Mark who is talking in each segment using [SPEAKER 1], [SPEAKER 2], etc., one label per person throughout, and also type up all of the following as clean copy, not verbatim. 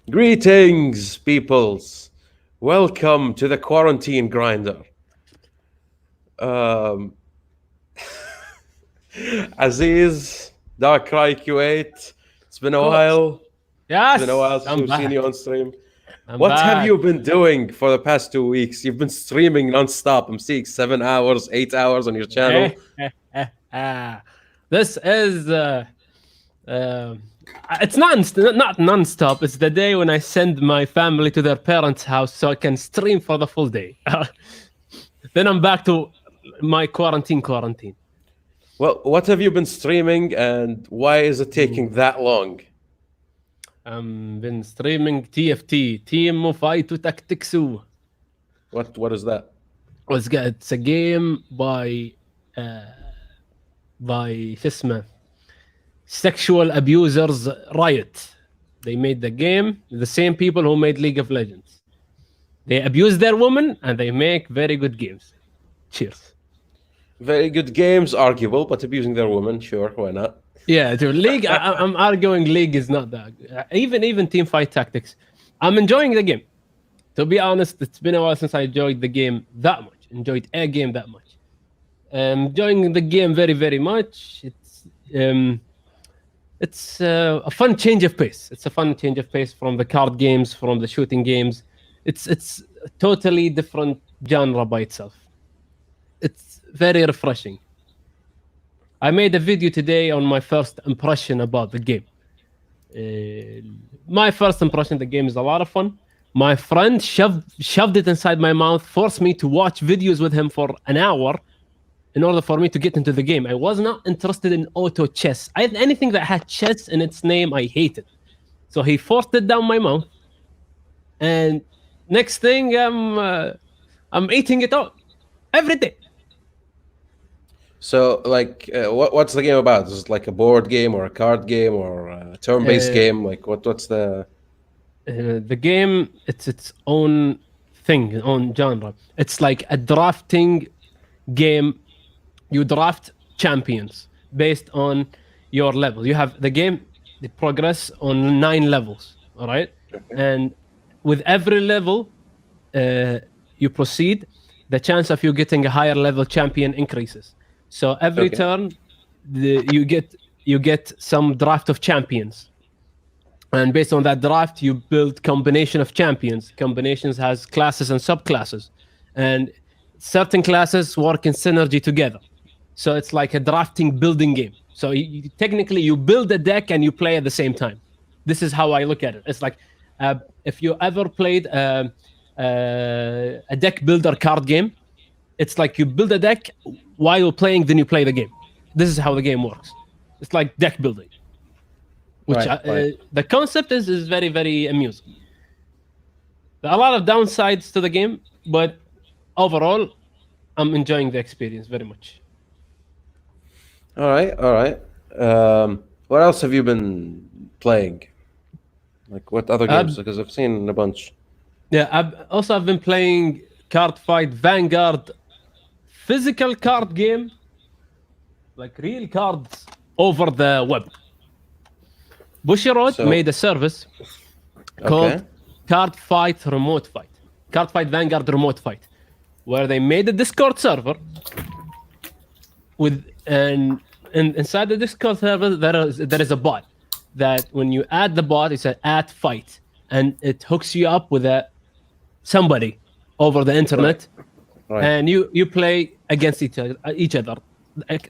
[SPEAKER 1] Greetings, peoples. Welcome to the quarantine grinder. Um, Aziz, DarkraiQ8. It's been a while.
[SPEAKER 2] Yes,
[SPEAKER 1] It's been a while since we've seen you on stream. What have you been doing for the past 2 weeks? You've been streaming non-stop. I'm seeing 7 hours, 8 hours on your channel.
[SPEAKER 2] This is it's not non-stop. It's the day when I send my family to their parents' house so I can stream for the full day. Then I'm back to my quarantine.
[SPEAKER 1] Well, what have you been streaming and why is it taking that long?
[SPEAKER 2] Been streaming TFT, Team Fight Tactics.
[SPEAKER 1] What is that?
[SPEAKER 2] It's a game by اسمه Sexual Abusers Riot. They made the game, the same people who made League of Legends. They abuse their women and they make very good games. Cheers.
[SPEAKER 1] Very good games, arguable, but abusing their women, sure, why not?
[SPEAKER 2] Yeah, dude, League. I'm arguing League is not that good. Even Team Fight Tactics. I'm enjoying the game. To be honest, it's been a while since I enjoyed the game that much. Enjoyed a game that much. Enjoying the game very, very much. It's a fun change of pace. It's a fun change of pace from the card games, from the shooting games. It's a totally different genre by itself. It's very refreshing. I made a video today on my first impression about the game. My first impression of the game is a lot of fun. My friend shoved it inside my mouth, forced me to watch videos with him for an hour in order for me to get into the game. I was not interested in auto chess. Anything that had chess in its name, I hated. So he forced it down my mouth. And next thing, I'm eating it up every day.
[SPEAKER 1] So, like, what's the game about? Is it like a board game or a card game or a turn-based game? Like, what's the...
[SPEAKER 2] The game, it's its own thing, own genre. It's like a drafting game. You draft champions based on your level. You have the game, the progress on 9 levels, all right?
[SPEAKER 1] Okay.
[SPEAKER 2] And with every level you proceed, the chance of you getting a higher level champion increases. So every turn, you get some draft of champions, and based on that draft, you build combination of champions. Combinations has classes and subclasses, and certain classes work in synergy together. So it's like a drafting building game. So technically, you build a deck and you play at the same time. This is how I look at it. It's like if you ever played a deck builder card game. It's like you build a deck while you're playing, then you play the game. This is how the game works. It's like deck building, which the concept is very, very amusing. There are a lot of downsides to the game, but overall, I'm enjoying the experience very much.
[SPEAKER 1] All right. What else have you been playing? Like, what other games? Because I've seen a bunch.
[SPEAKER 2] Yeah, I've been playing Card Fight Vanguard. Physical card game, like real cards over the web. Bushiroad made a service called Card Fight Remote Fight. Card Fight Vanguard Remote Fight, where they made a Discord server and inside the Discord server there is a bot that when you add the bot, it's an @fight, and it hooks you up with somebody over the internet. Right. And you play against each other.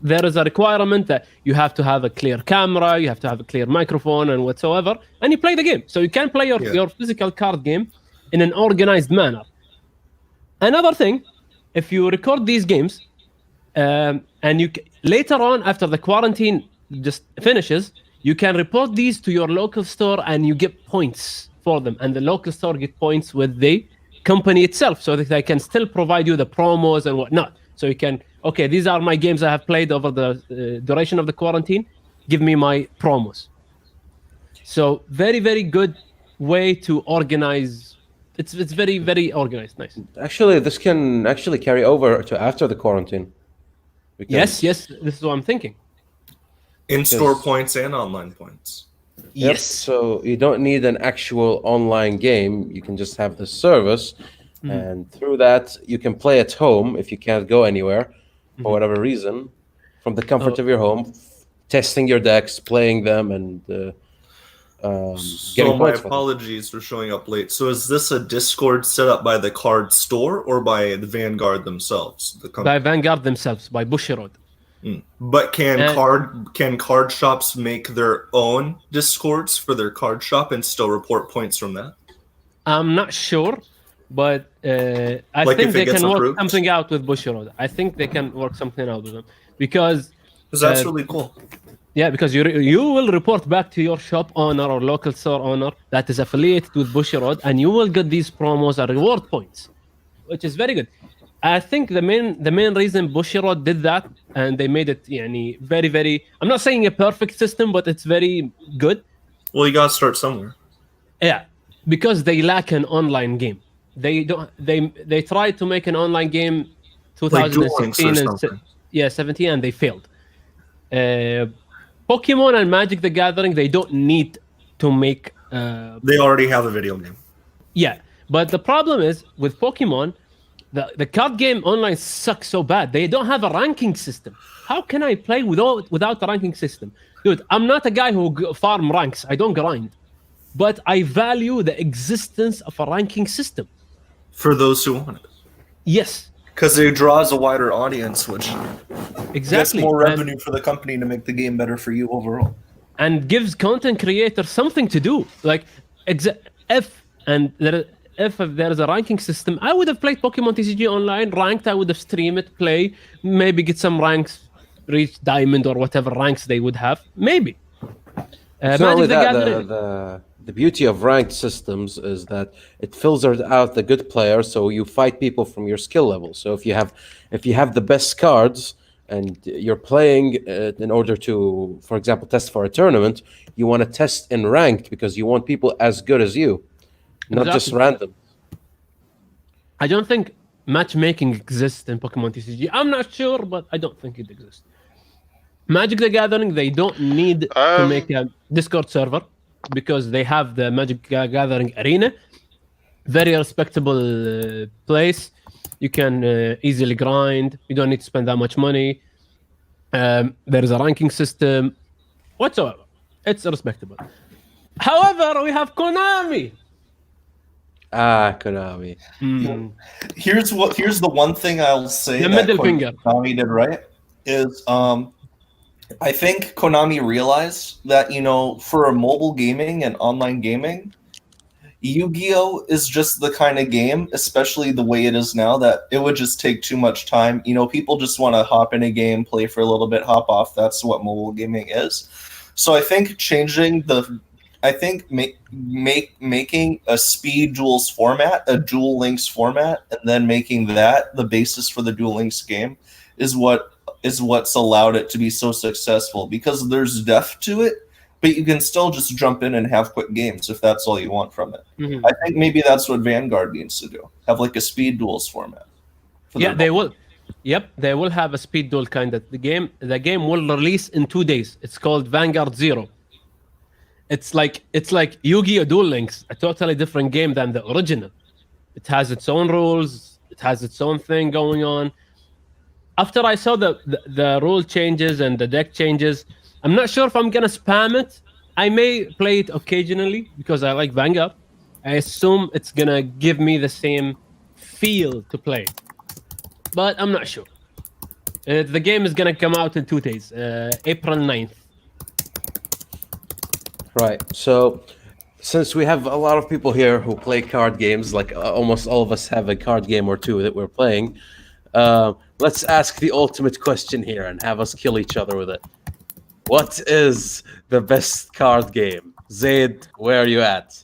[SPEAKER 2] There is a requirement that you have to have a clear camera, you have to have a clear microphone and whatsoever, and you play the game. So you can play your physical card game in an organized manner. Another thing, if you record these games, and you later on after the quarantine just finishes, you can report these to your local store and you get points for them, and the local store get points with the company itself, so that they can still provide you the promos and whatnot. So you can, okay, these are my games I have played over the duration of the quarantine. Give me my promos. So very, very good way to organize. It's very, very organized. Nice.
[SPEAKER 1] Actually, this can actually carry over to after the quarantine.
[SPEAKER 2] Yes, this is what I'm thinking.
[SPEAKER 3] In-store points and online points.
[SPEAKER 1] Yep.
[SPEAKER 2] Yes.
[SPEAKER 1] So you don't need an actual online game. You can just have the service, and through that you can play at home if you can't go anywhere for whatever reason, from the comfort of your home, testing your decks, playing them, and
[SPEAKER 3] So
[SPEAKER 1] getting
[SPEAKER 3] my
[SPEAKER 1] points for them.
[SPEAKER 3] apologies for showing up late. So is this a Discord set up by the card store or by the Vanguard themselves? The company?
[SPEAKER 2] By Vanguard themselves, by Bushiroad.
[SPEAKER 3] But can
[SPEAKER 2] And-
[SPEAKER 3] card shops make their own Discords for their card shop and still report points from that?
[SPEAKER 2] I'm not sure, but I
[SPEAKER 3] Like
[SPEAKER 2] think
[SPEAKER 3] if it
[SPEAKER 2] they
[SPEAKER 3] gets
[SPEAKER 2] can work
[SPEAKER 3] approved?
[SPEAKER 2] something out with Bushiroad. I think they can work something out with them because
[SPEAKER 3] Because that's really cool.
[SPEAKER 2] yeah, because you will report back to your shop owner or local store owner that is affiliated with Bushiroad, and you will get these promos and reward points, which is very good. I think the main reason Bushiroad did that and they made it very, very, I'm not saying a perfect system, but it's very good.
[SPEAKER 3] Well, you gotta start somewhere.
[SPEAKER 2] Yeah, because they lack an online game. They don't. They tried to make an online game,
[SPEAKER 3] Like Duel Links
[SPEAKER 2] 2016
[SPEAKER 3] or
[SPEAKER 2] and
[SPEAKER 3] something.
[SPEAKER 2] 17, and they failed. Pokemon and Magic the Gathering, they don't need to make.
[SPEAKER 3] They already have a video game.
[SPEAKER 2] Yeah, but the problem is with Pokemon, the card game online sucks so bad. They don't have a ranking system. How can I play without a ranking system? Dude, I'm not a guy who farm ranks. I don't grind. But I value the existence of a ranking system.
[SPEAKER 3] For those who want it.
[SPEAKER 2] Yes,
[SPEAKER 3] Because it draws a wider audience, which
[SPEAKER 2] exactly.
[SPEAKER 3] gets more revenue for the company to make the game better for you overall.
[SPEAKER 2] And gives content creators something to do. Like, if there is a ranking system, I would have played Pokemon TCG online, ranked, I would have streamed it, play, maybe get some ranks, reach Diamond or whatever ranks they would have. Maybe.
[SPEAKER 1] It's not only that, the beauty of ranked systems is that it filters out the good players, so you fight people from your skill level. So if you have the best cards and you're playing in order to, for example, test for a tournament, you want to test in ranked because you want people as good as you, not just random.
[SPEAKER 2] I don't think matchmaking exists in Pokemon TCG. I'm not sure, but I don't think it exists. Magic the Gathering, they don't need to make a Discord server because they have the Magic Gathering arena. Very respectable place. You can easily grind. You don't need to spend that much money. There is a ranking system whatsoever. It's respectable. However, we have Konami.
[SPEAKER 1] Konami.
[SPEAKER 3] Here's the one thing I'll say
[SPEAKER 2] The
[SPEAKER 3] that
[SPEAKER 2] middle finger.
[SPEAKER 3] Konami did right is I think Konami realized that, for a mobile gaming and online gaming, Yu-Gi-Oh is just the kind of game, especially the way it is now, that it would just take too much time. People just want to hop in a game, play for a little bit, hop off. That's what mobile gaming is. So I think making a speed duels format, a Duel Links format, and then making that the basis for the Duel Links game is what's allowed it to be so successful, because there's depth to it, but you can still just jump in and have quick games if that's all you want from it.
[SPEAKER 2] Mm-hmm.
[SPEAKER 3] I think maybe that's what Vanguard needs to do. Have like a speed duels format.
[SPEAKER 2] Yeah, they will. Yep, they will have a speed duel kind of. The game will release in 2 days. It's called Vanguard 0. It's like Yu-Gi-Oh! Duel Links, a totally different game than the original. It has its own rules. It has its own thing going on. After I saw the rule changes and the deck changes, I'm not sure if I'm gonna spam it. I may play it occasionally because I like Vanguard. I assume it's gonna give me the same feel to play, but I'm not sure. The game is gonna come out in 2 days, April 9th.
[SPEAKER 1] Right. So, since we have a lot of people here who play card games, like almost all of us have a card game or two that we're playing, let's ask the ultimate question here and have us kill each other with it. What is the best card game? Zaid, where are you at?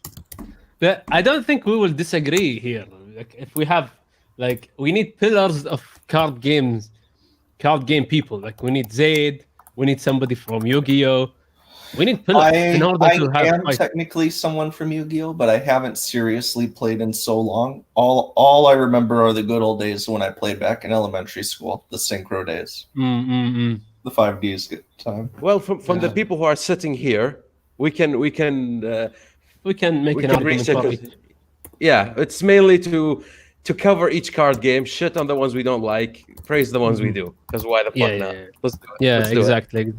[SPEAKER 2] I don't think we will disagree here. Like, if we have, like, we need pillars of card game people. Like, we need Zaid, we need somebody from Yu-Gi-Oh! We need pillars in order to have.
[SPEAKER 3] I am technically someone from Yu-Gi-Oh, but I haven't seriously played in so long. All I remember are the good old days when I played back in elementary school, the synchro days. The 5Ds good time.
[SPEAKER 1] Well, from the people who are sitting here, we can
[SPEAKER 2] We can make
[SPEAKER 1] we
[SPEAKER 2] an
[SPEAKER 1] can
[SPEAKER 2] argument
[SPEAKER 1] reach a
[SPEAKER 2] for
[SPEAKER 1] con-
[SPEAKER 2] it.
[SPEAKER 1] yeah, it's mainly to cover each card game, shit on the ones we don't like, praise the ones we do. Because why the fuck
[SPEAKER 2] Yeah,
[SPEAKER 1] not?
[SPEAKER 2] yeah,
[SPEAKER 1] Let's do it.
[SPEAKER 2] yeah,
[SPEAKER 1] Let's do
[SPEAKER 2] exactly.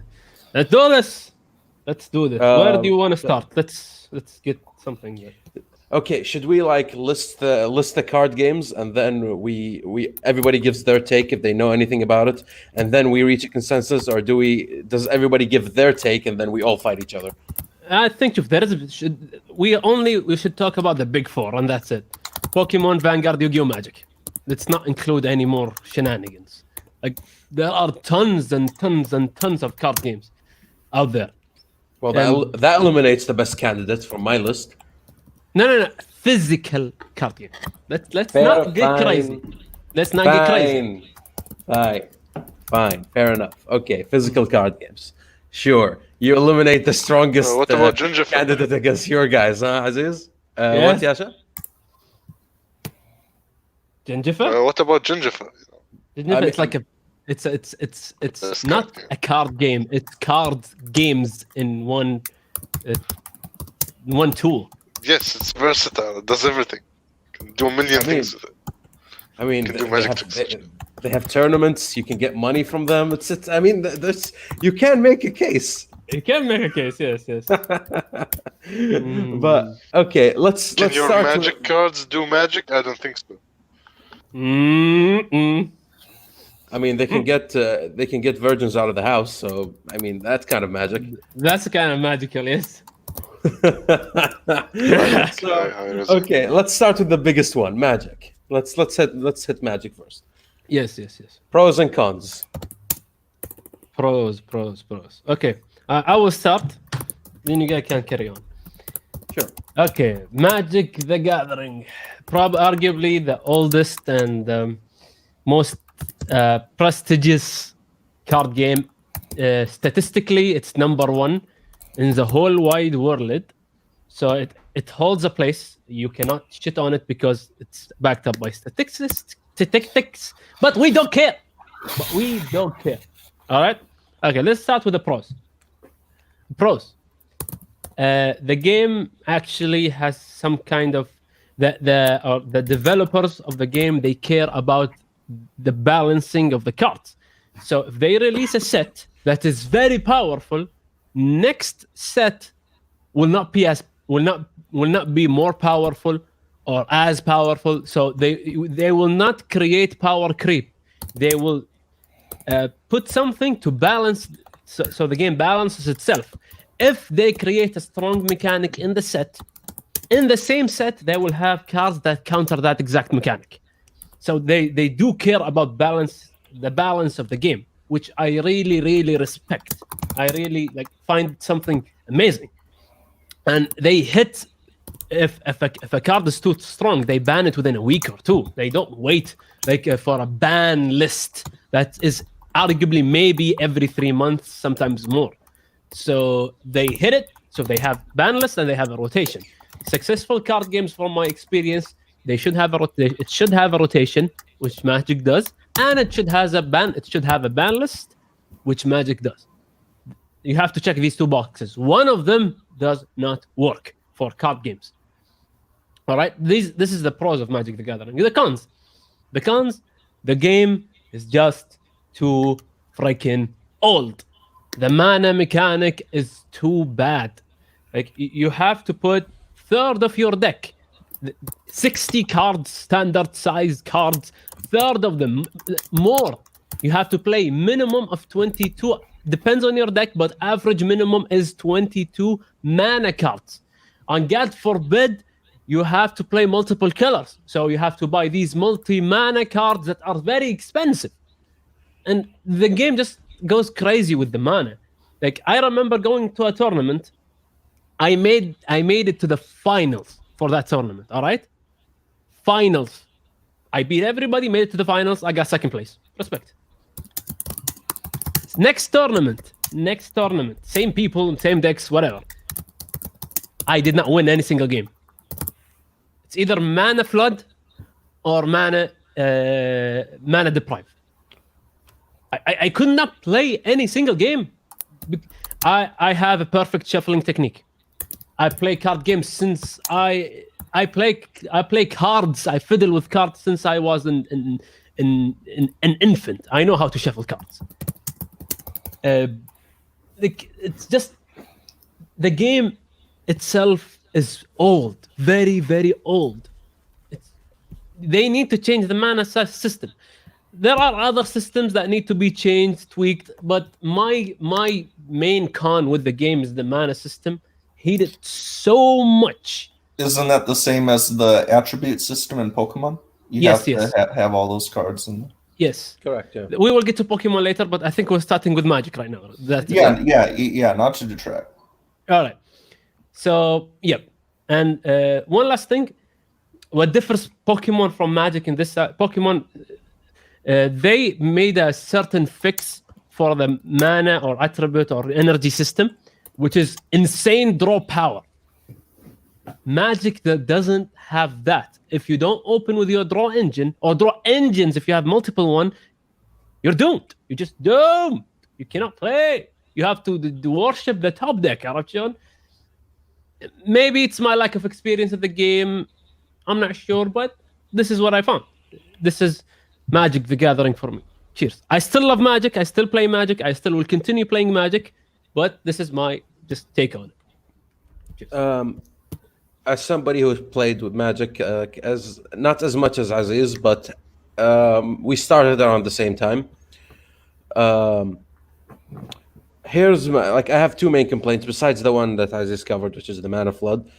[SPEAKER 2] Let's do this. Let's do this.
[SPEAKER 1] it.
[SPEAKER 2] Where do you want to start? Let's get something there.
[SPEAKER 1] Okay, should we like list the card games, and then we everybody gives their take if they know anything about it, and then we reach a consensus, or does everybody give their take and then we all fight each other?
[SPEAKER 2] I think if there is, we should talk about the big four, and that's it: Pokemon, Vanguard, Yu-Gi-Oh, Magic. Let's not include any more shenanigans. Like there are tons and tons and tons of card games out there.
[SPEAKER 1] Well, that eliminates the best candidates from my list.
[SPEAKER 2] No. Physical card game. Let's not get crazy. Let's not get crazy.
[SPEAKER 1] Fine. Fair enough. Okay, physical card games. Sure. You eliminate the strongest
[SPEAKER 4] what about Gingifer?
[SPEAKER 1] candidate against your guys, huh, Aziz?
[SPEAKER 2] Yes.
[SPEAKER 1] What, Yasha?
[SPEAKER 2] Gingifer?
[SPEAKER 4] What about Gingifer?
[SPEAKER 2] It's like it's
[SPEAKER 4] That's
[SPEAKER 2] not
[SPEAKER 4] card game.
[SPEAKER 2] a card game. It's card games in one tool.
[SPEAKER 4] Yes, it's versatile. It does everything. Can do a million things with it.
[SPEAKER 1] I mean,
[SPEAKER 4] Can do
[SPEAKER 1] they
[SPEAKER 4] magic
[SPEAKER 1] have,
[SPEAKER 4] tricks.
[SPEAKER 1] they have tournaments. You can get money from them. It's. I mean, you can make a case.
[SPEAKER 2] You can make a case. Yes.
[SPEAKER 1] But okay, let's
[SPEAKER 4] Can your
[SPEAKER 1] start
[SPEAKER 4] magic cards do magic? I don't think so.
[SPEAKER 1] I mean, they can get virgins out of the house. So I mean, that's kind of magic.
[SPEAKER 2] That's kind of magical, yes.
[SPEAKER 1] Okay, let's start with the biggest one, magic. Let's hit magic first.
[SPEAKER 2] Yes.
[SPEAKER 1] Pros and cons.
[SPEAKER 2] Pros. Okay, I will start. Then you guys can carry on.
[SPEAKER 1] Sure.
[SPEAKER 2] Okay, Magic the Gathering, arguably the oldest and most prestigious card game. Statistically, it's number one in the whole wide world. So it holds a place. You cannot shit on it because it's backed up by statistics. But we don't care. All right. Okay, let's start with the pros. The game actually has some kind of the developers of the game. They care about the balancing of the cards. So if they release a set that is very powerful, next set will not be more powerful or as powerful. So they will not create power creep. They will put something to balance, so the game balances itself. If they create a strong mechanic in the same set, they will have cards that counter that exact mechanic. So they do care about the balance of the game, which I really respect. I really find something amazing. And they hit, if a card is too strong, they ban it within a week or two. They don't wait for a ban list that is arguably maybe every 3 months, sometimes more. So they hit it. So they have ban list and they have a rotation. Successful card games, from my experience, it should have a rotation, which Magic does, and it should have a ban list, which Magic does. You have to check these two boxes. One of them does not work for card games. All right, this is the pros of Magic the Gathering. The cons, the game is just too freaking old. The mana mechanic is too bad. Like, you have to put third of your deck, 60 cards, standard size cards, third of them, more. You have to play minimum of 22, depends on your deck, but average minimum is 22 mana cards. And God forbid, you have to play multiple colors. So you have to buy these multi-mana cards that are very expensive. And the game just goes crazy with the mana. Like, I remember going to a tournament. I made it to the finals for that tournament. All right, finals. I beat everybody. Made it to the finals. I got second place. Respect. Next tournament. Same people, same decks, whatever. I did not win any single game. It's either mana flood or mana deprive. I could not play any single game. I have a perfect shuffling technique. I play card games since I play cards. I fiddle with cards since I was an infant. I know how to shuffle cards. Like, it's just the game itself is old, very, very old. They need to change the mana system. There are other systems that need to be changed, tweaked, but my main con with the game is the mana system. Hate it so much.
[SPEAKER 3] Isn't that the same as the attribute system in Pokemon? You have to have all those cards in.
[SPEAKER 2] Yes,
[SPEAKER 1] correct. Yeah.
[SPEAKER 2] We will get to Pokemon later, but I think we're starting with Magic right now.
[SPEAKER 3] Yeah. Not to detract.
[SPEAKER 2] All right. So, yep. And one last thing. What differs Pokemon from Magic in this Pokemon, they made a certain fix for the mana or attribute or energy system, which is insane draw power. Magic that doesn't have that. If you don't open with your draw engine or draw engines, if you have multiple one, you're doomed. You're just doomed. You cannot play. You have to worship the top deck, Arabjon. Maybe it's my lack of experience in the game. I'm not sure, but this is what I found. This is Magic the Gathering for me. Cheers. I still love Magic. I still play Magic. I still will continue playing Magic, but this is my just take on it. Cheers.
[SPEAKER 1] As somebody who's played with Magic, as not as much as Aziz, but we started around the same time. Here's I have two main complaints besides the one that Aziz covered, which is the mana flood.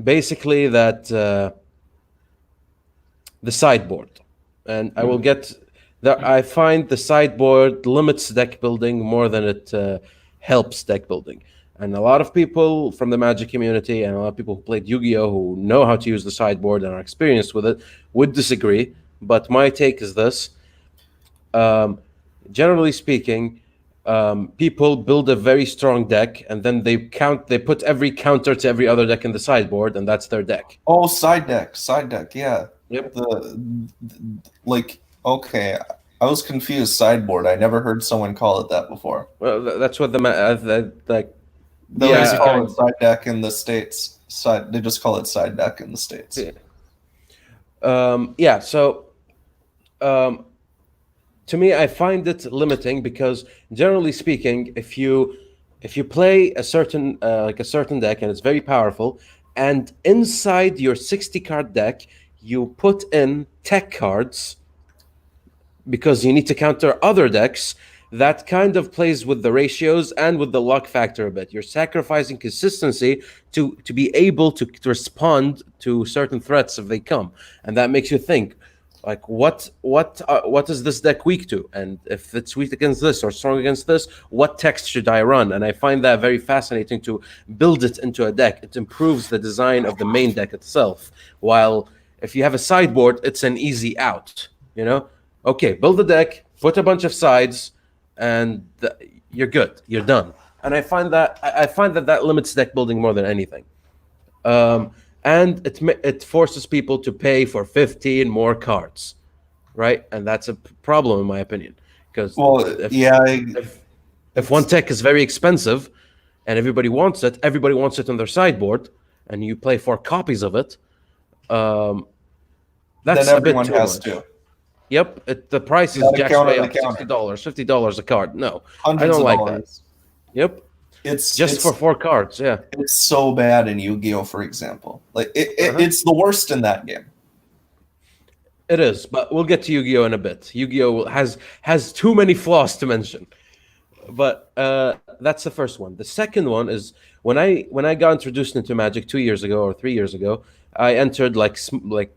[SPEAKER 1] Basically that the sideboard, and I will get that. I find the sideboard limits deck building more than it helps deck building. And a lot of people from the Magic community and a lot of people who played Yu-Gi-Oh, who know how to use the sideboard and are experienced with it, would disagree. But my take is this. Generally speaking, people build a very strong deck and then they put every counter to every other deck in the sideboard, and that's their deck.
[SPEAKER 3] Oh, side deck, yeah.
[SPEAKER 1] Yep.
[SPEAKER 3] Okay, I was confused. Sideboard. I never heard someone call it that before.
[SPEAKER 1] Well, that's what
[SPEAKER 3] They just call it side deck in the States. They just call it side deck in the States.
[SPEAKER 1] Yeah. So, to me, I find it limiting because, generally speaking, if you play a certain deck and it's very powerful, and inside your 60-card deck you put in tech cards because you need to counter other decks, that kind of plays with the ratios and with the luck factor a bit. You're sacrificing consistency to be able to respond to certain threats if they come, and that makes you think, like, what is this deck weak to? And if it's weak against this or strong against this, what text should I run? And I find that very fascinating to build it into a deck. It improves the design of the main deck itself. While if you have a sideboard, it's an easy out. Okay, build a deck, put a bunch of sides, and you're good. You're done. And I find that limits deck building more than anything. And it forces people to pay for 15 more cards, right? And that's a problem in my opinion, because if one tech is very expensive and everybody wants it on their sideboard, and you play 4 copies of it, that's
[SPEAKER 3] then
[SPEAKER 1] a bit
[SPEAKER 3] everyone
[SPEAKER 1] too
[SPEAKER 3] has
[SPEAKER 1] much.
[SPEAKER 3] to.
[SPEAKER 1] Yep, the price is jacked way up, $60, $50 a card. No,
[SPEAKER 3] Hundreds
[SPEAKER 1] I don't
[SPEAKER 3] of
[SPEAKER 1] like
[SPEAKER 3] dollars.
[SPEAKER 1] that. Yep.
[SPEAKER 3] It's
[SPEAKER 1] for 4 cards, yeah.
[SPEAKER 3] It's so bad in Yu-Gi-Oh, for example. Like it's the worst in that game.
[SPEAKER 1] It is, but we'll get to Yu-Gi-Oh in a bit. Yu-Gi-Oh has too many flaws to mention. But that's the first one. The second one is when I got introduced into Magic 2 years ago or 3 years ago, I entered like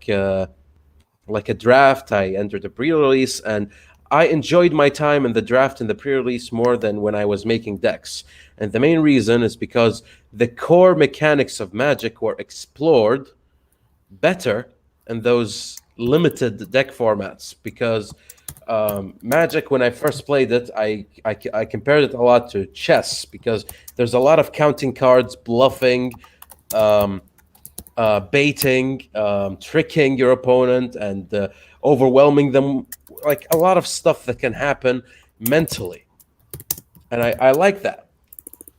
[SPEAKER 1] a draft. I entered a pre-release, and I enjoyed my time in the draft and the pre-release more than when I was making decks. And the main reason is because the core mechanics of Magic were explored better in those limited deck formats. Because Magic, when I first played it, I compared it a lot to chess, because there's a lot of counting cards, bluffing, baiting, tricking your opponent, and overwhelming them. Like a lot of stuff that can happen mentally, and I like that.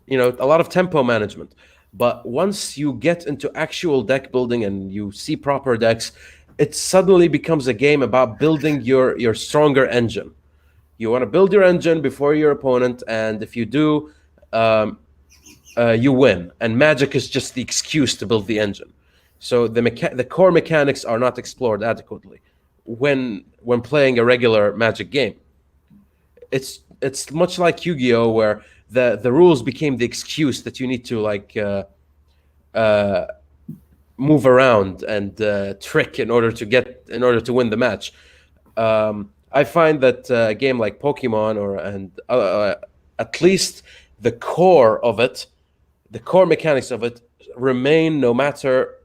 [SPEAKER 1] a lot of tempo management. But once you get into actual deck building and you see proper decks, it suddenly becomes a game about building your stronger engine. You want to build your engine before your opponent, and if you do, you win. And Magic is just the excuse to build the engine. So the core mechanics are not explored adequately when playing a regular Magic game. It's much like Yu-Gi-Oh, where the rules became the excuse that you need to move around and trick in order to win the match. I find that a game like Pokemon at least the core of it, the core mechanics of it remain no matter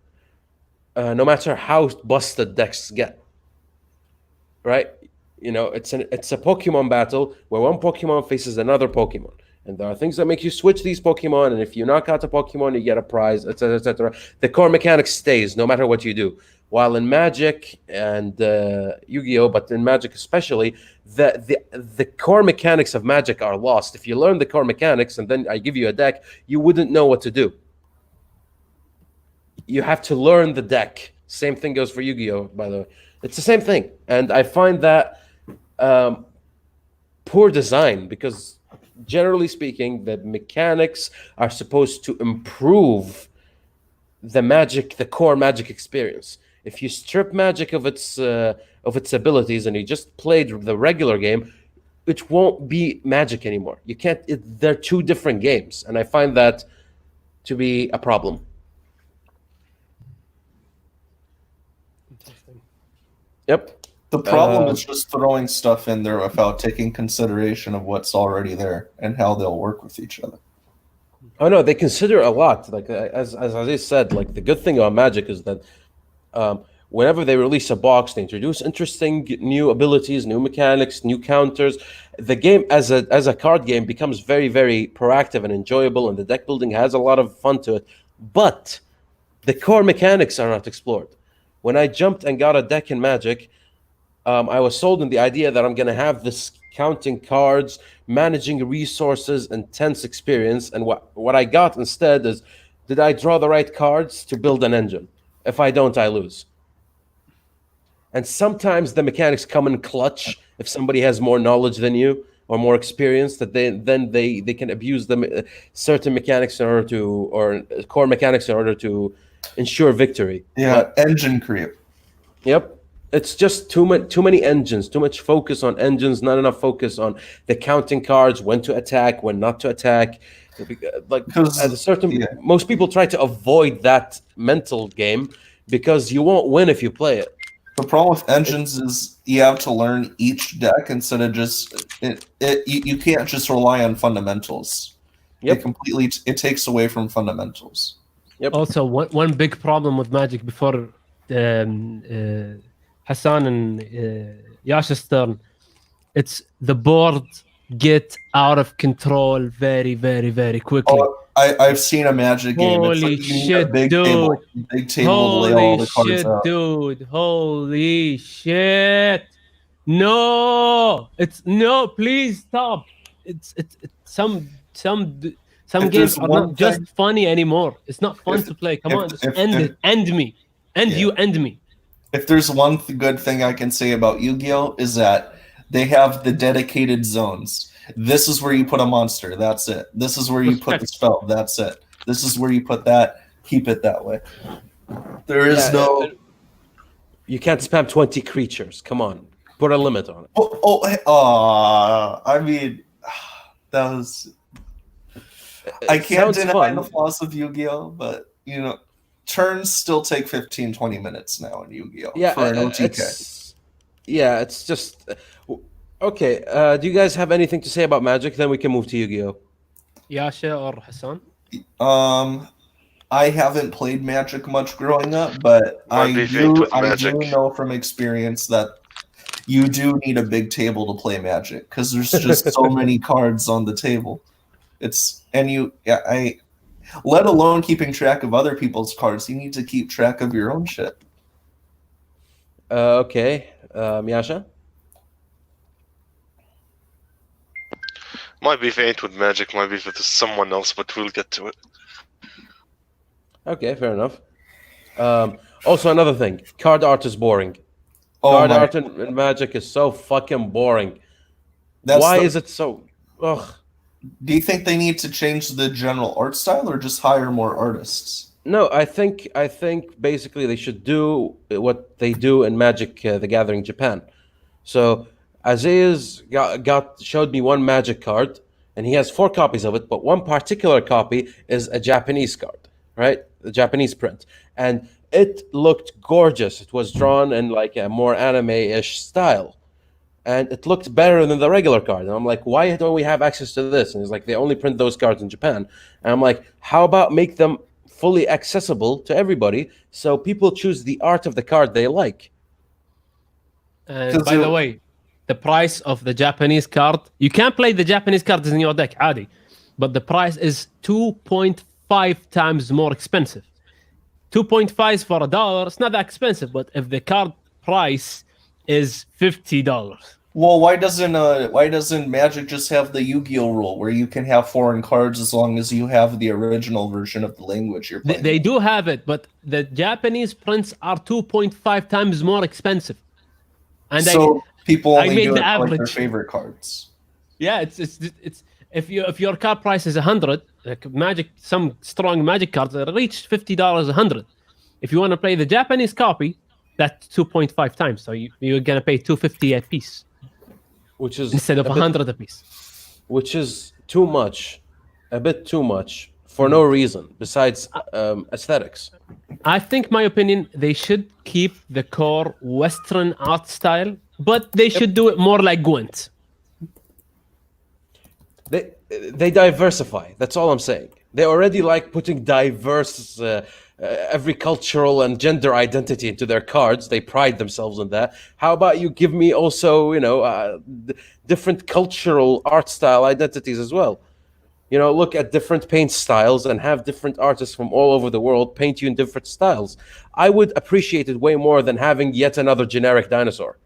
[SPEAKER 1] how busted decks get. Right? It's a Pokemon battle where one Pokemon faces another Pokemon, and there are things that make you switch these Pokemon, and if you knock out a Pokemon, you get a prize, etc., etc. The core mechanics stays no matter what you do. While in Magic and Yu-Gi-Oh, but in Magic especially, the core mechanics of Magic are lost. If you learn the core mechanics and then I give you a deck, you wouldn't know what to do. You have to learn the deck. Same thing goes for Yu-Gi-Oh, by the way. It's the same thing. And I find that poor design, because generally speaking, the mechanics are supposed to improve the core Magic experience. If you strip Magic of its abilities and you just played the regular game, it won't be Magic anymore. You can't. They're two different games, and I find that to be a problem.
[SPEAKER 2] Interesting.
[SPEAKER 1] Yep.
[SPEAKER 3] The problem is just throwing stuff in there without taking consideration of what's already there and how they'll work with each other.
[SPEAKER 1] Oh no, they consider a lot. Like as I said, like the good thing about Magic is that whenever they release a box, they introduce interesting new abilities, new mechanics, new counters. The game as a card game becomes very, very proactive and enjoyable, and the deck building has a lot of fun to it. But the core mechanics are not explored. When I jumped and got a deck in Magic, I was sold in the idea that I'm going to have this counting cards, managing resources, intense experience. And what I got instead is, did I draw the right cards to build an engine? If I don't, I lose. And sometimes the mechanics come in clutch if somebody has more knowledge than you or more experience, that they can abuse them certain mechanics or core mechanics in order to ensure victory.
[SPEAKER 3] Yeah, engine creep.
[SPEAKER 1] Yep. It's just too many engines, too much focus on engines, not enough focus on the counting cards, when to attack, when not to attack. Like at a certain, most people try to avoid that mental game because you won't win if you play it.
[SPEAKER 3] The problem with engines is you have to learn each deck instead of just you can't just rely on fundamentals.
[SPEAKER 1] Yep.
[SPEAKER 3] It takes away from fundamentals.
[SPEAKER 1] Yep.
[SPEAKER 2] Also, one big problem with Magic before Hassan and Yasha's turn, it's the board get out of control very, very, very quickly.
[SPEAKER 3] Oh, I've seen a Magic game.
[SPEAKER 2] Holy
[SPEAKER 3] it's like you
[SPEAKER 2] shit,
[SPEAKER 3] need a big table to lay all the cards out.
[SPEAKER 2] Dude! Holy shit! No, please stop. It's some games are not just funny anymore. It's not fun to play. Come on, just end me. You end me.
[SPEAKER 3] If there's one good thing I can say about Yu-Gi-Oh is that they have the dedicated zones. This is where you put a monster. That's it. This is where you put the spell. That's it. This is where you put that. Keep it that way. There is no.
[SPEAKER 1] You can't spam 20 creatures. Come on, put a limit on it.
[SPEAKER 3] I mean, that was. I can't deny the flaws of Yu-Gi-Oh, but turns still take 15-20 minutes now in Yu-Gi-Oh.
[SPEAKER 1] Yeah,
[SPEAKER 3] for an OTK.
[SPEAKER 1] It's just okay. Do you guys have anything to say about Magic? Then we can move to Yu-Gi-Oh.
[SPEAKER 2] Yasha or Hassan?
[SPEAKER 3] I haven't played Magic much growing up, but I do know from experience that you do need a big table to play Magic because there's just so many cards on the table. Let alone keeping track of other people's cards, you need to keep track of your own shit.
[SPEAKER 1] Okay, Yasha?
[SPEAKER 4] My beef ain't with Magic. My beef with someone else, but we'll get to it.
[SPEAKER 1] Okay, fair enough. Also, another thing, card art is boring.
[SPEAKER 3] Oh
[SPEAKER 1] Card
[SPEAKER 3] my!
[SPEAKER 1] art in Magic is so fucking boring.
[SPEAKER 3] That's
[SPEAKER 1] Why
[SPEAKER 3] the-
[SPEAKER 1] is it so? Ugh.
[SPEAKER 3] Do you think they need to change the general art style or just hire more artists?
[SPEAKER 1] No, I think basically they should do what they do in Magic: The Gathering Japan. So Isaiah's showed me one Magic card, and he has 4 copies of it, but one particular copy is a Japanese card, right? The Japanese print, and it looked gorgeous. It was drawn in like a more anime-ish style, and it looked better than the regular card. And I'm like, why don't we have access to this? And he's like, they only print those cards in Japan. And I'm like, how about make them fully accessible to everybody so people choose the art of the card they like?
[SPEAKER 2] And by the way, the price of the Japanese card, you can play the Japanese cards in your deck, عادي, but the price is 2.5 times more expensive. 2.5 is for $1. It's not that expensive, but if the card price is $50.
[SPEAKER 3] Well, why doesn't Magic just have the Yu-Gi-Oh rule where you can have foreign cards as long as you have the original version of the language you're playing?
[SPEAKER 2] They do have it, but the Japanese prints are 2.5 times more expensive. And
[SPEAKER 3] so people
[SPEAKER 2] I
[SPEAKER 3] only
[SPEAKER 2] made
[SPEAKER 3] do
[SPEAKER 2] the
[SPEAKER 3] it for like their
[SPEAKER 2] average.
[SPEAKER 3] favorite cards.
[SPEAKER 2] Yeah, it's if your card price is 100, like Magic, some strong Magic cards that reach $50 100. If you want to play the Japanese copy, that's 2.5 times. So you're gonna pay $250 a piece,
[SPEAKER 1] Which is
[SPEAKER 2] instead of 100 a piece.
[SPEAKER 1] Which is too much, a bit too much for no reason besides aesthetics.
[SPEAKER 2] I think, my opinion, they should keep the core Western art style, but they should do it more like Gwent.
[SPEAKER 1] They diversify. That's all I'm saying. They already like putting diverse, every cultural and gender identity into their cards. They pride themselves on that. How about you give me also, different cultural art style identities as well? Look at different paint styles and have different artists from all over the world paint you in different styles. I would appreciate it way more than having yet another generic dinosaur.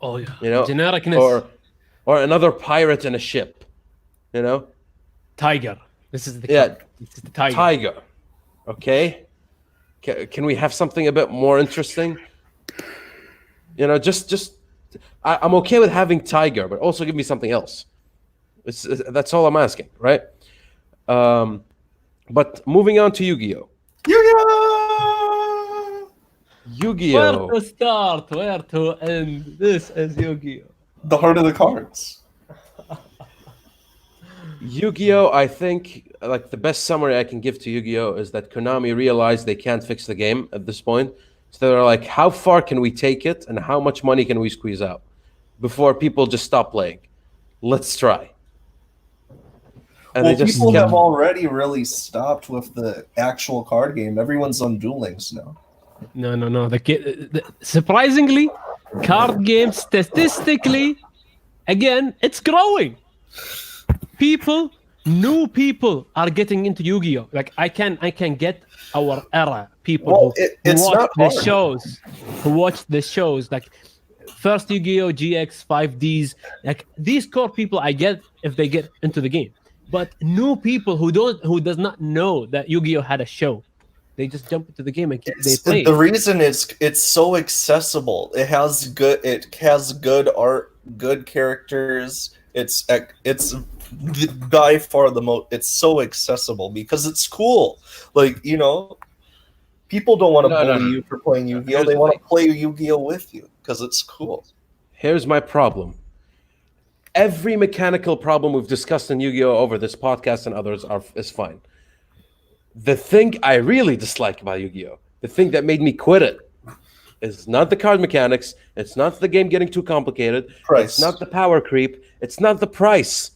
[SPEAKER 2] Oh yeah, genericness.
[SPEAKER 1] Or another pirate in a ship.
[SPEAKER 2] Tiger. This is the
[SPEAKER 1] Yeah,
[SPEAKER 2] this is the tiger.
[SPEAKER 1] Tiger. Okay. Can we have something a bit more interesting? I'm okay with having Tiger, but also give me something else. That's all I'm asking, right? But moving on to Yu-Gi-Oh.
[SPEAKER 3] Yu-Gi-Oh!
[SPEAKER 1] Yu-Gi-Oh.
[SPEAKER 2] Where to start? Where to end? This is Yu-Gi-Oh.
[SPEAKER 3] The heart of the cards.
[SPEAKER 1] Yu-Gi-Oh, I think, like, the best summary I can give to Yu-Gi-Oh is that Konami realized they can't fix the game at this point. So they're like, how far can we take it and how much money can we squeeze out before people just stop playing? Let's try. And
[SPEAKER 3] Well, people have already really stopped with the actual card game. Everyone's on Duel Links now.
[SPEAKER 2] No. Surprisingly, card games statistically, again, it's growing. New people are getting into Yu-Gi-Oh. Like I can get our era people
[SPEAKER 3] it's
[SPEAKER 2] who
[SPEAKER 3] not
[SPEAKER 2] watch the
[SPEAKER 3] hard.
[SPEAKER 2] shows, like first Yu-Gi-Oh, GX, 5Ds, like these core people I get if they get into the game. But new people who does not know that Yu-Gi-Oh had a show, they just jump into the game and they play.
[SPEAKER 3] The reason it's so accessible. It has good art, good characters. It's by far the most. It's so accessible because it's cool. Like people don't want to bully you for playing Yu-Gi-Oh. They want to play Yu-Gi-Oh with you because it's cool.
[SPEAKER 1] Here's my problem. Every mechanical problem we've discussed in Yu-Gi-Oh over this podcast and others is fine. The thing I really dislike about Yu-Gi-Oh, the thing that made me quit it, is not the card mechanics. It's not the game getting too complicated.
[SPEAKER 3] Price.
[SPEAKER 1] It's not the power creep. It's not the price.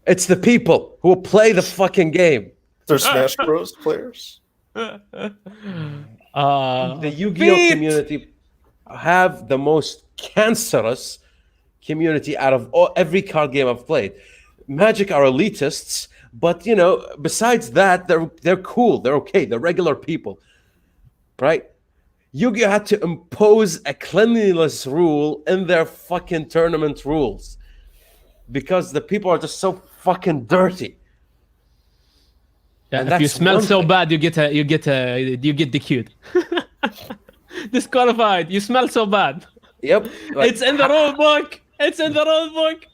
[SPEAKER 1] It's the people who will play the fucking game.
[SPEAKER 3] They're Smash Bros. Players.
[SPEAKER 1] The Yu-Gi-Oh community have the most cancerous community out of every card game I've played. Magic are elitists, but besides that, they're cool. They're okay. They're regular people, right? Yu-Gi-Oh had to impose a cleanliness rule in their fucking tournament rules. because the people are just so fucking dirty.
[SPEAKER 2] Yeah,
[SPEAKER 1] And
[SPEAKER 2] if you
[SPEAKER 1] that's
[SPEAKER 2] smell
[SPEAKER 1] one
[SPEAKER 2] so
[SPEAKER 1] thing.
[SPEAKER 2] bad, you get DQ'd. Disqualified. You smell so bad.
[SPEAKER 1] Yep.
[SPEAKER 2] It's in the rule book. It's in the rule book.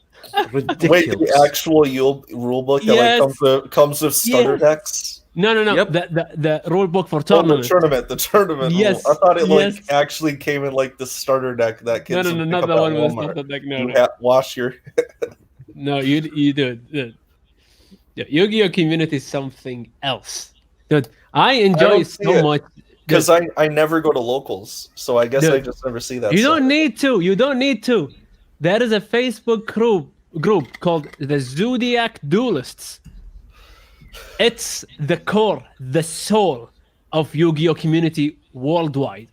[SPEAKER 1] Ridiculous.
[SPEAKER 3] Wait, the actual rule book that
[SPEAKER 2] Yes.
[SPEAKER 3] comes with starter
[SPEAKER 2] Yes.
[SPEAKER 3] decks?
[SPEAKER 2] No.
[SPEAKER 1] Yep.
[SPEAKER 2] The rule book for
[SPEAKER 3] Oh,
[SPEAKER 2] tournament.
[SPEAKER 3] the tournament.
[SPEAKER 2] Yes,
[SPEAKER 3] Rule. I thought it
[SPEAKER 2] yes.
[SPEAKER 3] actually came in like the starter deck that kids
[SPEAKER 2] No,
[SPEAKER 3] would pick
[SPEAKER 2] not
[SPEAKER 3] up
[SPEAKER 2] the
[SPEAKER 3] at
[SPEAKER 2] one with the
[SPEAKER 3] Walmart.
[SPEAKER 2] starter deck. No,
[SPEAKER 3] You
[SPEAKER 2] no.
[SPEAKER 3] wash your.
[SPEAKER 2] No, you do it. Yeah, Yu-Gi-Oh community is something else, dude. I enjoy
[SPEAKER 3] don't
[SPEAKER 2] it
[SPEAKER 3] see
[SPEAKER 2] so
[SPEAKER 3] it.
[SPEAKER 2] much
[SPEAKER 3] Because I never go to locals, so I guess
[SPEAKER 2] Dude,
[SPEAKER 3] I just never see that.
[SPEAKER 2] You
[SPEAKER 3] stuff.
[SPEAKER 2] don't need to. You don't need to. There is a Facebook group called the Zodiac Duelists. It's the core, the soul of Yu-Gi-Oh community worldwide.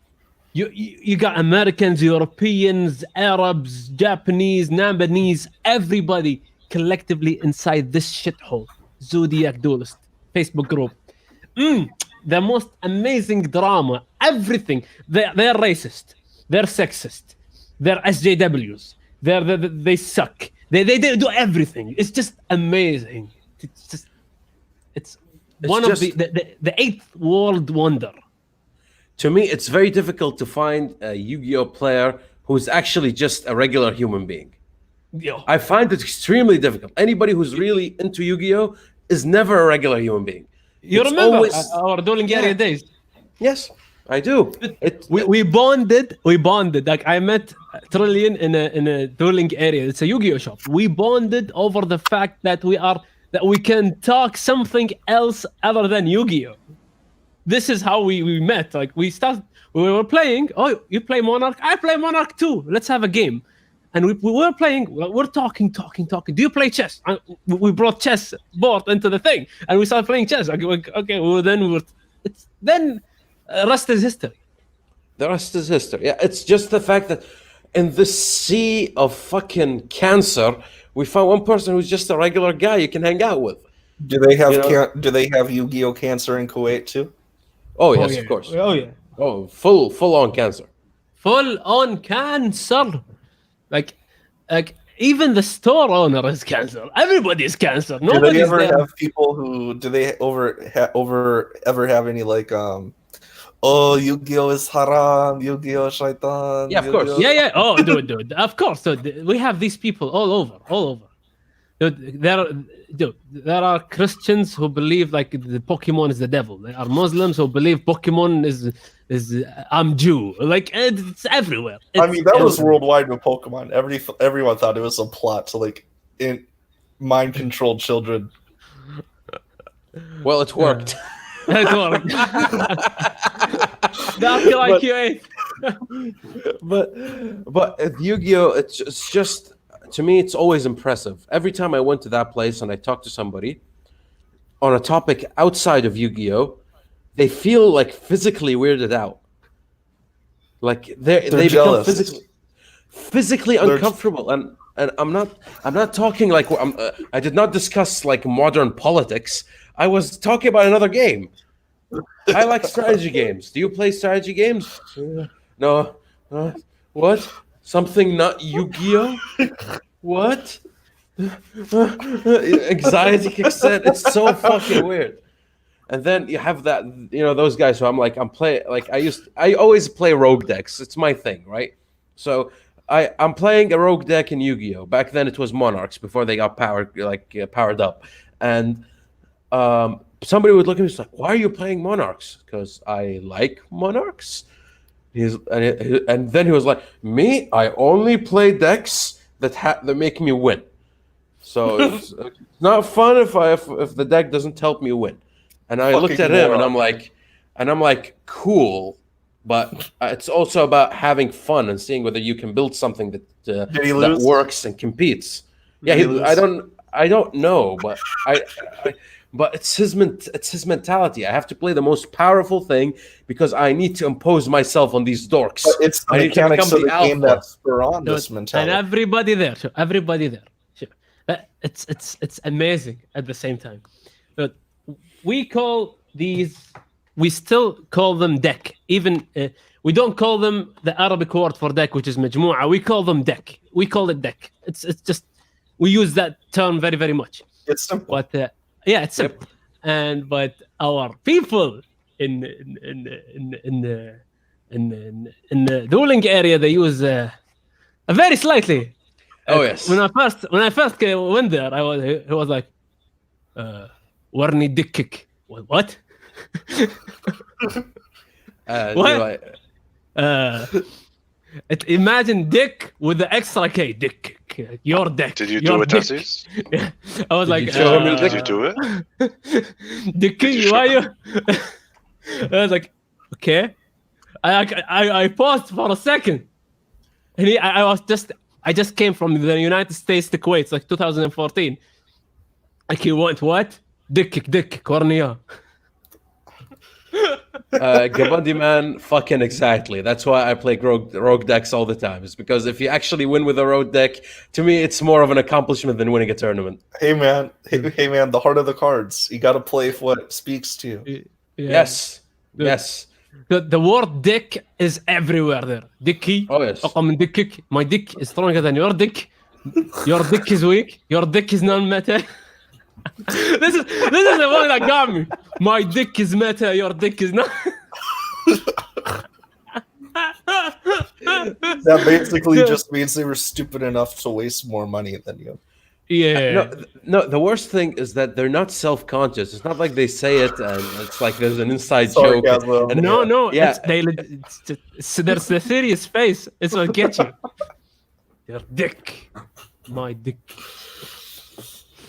[SPEAKER 2] You got Americans, Europeans, Arabs, Japanese, Nambanese, everybody collectively inside this shithole. Zodiac Duelist Facebook group. The most amazing drama, everything. They're racist, they're sexist, they're SJWs, they suck. They do everything. It's just amazing. It's one of the eighth world wonder.
[SPEAKER 1] To me, it's very difficult to find a Yu-Gi-Oh player who's actually just a regular human being.
[SPEAKER 2] Yo.
[SPEAKER 1] I find it extremely difficult. Anybody who's really into Yu-Gi-Oh is never a regular human being.
[SPEAKER 2] You
[SPEAKER 1] It's
[SPEAKER 2] remember
[SPEAKER 1] always-
[SPEAKER 2] our dueling area days?
[SPEAKER 1] Yes, I do.
[SPEAKER 2] We bonded. Like I met Trillion in a dueling area. It's a Yu-Gi-Oh shop. We bonded over the fact that we can talk something else other than Yu-Gi-Oh. This is how we met. Like we were playing. Oh, you play Monarch? I play Monarch too. Let's have a game. And we were playing. We're talking. Do you play chess? We brought chess board into the thing, and we started playing chess. Okay. Well, then rest is history.
[SPEAKER 1] The rest is history. Yeah, it's just the fact that in this sea of fucking cancer, we found one person who's just a regular guy you can hang out with.
[SPEAKER 3] Do they have do they have Yu-Gi-Oh cancer in Kuwait too?
[SPEAKER 1] Oh yes, of course.
[SPEAKER 2] Oh yeah.
[SPEAKER 1] Oh, full on cancer.
[SPEAKER 2] Full on cancer. Like even the store owner is cancer. Everybody is cancer.
[SPEAKER 3] Do
[SPEAKER 2] Nobody's
[SPEAKER 3] they ever
[SPEAKER 2] there.
[SPEAKER 3] have people who do they ever have any like oh, Yu-Gi-Oh is haram, Yu-Gi-Oh shaitan?
[SPEAKER 1] Yeah, of course.
[SPEAKER 3] Yu-Gi-Oh-
[SPEAKER 2] Yeah. Oh, dude. Of course. So we have these people all over. Dude, there are Christians who believe like the Pokemon is the devil. There are Muslims who believe Pokemon is I'm Jew. Like it's everywhere.
[SPEAKER 3] I mean, that was
[SPEAKER 2] everywhere.
[SPEAKER 3] worldwide with Pokemon. Everyone thought it was a plot to like mind control children.
[SPEAKER 1] Well, it worked.
[SPEAKER 2] It worked. DarkraiQ8.
[SPEAKER 1] but Yu-Gi-Oh, it's just, to me, it's always impressive. Every time I went to that place and I talked to somebody on a topic outside of Yu-Gi-Oh, they feel like physically weirded out. Like they become
[SPEAKER 3] jealous.
[SPEAKER 1] physically uncomfortable. And I'm not talking like I did not discuss like modern politics. I was talking about another game. I like strategy games. Do you play strategy games? No. What? Something not Yu-Gi-Oh? What? Anxiety kicks in. It's so fucking weird. And then you have that, those guys who I'm playing, like I always play rogue decks. It's my thing, right? So I'm playing a rogue deck in Yu-Gi-Oh. Back then it was Monarchs before they got powered up. And somebody would look at me and say, why are you playing Monarchs? Because I like Monarchs. And then he was like, me, I only play decks that make me win. So it's not fun if the deck doesn't help me win. And I looked at him and I'm like, cool, but it's also about having fun and seeing whether you can build something that works and competes. Yeah, I don't know, but but it's his mentality. I have to play the most powerful thing because I need to impose myself on these dorks.
[SPEAKER 3] But it's the mechanics of the game that spur on this mentality.
[SPEAKER 2] And everybody there. It's amazing at the same time. But we still call them deck. Even we don't call them the Arabic word for deck, which is majmu'a. We call them deck. We call it deck. It's just we use that term very, very much.
[SPEAKER 3] It's simple.
[SPEAKER 2] But yeah, it's simple. But our people in the dueling area, they use very slightly.
[SPEAKER 1] Oh yes.
[SPEAKER 2] When I first went there, he was like, "Warni dick kick." What? What? Imagine dick with the extra K. Dick kick. Your dick.
[SPEAKER 4] Did you
[SPEAKER 2] your
[SPEAKER 4] do it,
[SPEAKER 2] dick.
[SPEAKER 4] Aziz?
[SPEAKER 2] Yeah. I was like,
[SPEAKER 1] you show him your
[SPEAKER 4] Did you do it?
[SPEAKER 2] Dick, why you? I was like, okay. I paused for a second, and I just came from the United States to Kuwait. It's like 2014. Like, he went what? Dick, cornea.
[SPEAKER 1] Gabandi man, fucking exactly. That's why I play rogue decks all the time. It's because if you actually win with a rogue deck, to me, it's more of an accomplishment than winning a tournament.
[SPEAKER 3] Hey man, the heart of the cards. You got to play what speaks to you.
[SPEAKER 2] Yeah.
[SPEAKER 1] Yes.
[SPEAKER 2] The word dick is everywhere there. Dicky.
[SPEAKER 1] Oh yes.
[SPEAKER 2] Dick. My dick is stronger than your dick. Your dick is weak. Your dick is non-meta. This is the one that got me. My dick is meta. Your dick is not.
[SPEAKER 3] That basically just means they were stupid enough to waste more money than you.
[SPEAKER 2] Yeah.
[SPEAKER 1] No. The worst thing is that they're not self-conscious. It's not like they say it and it's like there's an inside joke. And
[SPEAKER 2] No.
[SPEAKER 1] Yeah.
[SPEAKER 2] There's the serious face. It's what gets you. Your dick. My dick.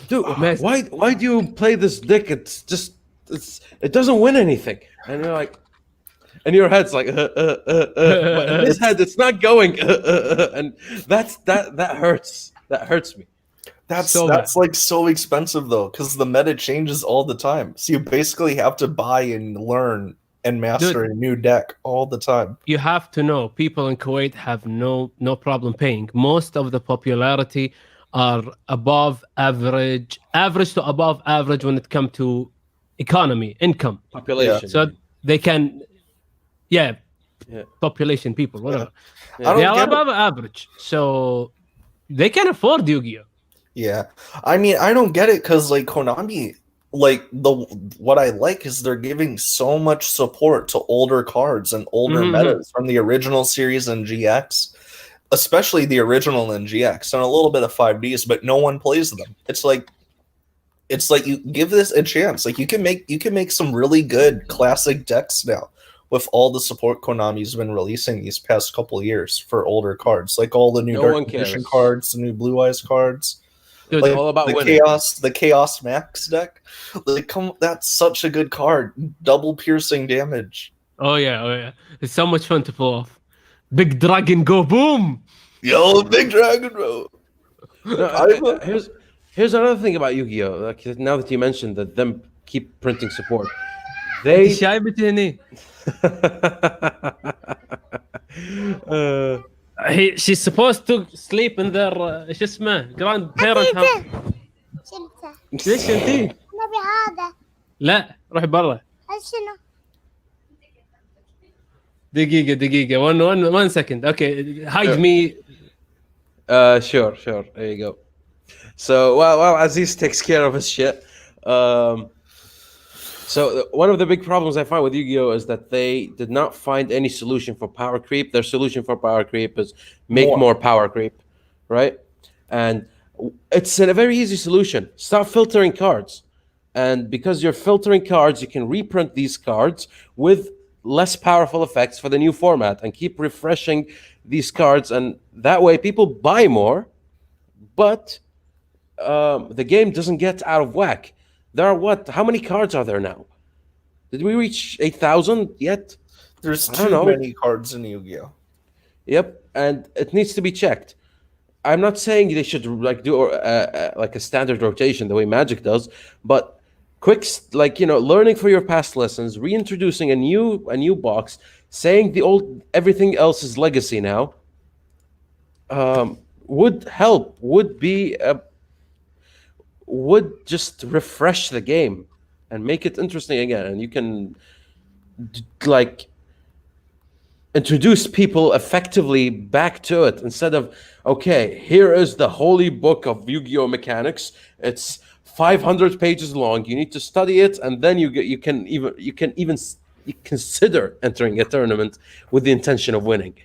[SPEAKER 1] Dude, why do you play this dick? It doesn't win anything. And you're like, and your head's like, but in his head it's not going, and that hurts. That hurts me.
[SPEAKER 3] That's like so expensive though, because the meta changes all the time. So you basically have to buy and learn and master a new deck all the time.
[SPEAKER 2] You have to know, people in Kuwait have no problem paying. Most of the popularity are above average to above average when it comes to income,
[SPEAKER 1] Population.
[SPEAKER 2] So they can, population, people, whatever.
[SPEAKER 3] Yeah.
[SPEAKER 2] They are above average, so they can afford Yu-Gi-Oh.
[SPEAKER 3] Yeah, I mean, I don't get it because like Konami, like what I like is they're giving so much support to older cards and older metas from the original series and GX, especially the original and GX, and a little bit of 5Ds, but no one plays them. It's like you give this a chance. Like you can make some really good classic decks now with all the support Konami's been releasing these past couple of years for older cards, like all the new Dark Edition cards, the new Blue Eyes cards.
[SPEAKER 2] Dude,
[SPEAKER 3] like
[SPEAKER 1] all about
[SPEAKER 3] the
[SPEAKER 1] winning.
[SPEAKER 3] Chaos Max deck. That's such a good card. Double piercing damage.
[SPEAKER 2] Oh yeah. It's so much fun to pull off. Big Dragon go boom.
[SPEAKER 3] Yo, Big Dragon, bro.
[SPEAKER 1] Here's another thing about Yu-Gi-Oh. Like, now that you mentioned that them keep printing support, they
[SPEAKER 2] she's supposed to sleep in their شو اسمه grandparent house. ليش انتي؟
[SPEAKER 5] نبي هذا.
[SPEAKER 2] لا روحي برا.
[SPEAKER 5] شنو؟
[SPEAKER 2] دقيقة. One second. Okay, hide me.
[SPEAKER 1] Sure. There you go. So while Aziz takes care of his shit, so one of the big problems I find with Yu-Gi-Oh is that they did not find any solution for power creep. Their solution for power creep is make more power creep, right? And it's a very easy solution. Stop filtering cards. And because you're filtering cards, you can reprint these cards with less powerful effects for the new format and keep refreshing these cards. And that way people buy more, but the game doesn't get out of whack. There are how many cards are there now? Did we reach 8,000 yet?
[SPEAKER 3] There's too many cards in Yu-Gi-Oh.
[SPEAKER 1] Yep, and it needs to be checked. I'm not saying they should like do like a standard rotation the way Magic does, but quick, like, learning for your past lessons, reintroducing a new box, saying everything else is legacy now, would help. Would just refresh the game and make it interesting again. And you can introduce people effectively back to it instead of, okay, here is the holy book of Yu-Gi-Oh mechanics. It's 500 pages long. You need to study it, and then you can even consider entering a tournament with the intention of winning.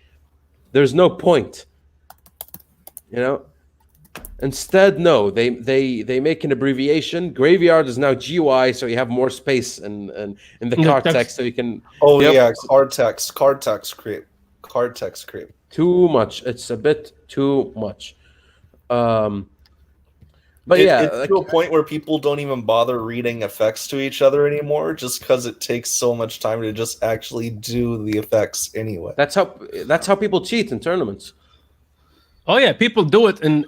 [SPEAKER 1] There's no point, you know. Instead, no, they make an abbreviation. Graveyard is now GUI, so you have more space in the card text, so you can.
[SPEAKER 3] Oh yeah, card text creep.
[SPEAKER 1] Too much. It's a bit too much. But
[SPEAKER 3] it's to a point where people don't even bother reading effects to each other anymore, just because it takes so much time to just actually do the effects anyway.
[SPEAKER 1] That's how people cheat in tournaments.
[SPEAKER 2] Oh yeah, people do it, and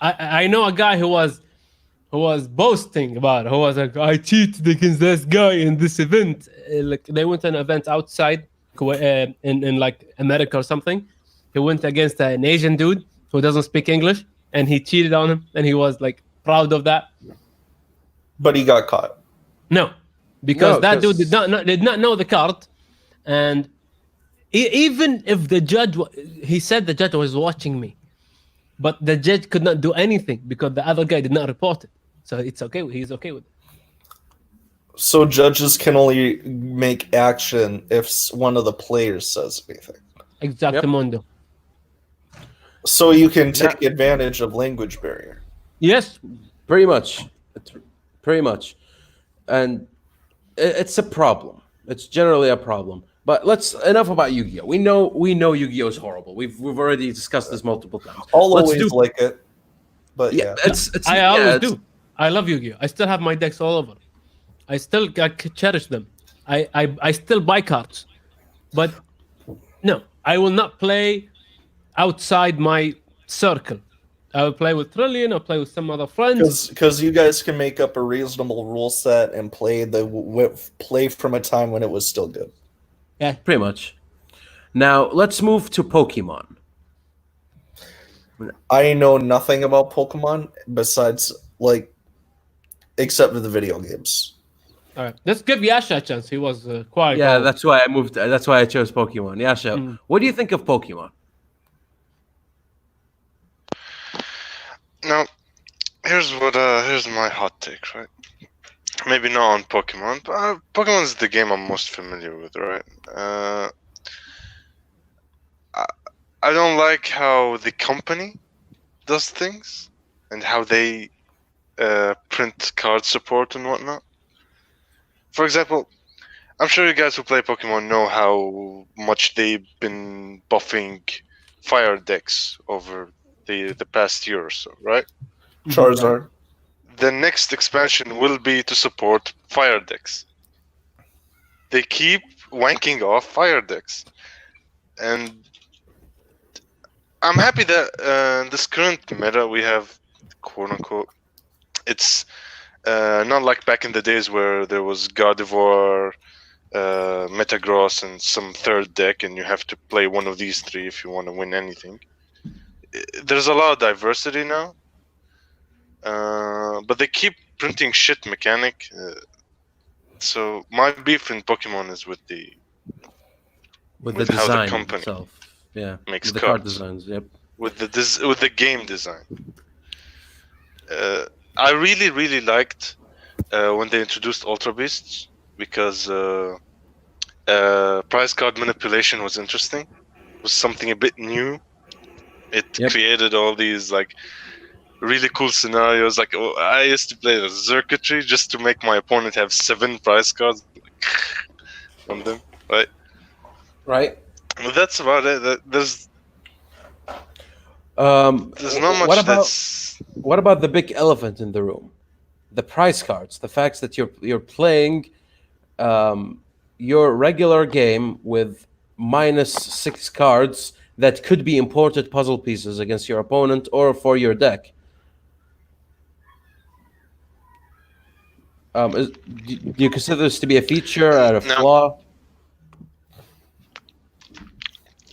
[SPEAKER 2] I know a guy who was boasting about it, who was like, I cheated against this guy in this event. Like they went to an event outside in like America or something. He went against an Asian dude who doesn't speak English, and he cheated on him, and he was like proud of that.
[SPEAKER 3] But he got caught.
[SPEAKER 2] No, because that dude did not know the card, and even if the judge, he said the judge was watching me. But the judge could not do anything because the other guy did not report it. So it's okay. He's okay with it.
[SPEAKER 3] So judges can only make action if one of the players says anything.
[SPEAKER 2] Exactamundo.
[SPEAKER 3] Yep. So you can take advantage of language barrier.
[SPEAKER 2] Yes.
[SPEAKER 1] Pretty much. And it's a problem. It's generally a problem. But enough about Yu-Gi-Oh. We know Yu-Gi-Oh is horrible. We've already discussed this multiple times.
[SPEAKER 3] Like it. But yeah.
[SPEAKER 2] I always do. I love Yu-Gi-Oh. I still have my decks all over. I still cherish them. I still buy cards. But no, I will not play outside my circle. I will play with Trillion, I'll play with some other friends.
[SPEAKER 3] Because you guys can make up a reasonable rule set and play from a time when it was still good.
[SPEAKER 2] Yeah,
[SPEAKER 1] pretty much. Now let's move to Pokemon.
[SPEAKER 3] I know nothing about Pokemon besides except for the video games.
[SPEAKER 2] All right, let's give Yasha a chance. He was quiet.
[SPEAKER 1] Yeah, that's why I moved. That's why I chose Pokemon. Yasha, what do you think of Pokemon?
[SPEAKER 4] Now, here's my hot take, right? Maybe not on Pokemon, but Pokemon is the game I'm most familiar with, right? I don't like how the company does things and how they print card support and whatnot. For example, I'm sure you guys who play Pokemon know how much they've been buffing fire decks over the past year or so, right?
[SPEAKER 3] Charizard.
[SPEAKER 4] The next expansion will be to support fire decks. They keep wanking off fire decks. And I'm happy that in this current meta we have, quote-unquote, it's not like back in the days where there was Gardevoir, Metagross, and some third deck, and you have to play one of these three if you want to win anything. There's a lot of diversity now. But they keep printing shit mechanic. So my beef in Pokemon is with the
[SPEAKER 1] design
[SPEAKER 4] how the company
[SPEAKER 1] itself. Yeah,
[SPEAKER 4] makes
[SPEAKER 1] the card designs. Yep.
[SPEAKER 4] With the game design. I really liked when they introduced Ultra Beasts because prize card manipulation was interesting. It was something a bit new. It created all these really cool scenarios. I used to play the circuitry just to make my opponent have 7 prize cards from them, right?
[SPEAKER 1] Right.
[SPEAKER 4] But that's about it. There's not much.
[SPEAKER 1] What about the big elephant in the room? The prize cards. The fact that you're playing your regular game with -6 cards that could be imported puzzle pieces against your opponent or for your deck. Do you consider this to be a feature or a flaw?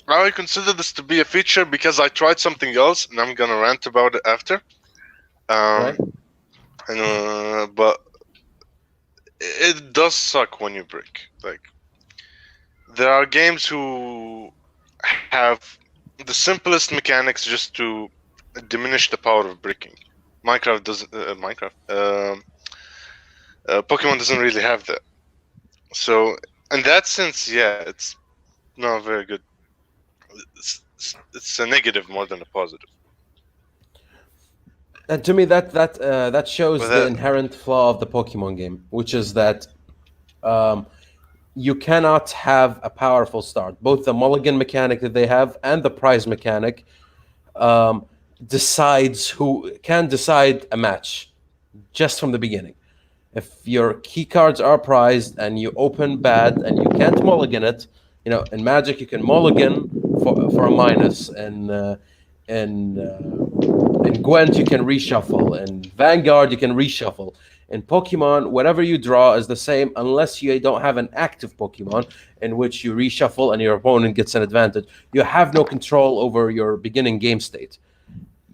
[SPEAKER 4] I consider this to be a feature because I tried something else, and I'm gonna rant about it after. Right. But it does suck when you break. There are games who have the simplest mechanics just to diminish the power of bricking. Minecraft doesn't. Pokemon doesn't really have that. So in that sense, yeah, it's not very good. It's a negative more than a positive.
[SPEAKER 1] And to me, that shows the inherent flaw of the Pokemon game, which is that you cannot have a powerful start. Both the mulligan mechanic that they have and the prize mechanic can decide a match just from the beginning. If your key cards are prized and you open bad and you can't mulligan it, in Magic you can mulligan for a minus, and in Gwent you can reshuffle, in Vanguard you can reshuffle. In Pokemon, whatever you draw is the same unless you don't have an active Pokemon in which you reshuffle and your opponent gets an advantage. You have no control over your beginning game state.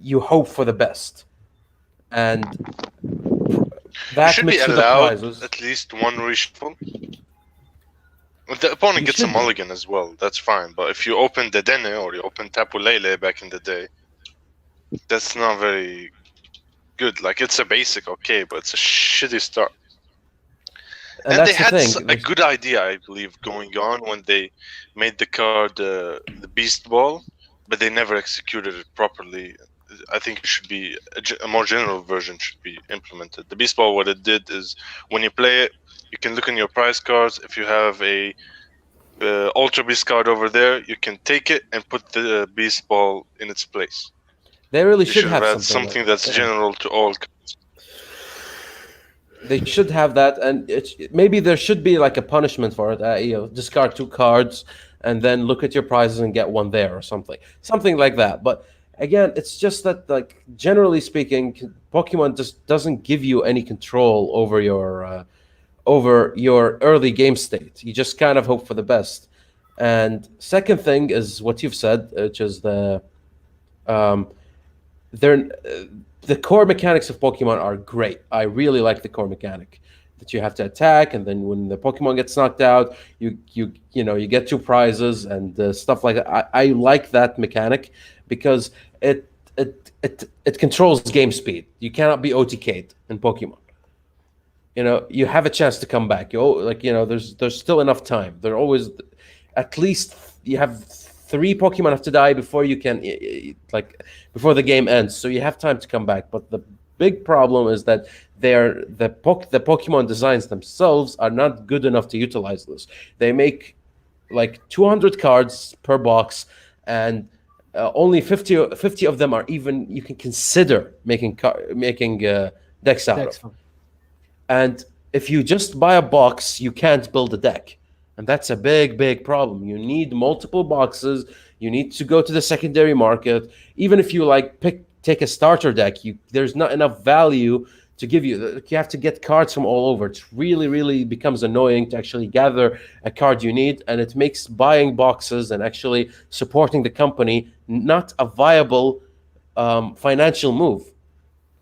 [SPEAKER 1] You hope for the best. And that
[SPEAKER 4] should be
[SPEAKER 1] mixed with
[SPEAKER 4] allowed
[SPEAKER 1] the prizes,
[SPEAKER 4] at least one reshuffle. If the opponent gets a mulligan as well, that's fine. But if you open Dedenne or you open Tapu Lele back in the day, that's not very good. Like, it's a basic, okay, but it's a shitty start. And they had a good idea, I believe, going on when they made the card the Beast Ball, but they never executed it properly. I think it should be a more general version should be implemented. The Beast Ball, what it did is when you play it, you can look in your prize cards. If you have a Ultra Beast card over there, you can take it and put the Beast Ball in its place.
[SPEAKER 1] They really should have
[SPEAKER 4] something that's general to all cards.
[SPEAKER 1] They should have that, and maybe there should be like a punishment for it. Discard 2 cards and then look at your prizes and get one there or something like that. But again, it's just that, like, generally speaking, Pokemon just doesn't give you any control over your early game state. You just kind of hope for the best. And second thing is what you've said, which is the core mechanics of Pokemon are great. I really like the core mechanic that you have to attack, and then when the Pokemon gets knocked out, you get 2 prizes and stuff like that. I like that mechanic because it controls game speed. You cannot be OTK'd in Pokemon. You have a chance to come back. There's still enough time. There always, at least you have 3 Pokemon have to die before you can, before the game ends. So you have time to come back. But the big problem is that the Pokemon designs themselves are not good enough to utilize this. They make like 200 cards per box, and only 50 of them are even you can consider making decks out of. And if you just buy a box, you can't build a deck. And that's a big problem. You need multiple boxes. You need to go to the secondary market. Even if you take a starter deck, there's not enough value to give you. You have to get cards from all over. It really becomes annoying to actually gather a card you need, and it makes buying boxes and actually supporting the company not a viable financial move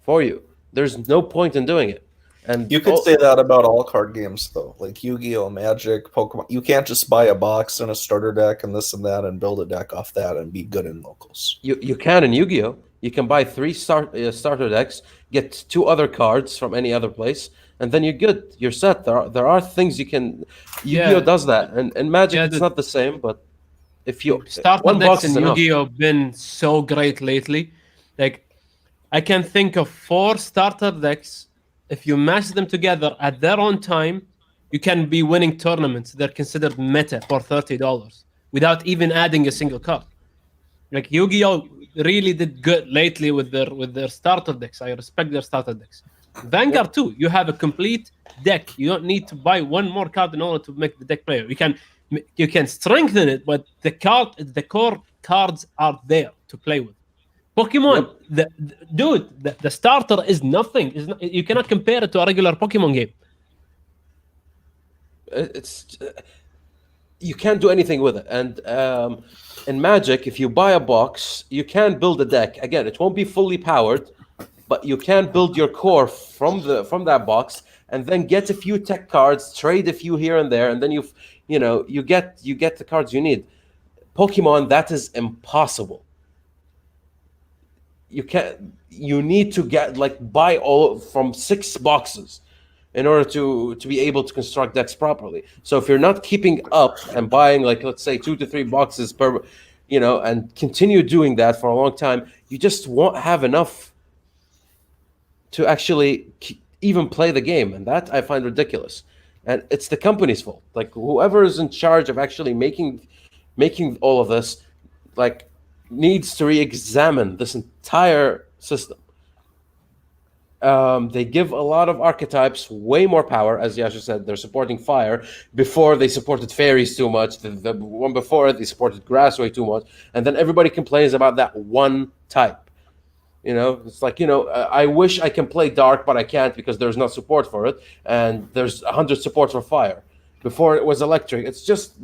[SPEAKER 1] for you. There's no point in doing it. And
[SPEAKER 3] you could say that about all card games, though, like Yu-Gi-Oh, Magic, Pokemon. You can't just buy a box and a starter deck and this and that and build a deck off that and be good in locals.
[SPEAKER 1] You can in Yu-Gi-Oh. You can buy 3 starter decks, get 2 other cards from any other place, and then you're good. You're set. There are things you can. Yu-Gi-Oh does that, and Magic it's not the same. But if you
[SPEAKER 2] starter decks in Yu-Gi-Oh been so great lately, like I can think of 4 starter decks. If you mash them together at their own time, you can be winning tournaments. They're considered meta for $30 without even adding a single card. Like Yu-Gi-Oh really did good lately with their starter decks. I respect their starter decks. Vanguard too. You have a complete deck. You don't need to buy one more card in order to make the deck player. You can strengthen it, but the core cards are there to play with. Pokemon, the starter is nothing. You cannot compare it to a regular Pokemon game.
[SPEAKER 1] You can't do anything with it. And in Magic, if you buy a box, you can build a deck. Again, it won't be fully powered, but you can build your core from that box, and then get a few tech cards, trade a few here and there, and then you get the cards you need. Pokemon, that is impossible. You need to get buy all from 6 boxes in order to be able to construct decks properly. So if you're not keeping up and buying let's say 2 to 3 boxes per, and continue doing that for a long time, you just won't have enough to actually even play the game, and that I find ridiculous. And it's the company's fault. Whoever is in charge of actually making all of this, needs to re-examine this entire system. They give a lot of archetypes way more power. As Yasha said, they're supporting fire. Before, they supported fairies too much. The one before it, they supported grass way too much. And then everybody complains about that one type. It's I wish I can play dark, but I can't because there's no support for it. And there's 100 support for fire. Before it was electric. It's just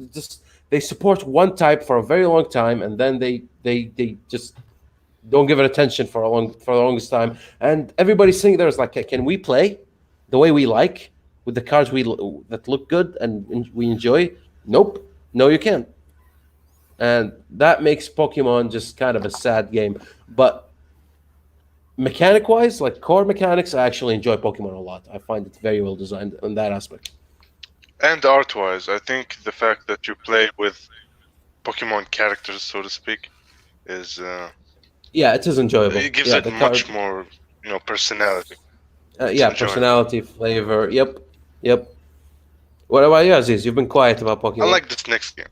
[SPEAKER 1] they support one type for a very long time, and then they just don't give it attention for the longest time. And everybody's sitting there is can we play the way we like with the cards that look good and we enjoy? Nope, no, you can't. And that makes Pokemon just kind of a sad game. But mechanic-wise, core mechanics, I actually enjoy Pokemon a lot. I find it very well designed in that aspect.
[SPEAKER 4] And art-wise, I think the fact that you play with Pokemon characters, so to speak, is
[SPEAKER 1] yeah, it is enjoyable.
[SPEAKER 4] It gives it much more, personality.
[SPEAKER 1] Personality, flavor. Yep. What about you, Aziz? You've been quiet about Pokemon.
[SPEAKER 4] I like this next game.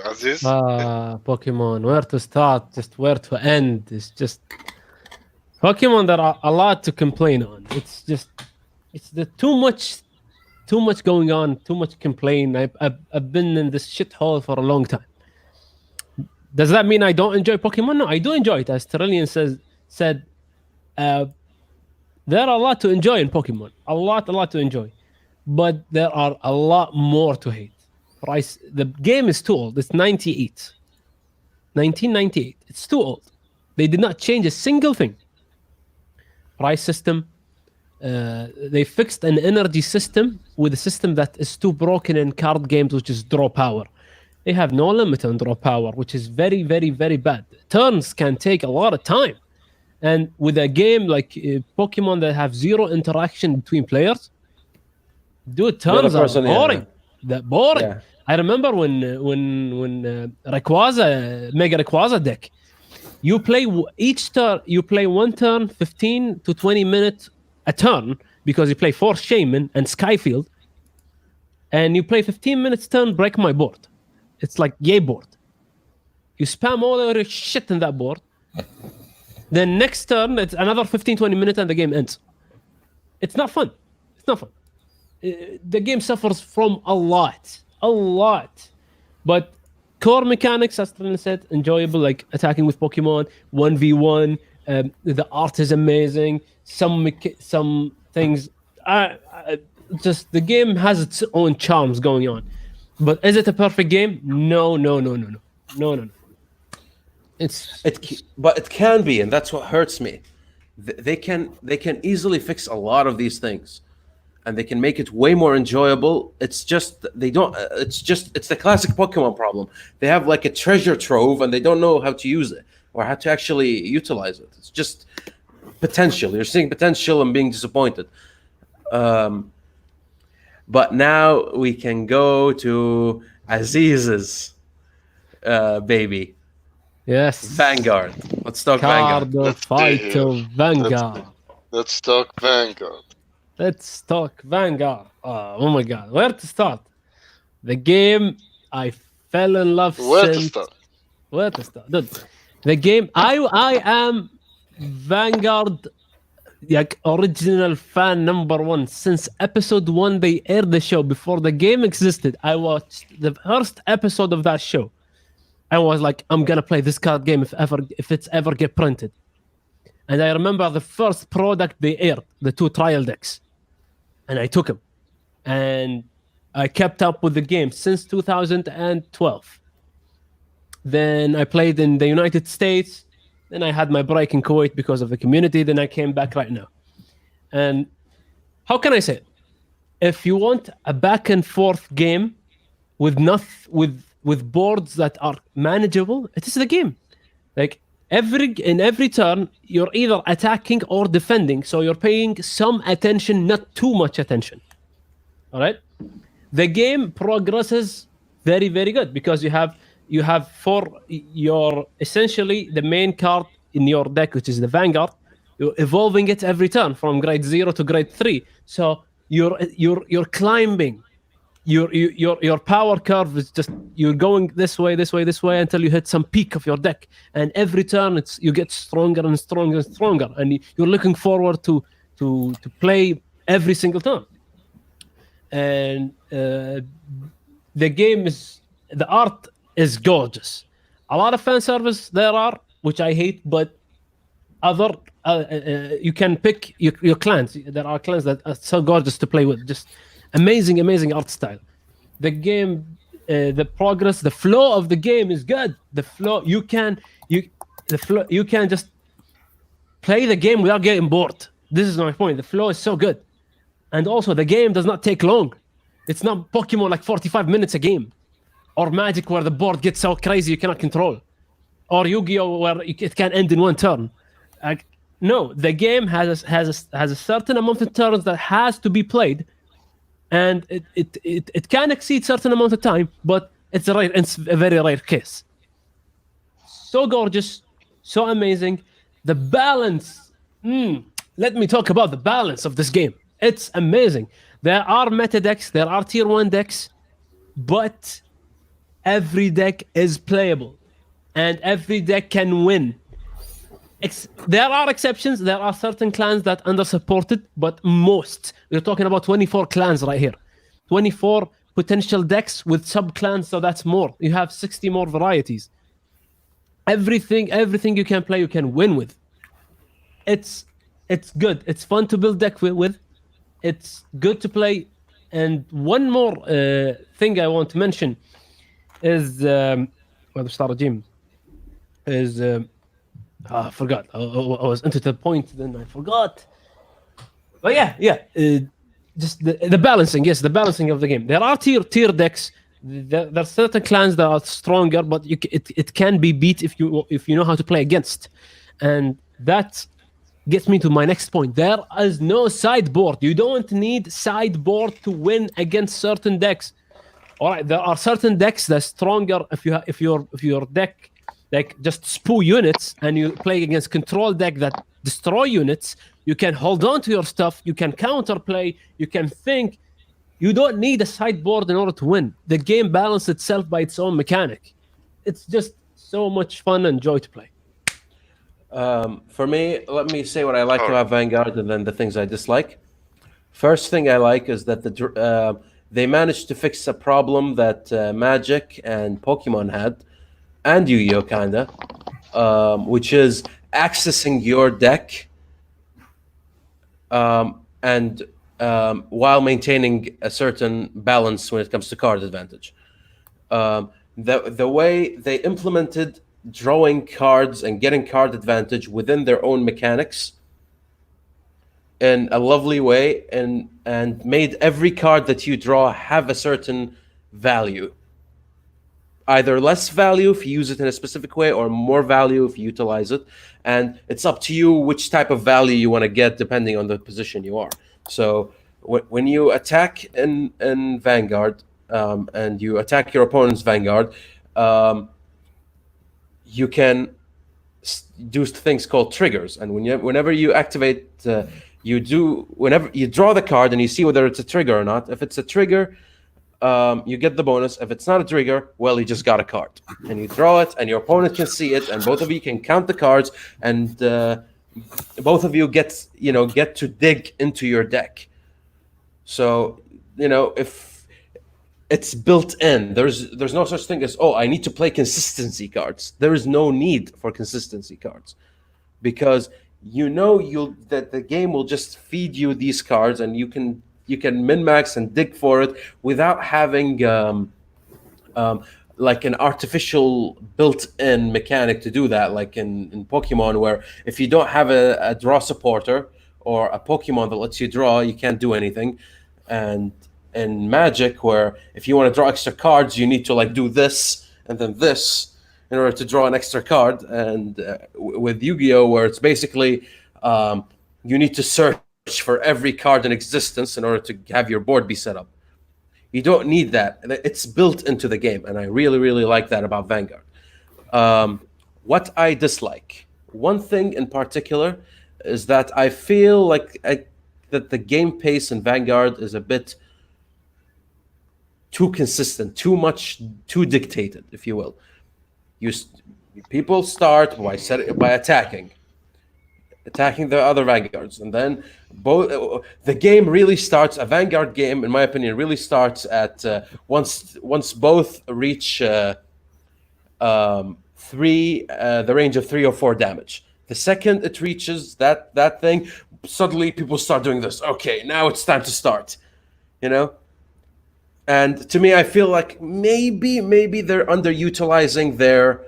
[SPEAKER 4] Aziz?
[SPEAKER 2] Pokemon. Where to start? Just where to end? It's just Pokemon. There are a lot to complain on. It's too much going on. Too much complain. I've been in this shithole for a long time. Does that mean I don't enjoy Pokemon? No, I do enjoy it. As Trillian said, there are a lot to enjoy in Pokemon. A lot to enjoy. But there are a lot more to hate. The game is too old. It's 98. 1998. It's too old. They did not change a single thing. Price system. They fixed an energy system with a system that is too broken in card games, which is draw power. They have no limit on draw power, which is very, very, very bad. Turns can take a lot of time. And with a game like Pokemon that have zero interaction between players, dude, turns are boring. Yeah. They're boring. Yeah. I remember when Rayquaza, Mega Rayquaza deck, you play each turn, you play one turn, 15 to 20 minutes a turn, because you play 4 Shaman and Skyfield, and you play 15 minutes turn, break my board. It's like yay board. You spam all your shit in that board. Then next turn, it's another 15-20 minutes and the game ends. It's not fun. The game suffers from a lot. But core mechanics, as Trillian said, enjoyable, like attacking with Pokemon, 1v1. The art is amazing. Some things, just the game has its own charms going on. But is it a perfect game? No.
[SPEAKER 1] But it can be, and that's what hurts me. They can easily fix a lot of these things, and they can make it way more enjoyable. It's just they don't. It's the classic Pokemon problem. They have like a treasure trove, and they don't know how to use it or how to actually utilize it. It's just potential. You're seeing potential and being disappointed. But now we can go to Aziz's baby.
[SPEAKER 2] Yes.
[SPEAKER 1] Vanguard. Let's talk Vanguard.
[SPEAKER 2] Vanguard.
[SPEAKER 4] Let's talk Vanguard.
[SPEAKER 2] Oh my God. Where to start? The game I fell in love
[SPEAKER 4] Where
[SPEAKER 2] since...
[SPEAKER 4] Where to start?
[SPEAKER 2] Dude, the game... I am Vanguard original fan number 1. Since episode 1 they aired the show. Before the game existed, I watched the first episode of that show. I was like, I'm gonna play this card game if it's ever get printed. And I remember the first product they aired, the 2 trial decks, and I took them, and I kept up with the game since 2012. Then I played in the United States. Then I had my break in Kuwait because of the community. Then I came back right now. And how can I say it? If you want a back and forth game with with boards that are manageable, it is the game. Like in every turn, you're either attacking or defending, so you're paying some attention, not too much attention. All right. The game progresses very, very good because you have for your essentially the main card in your deck, which is the Vanguard. You're evolving it every turn from grade 0 to grade 3. So you're climbing. Your power curve is just you're going this way until you hit some peak of your deck, and every turn you get stronger and stronger and stronger, and you're looking forward to play every single turn. And the game the art is gorgeous. A lot of fan service there are, which I hate, but other you can pick your clans. There are clans that are so gorgeous to play with, just amazing art style. The game, the progress, the flow of the game is good. The flow you can just play the game without getting bored. This is my point. The flow is so good, and also the game does not take long. It's not Pokemon like 45 minutes a game, or Magic where the board gets so crazy you cannot control, or Yu-Gi-Oh where it can end in one turn. No, the game has a certain amount of turns that has to be played, and it can exceed certain amount of time, but it's a very rare case. So gorgeous, so amazing. The balance. Let me talk about the balance of this game. It's amazing. There are meta decks, there are tier 1 decks, but every deck is playable, and every deck can win. There are exceptions. There are certain clans that undersupported, but we're talking about 24 clans right here. 24 potential decks with sub-clans, so that's more. You have 60 more varieties. Everything you can play, you can win with. It's good. It's fun to build deck with. It's good to play. And one more thing I want to mention is I forgot. I was into the point, then I forgot. But just the balancing. Yes, the balancing of the game. There are tier decks. There are certain clans that are stronger, but it can be beat if you know how to play against. And that gets me to my next point. There is no sideboard. You don't need sideboard to win against certain decks. All right, there are certain decks that's stronger if your deck like just spoo units and you play against control deck that destroy units. You can hold on to your stuff. You can counterplay. You can think. You don't need a sideboard in order to win. The game balances itself by its own mechanic. It's just so much fun and joy to play.
[SPEAKER 1] For me, let me say what I like about Vanguard and then the things I dislike. First thing I like is that they managed to fix a problem that Magic and Pokemon had, and Yu-Gi-Oh kinda, which is accessing your deck and while maintaining a certain balance when it comes to card advantage. The way they implemented drawing cards and getting card advantage within their own mechanics in a lovely way, and made every card that you draw have a certain value. Either less value if you use it in a specific way, or more value if you utilize it. And it's up to you which type of value you want to get depending on the position you are. So when you attack in Vanguard and you attack your opponent's Vanguard, you can do things called triggers. And whenever you activate, whenever you draw the card and you see whether it's a trigger or not. If it's a trigger, you get the bonus. If it's not a trigger, well, you just got a card, and you draw it, and your opponent can see it, and both of you can count the cards, and both of you get to dig into your deck. So if it's built in, there's no such thing as I need to play consistency cards. There is no need for consistency cards, because that the game will just feed you these cards, and you can min-max and dig for it without having like an artificial built-in mechanic to do that, like in Pokemon, where if you don't have a draw supporter or a Pokemon that lets you draw, you can't do anything. And in Magic, where if you want to draw extra cards, you need to like do this and then this in order to draw an extra card. And with Yu-Gi-Oh, where it's basically you need to search for every card in existence in order to have your board be set up. You don't need that. It's built into the game, and I really, really like that about Vanguard. What I dislike, one thing in particular, is that I feel like that the game pace in Vanguard is a bit too consistent, too dictated, if you will. People start by attacking the other Vanguards, and then the game really starts. A Vanguard game, in my opinion, really starts at once both reach the range of 3 or 4 damage. The second it reaches that thing, suddenly people start doing this. Okay, now it's time to start, And to me, I feel like maybe they're underutilizing their,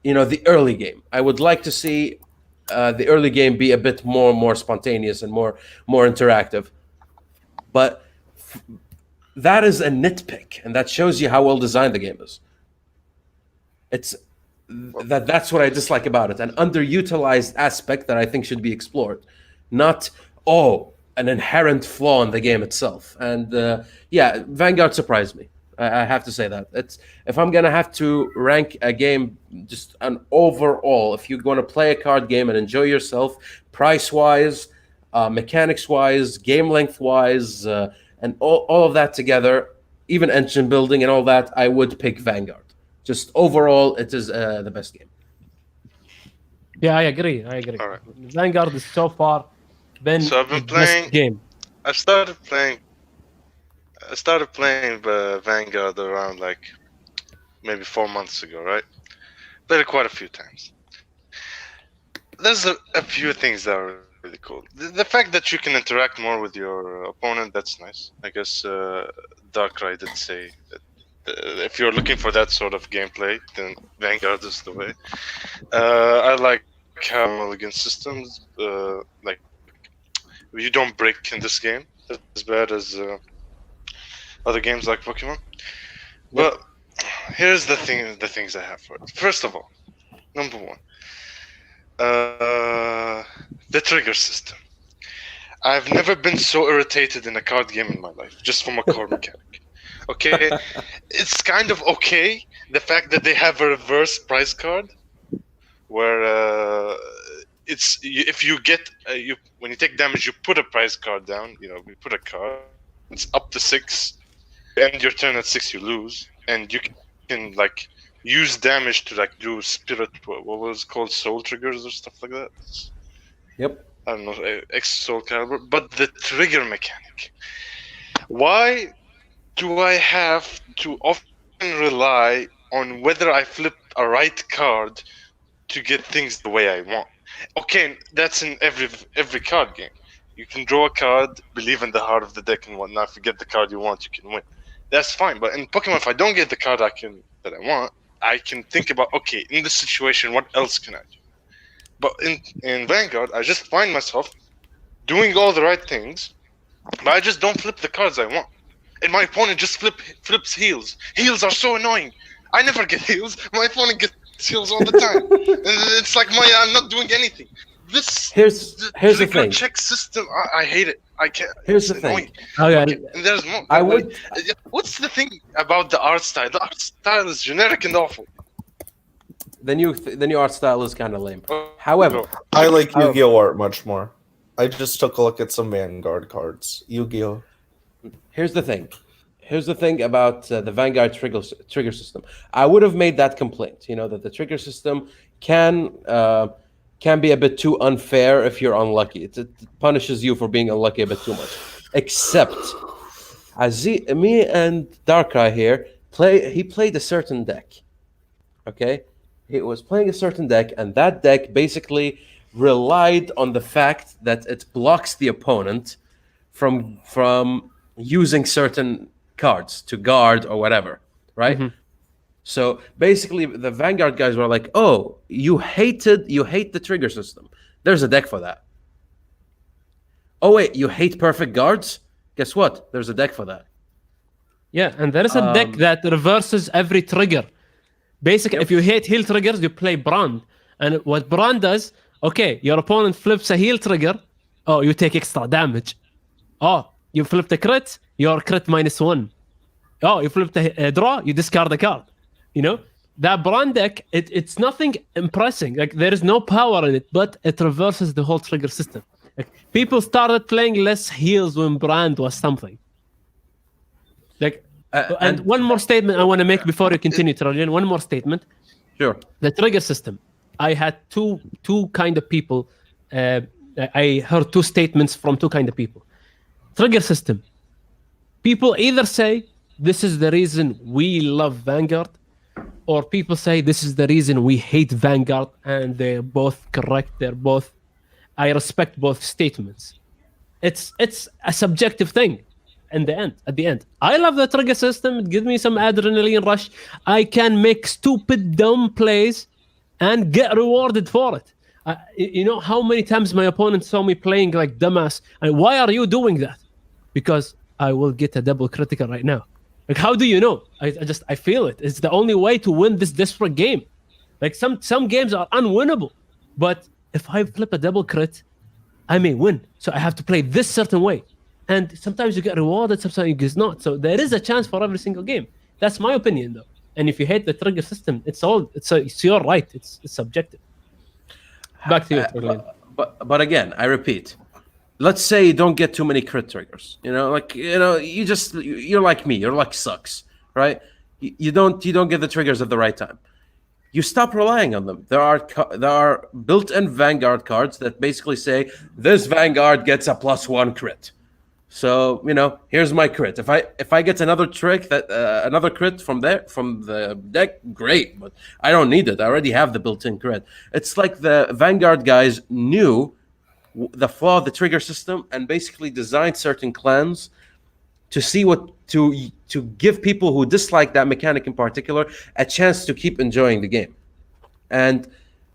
[SPEAKER 1] the early game. I would like to see the early game be a bit more spontaneous and more interactive. But that is a nitpick, and that shows you how well designed the game is. That's what I dislike about it, an underutilized aspect that I think should be explored, not an inherent flaw in the game itself. And Vanguard surprised me. I have to say that. If I'm gonna have to rank a game, just an overall, if you're gonna play a card game and enjoy yourself, price-wise, mechanics-wise, game length-wise, and all of that together, even engine building and all that, I would pick Vanguard. Just overall, it is the best game.
[SPEAKER 2] Yeah, I agree.
[SPEAKER 4] All right.
[SPEAKER 2] Vanguard is so far been
[SPEAKER 4] So I've been
[SPEAKER 2] the best
[SPEAKER 4] playing-
[SPEAKER 2] game.
[SPEAKER 4] I started playing Vanguard around like maybe 4 months ago, right? Played it quite a few times. There's a few things that are really cool. The fact that you can interact more with your opponent, that's nice. I guess Darkrai did say that if you're looking for that sort of gameplay, then Vanguard is the way. I like how mulligan systems, like you don't break in this game as bad as other games like Pokemon. But here's the things I have for it. First of all, number one, the trigger system. I've never been so irritated in a card game in my life, just from a core mechanic. Okay, it's kind of okay, the fact that they have a reverse price card, where if you get when you take damage, you put a price card down. You put a card. It's up to 6. End your turn at 6, you lose, and you can like use damage to like do spirit. What was it called, soul triggers or stuff like that.
[SPEAKER 1] Yep.
[SPEAKER 4] I don't know, X soul caliber. But the trigger mechanic. Why do I have to often rely on whether I flip a right card to get things the way I want? Okay, that's in every card game. You can draw a card, believe in the heart of the deck and whatnot. If you get the card you want, you can win. That's fine. But in Pokemon, if I don't get the card that I want, I can think about, okay, in this situation, what else can I do? But in Vanguard, I just find myself doing all the right things, but I just don't flip the cards I want. And my opponent just flips heals. Heals are so annoying. I never get heals. My opponent gets heals all the time. And it's like I'm not doing anything.
[SPEAKER 1] Here's the thing.
[SPEAKER 4] Check system. I hate it. I can't.
[SPEAKER 1] Here's the thing.
[SPEAKER 4] Okay, and there's more.
[SPEAKER 1] I would.
[SPEAKER 4] What's the thing about the art style? The art style is generic and awful.
[SPEAKER 1] The new art style is kind of lame. However,
[SPEAKER 5] I like Yu-Gi-Oh art much more. I just took a look at some Vanguard cards. Yu-Gi-Oh.
[SPEAKER 1] Here's the thing about the Vanguard trigger system. I would have made that complaint. That the trigger system can be a bit too unfair if you're unlucky. It punishes you for being unlucky a bit too much. Except, me and Darkrai here he played a certain deck. Okay, he was playing a certain deck, and that deck basically relied on the fact that it blocks the opponent from using certain cards to guard or whatever, right? Mm-hmm. So basically, the Vanguard guys were like, "Oh, you hate the trigger system. There's a deck for that." Oh wait, you hate perfect guards? Guess what? There's a deck for that.
[SPEAKER 2] Yeah, and there is a deck that reverses every trigger. Basically, if you hate heal triggers, you play Brand. And what Brand does, okay, your opponent flips a heal trigger, oh, you take extra damage. Oh, you flipped a crit, your crit -1. Oh, you flipped a draw, you discard a card. You know? That Brand deck, it's nothing impressive. Like, there is no power in it, but it reverses the whole trigger system. Like, people started playing less heals when Brand was something. Like, and one more statement I want to make before you continue, Trojan. One more statement.
[SPEAKER 1] Sure.
[SPEAKER 2] The trigger system. I had two kind of people. I heard two statements from two kind of people. Trigger system. People either say this is the reason we love Vanguard, or people say this is the reason we hate Vanguard, and they're both correct. I respect both statements. It's a subjective thing. At the end, I love the trigger system. It gives me some adrenaline rush. I can make stupid, dumb plays and get rewarded for it. You know how many times my opponent saw me playing like dumbass, and why are you doing that? Because I will get a double critical right now. Like, how do you know? I feel it. It's the only way to win this desperate game. Like, some games are unwinnable, but if I flip a double crit, I may win. So I have to play this certain way. And sometimes you get rewarded, sometimes you get not. So there is a chance for every single game. That's my opinion, though. And if you hate the trigger system, it's your right. It's subjective. Back to you.
[SPEAKER 1] But again, I repeat. Let's say you don't get too many crit triggers. You're like me. Your luck sucks, right? You don't get the triggers at the right time. You stop relying on them. There are built-in Vanguard cards that basically say this Vanguard gets a +1 crit. So here's my crit. If I get another trick another crit from the deck, great. But I don't need it. I already have the built-in crit. It's like the Vanguard guys knew the flaw of the trigger system and basically designed certain clans to see what to give people who dislike that mechanic in particular a chance to keep enjoying the game. And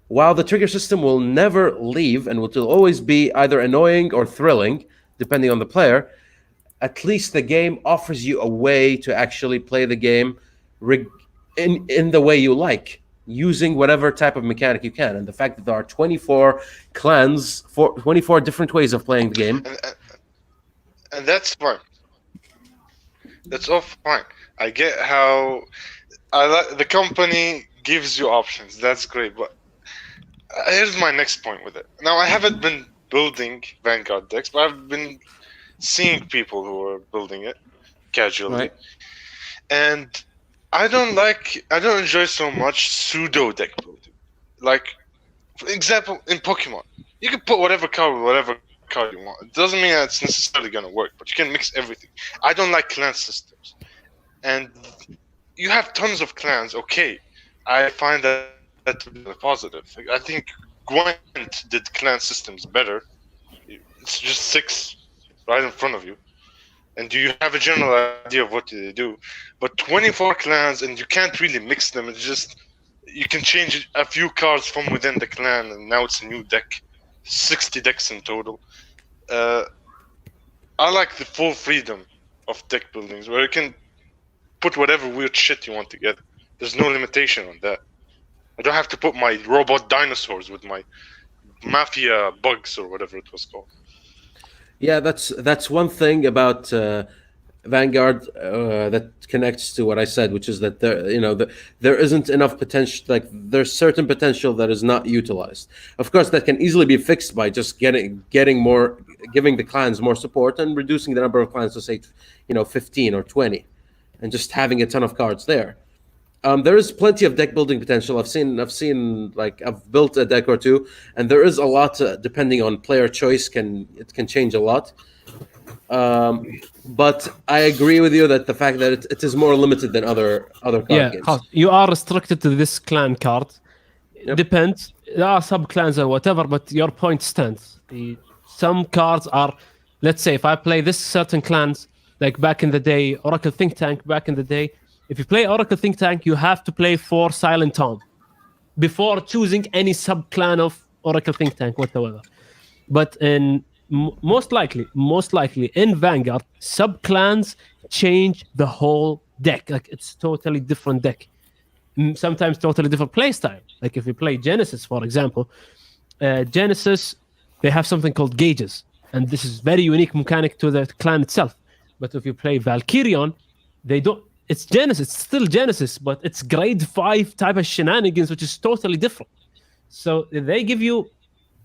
[SPEAKER 1] while the trigger system will never leave and will always be either annoying or thrilling, depending on the player, at least the game offers you a way to actually play the game in the way you like, using whatever type of mechanic you can. And the fact that there are 24 clans, 24 different ways of playing the game.
[SPEAKER 4] And that's fine. That's all fine. I get how the company gives you options. That's great. But here's my next point with it. Now, I haven't been building Vanguard decks, but I've been seeing people who are building it casually. Right. And I don't enjoy so much pseudo deck building. Like, for example, in Pokemon, you can put whatever card with whatever card you want. It doesn't mean that it's necessarily going to work, but you can mix everything. I don't like clan systems. And you have tons of clans, okay. I find that to be positive. I think Gwent did clan systems better. It's just 6 right in front of you. And you have a general idea of what they do. But 24 clans, and you can't really mix them. It's just, you can change a few cards from within the clan, and now it's a new deck. 60 decks in total. I like the full freedom of deck buildings, where you can put whatever weird shit you want together. There's no limitation on that. I don't have to put my robot dinosaurs with my mafia bugs or whatever it was called.
[SPEAKER 1] Yeah, that's one thing about Vanguard that connects to what I said, which is that there isn't enough potential. Like, there's certain potential that is not utilized. Of course, that can easily be fixed by just giving the clans more support and reducing the number of clans to say 15 or 20, and just having a ton of cards there. There is plenty of deck building potential. I've built a deck or two, and there is a lot depending on player choice. It can change a lot. But I agree with you that the fact that it is more limited than other card games.
[SPEAKER 2] You are restricted to this clan card. Yep. Depends. There are sub clans or whatever, but your point stands. Some cards are, let's say, if I play this certain clans, like back in the day, Oracle Think Tank back in the day. If you play Oracle Think Tank, you have to play 4 Silent Tom before choosing any sub-clan of Oracle Think Tank whatsoever. But in most likely in Vanguard, sub-clans change the whole deck. Like, it's totally different deck. Sometimes totally different play style. Like, if you play Genesis, for example, Genesis, they have something called gauges, and this is very unique mechanic to the clan itself. But if you play Valkyrion, they don't. It's Genesis, it's still Genesis, but it's grade 5 type of shenanigans, which is totally different. So they give you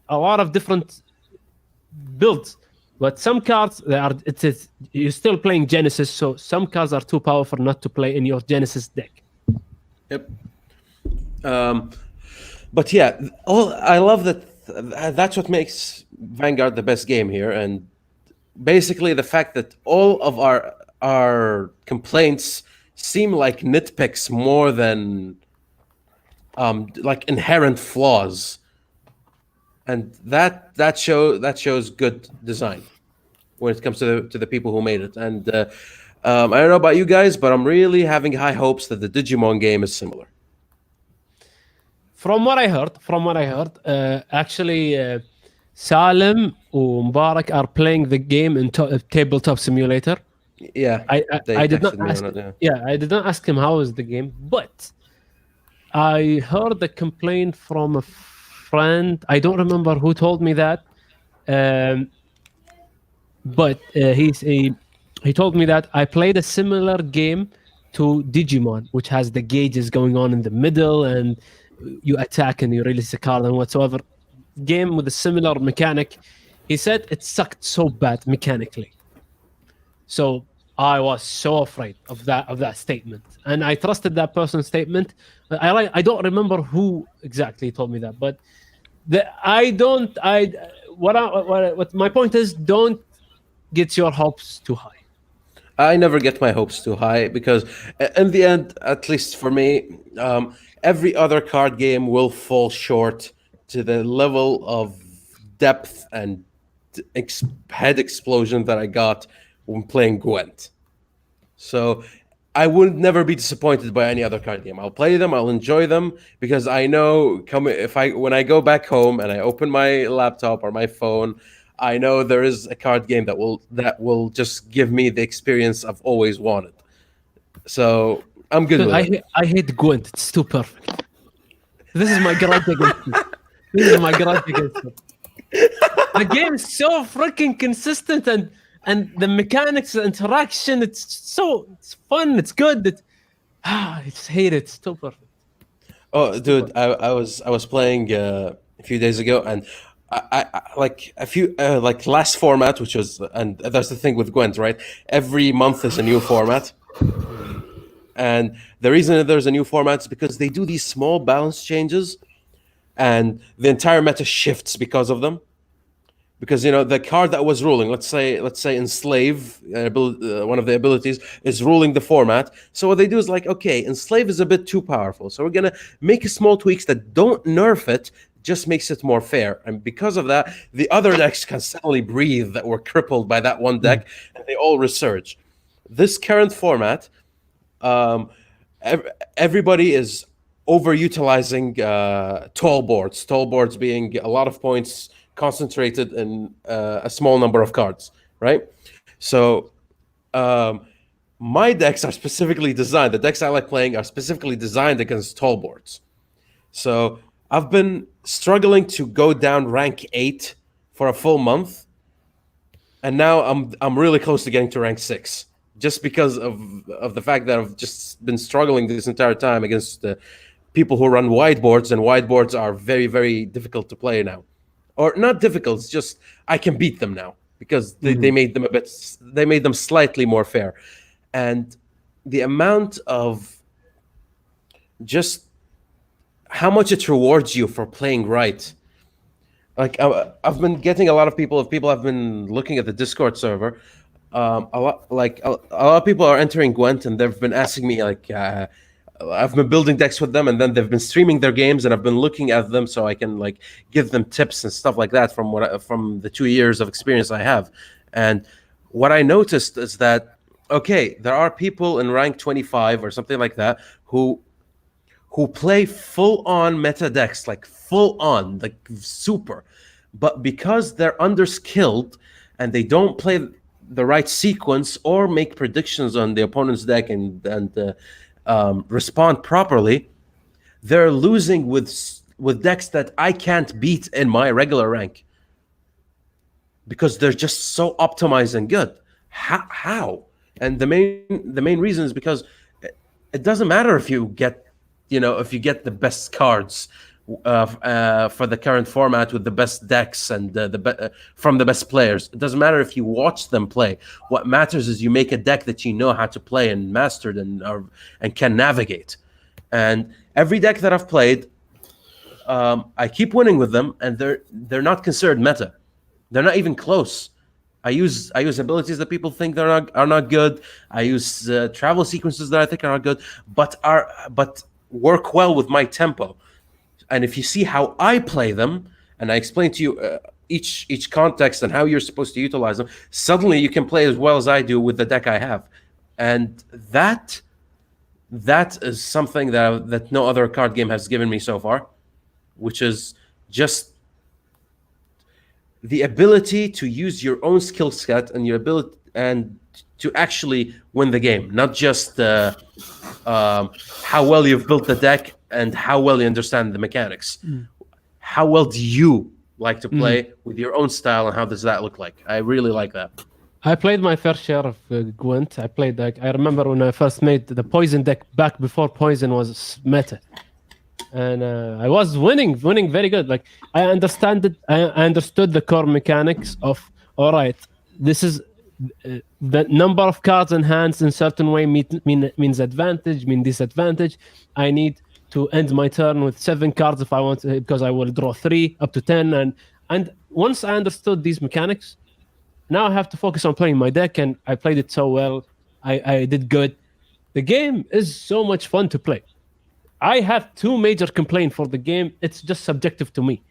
[SPEAKER 2] a lot of different builds, but some cards you're still playing Genesis, so some cards are too powerful not to play in your Genesis deck.
[SPEAKER 1] Yep. But yeah, I love that. That's what makes Vanguard the best game here, and basically the fact that all of our complaints seem like nitpicks more than like inherent flaws, and that shows good design when it comes to the people who made it. And I don't know about you guys, but I'm really having high hopes that the Digimon game is similar.
[SPEAKER 2] From what I heard, actually, Salim and Mubarak are playing the game in Tabletop Simulator.
[SPEAKER 1] Yeah,
[SPEAKER 2] I did not ask. I did not ask him how is the game, but I heard a complaint from a friend. I don't remember who told me that, but he told me that I played a similar game to Digimon, which has the gauges going on in the middle, and you attack and you release a card and whatsoever. Game with a similar mechanic. He said it sucked so bad mechanically. So I was so afraid of that statement, and I trusted that person's statement. I don't remember who exactly told me that, but what my point is, don't get your hopes too high.
[SPEAKER 1] I never get my hopes too high, because in the end, at least for me, every other card game will fall short to the level of depth and head explosion that I got when playing Gwent. So I would never be disappointed by any other card game. I'll play them, I'll enjoy them, because I know when I go back home and I open my laptop or my phone, I know there is a card game that will just give me the experience I've always wanted. So I'm good with it.
[SPEAKER 2] I hate Gwent. It's too perfect. This is my grudge against you. The game is so freaking consistent, and the mechanics, the interaction, it's fun, it's good. I just hate it. It's too perfect.
[SPEAKER 1] Oh, dude, I was playing a few days ago, and I like a few like last format, which was, and that's the thing with Gwent, right? Every month is a new format. And the reason that there's a new format is because they do these small balance changes, and the entire meta shifts because of them. Because the card that was ruling, let's say Enslave, one of the abilities, is ruling the format. So what they do is like, okay, Enslave is a bit too powerful, so we're gonna make small tweaks that don't nerf it, just makes it more fair. And because of that, the other decks can suddenly breathe that were crippled by that one deck, and they all resurge. This current format, everybody is overutilizing tall boards being a lot of points concentrated in a small number of cards, right? So my decks are specifically designed, the decks I like playing are specifically designed against tall boards. So I've been struggling to go down rank 8 for a full month, and now I'm really close to getting to rank 6. Just because of the fact that I've just been struggling this entire time against people who run wide boards, and wide boards are very, very difficult to play now. Or not difficult, it's just I can beat them now because they made them slightly more fair. And the amount of just how much it rewards you for playing right. Like I've been getting a lot of people have been looking at the Discord server. A lot of people are entering Gwent, and they've been asking me like, I've been building decks with them, and then they've been streaming their games, and I've been looking at them so I can like give them tips and stuff like that from the 2 years of experience I have. And what I noticed is that there are people in rank 25 or something like that who play full on meta decks, like full on, like super. but because they're underskilled and they don't play the right sequence or make predictions on the opponent's deck and respond properly, they're losing with decks that I can't beat in my regular rank because they're just so optimized and good. How? And the main reason is because it doesn't matter if you get the best cards for the current format with the best decks and from the best players. It doesn't matter if you watch them play. What matters is you make a deck that you know how to play and mastered and can navigate. And every deck that I've played, I keep winning with them, and they're not considered meta. They're not even close. I use abilities that people think are not good. I use travel sequences that I think are not good, but work well with my tempo. And if you see how I play them, and I explain to you each context and how you're supposed to utilize them, suddenly you can play as well as I do with the deck I have. And that is something that no other card game has given me so far, which is just the ability to use your own skill set and your ability and to actually win the game, not just how well you've built the deck and how well you understand the mechanics. How well do you like to play with your own style, and how does that look like? I really like that.
[SPEAKER 2] I played my fair share of Gwent. I remember when I first made the poison deck back before poison was meta, and I was winning very good. Like I understood the core mechanics of, all right, this is the number of cards in hands in certain way means advantage, mean disadvantage. I need to end my turn with 7 cards if I want to, because I will draw 3 up to 10. And once I understood these mechanics, now I have to focus on playing my deck, and I played it so well. I did good. The game is so much fun to play. I have 2 major complaints for the game. It's just subjective to me.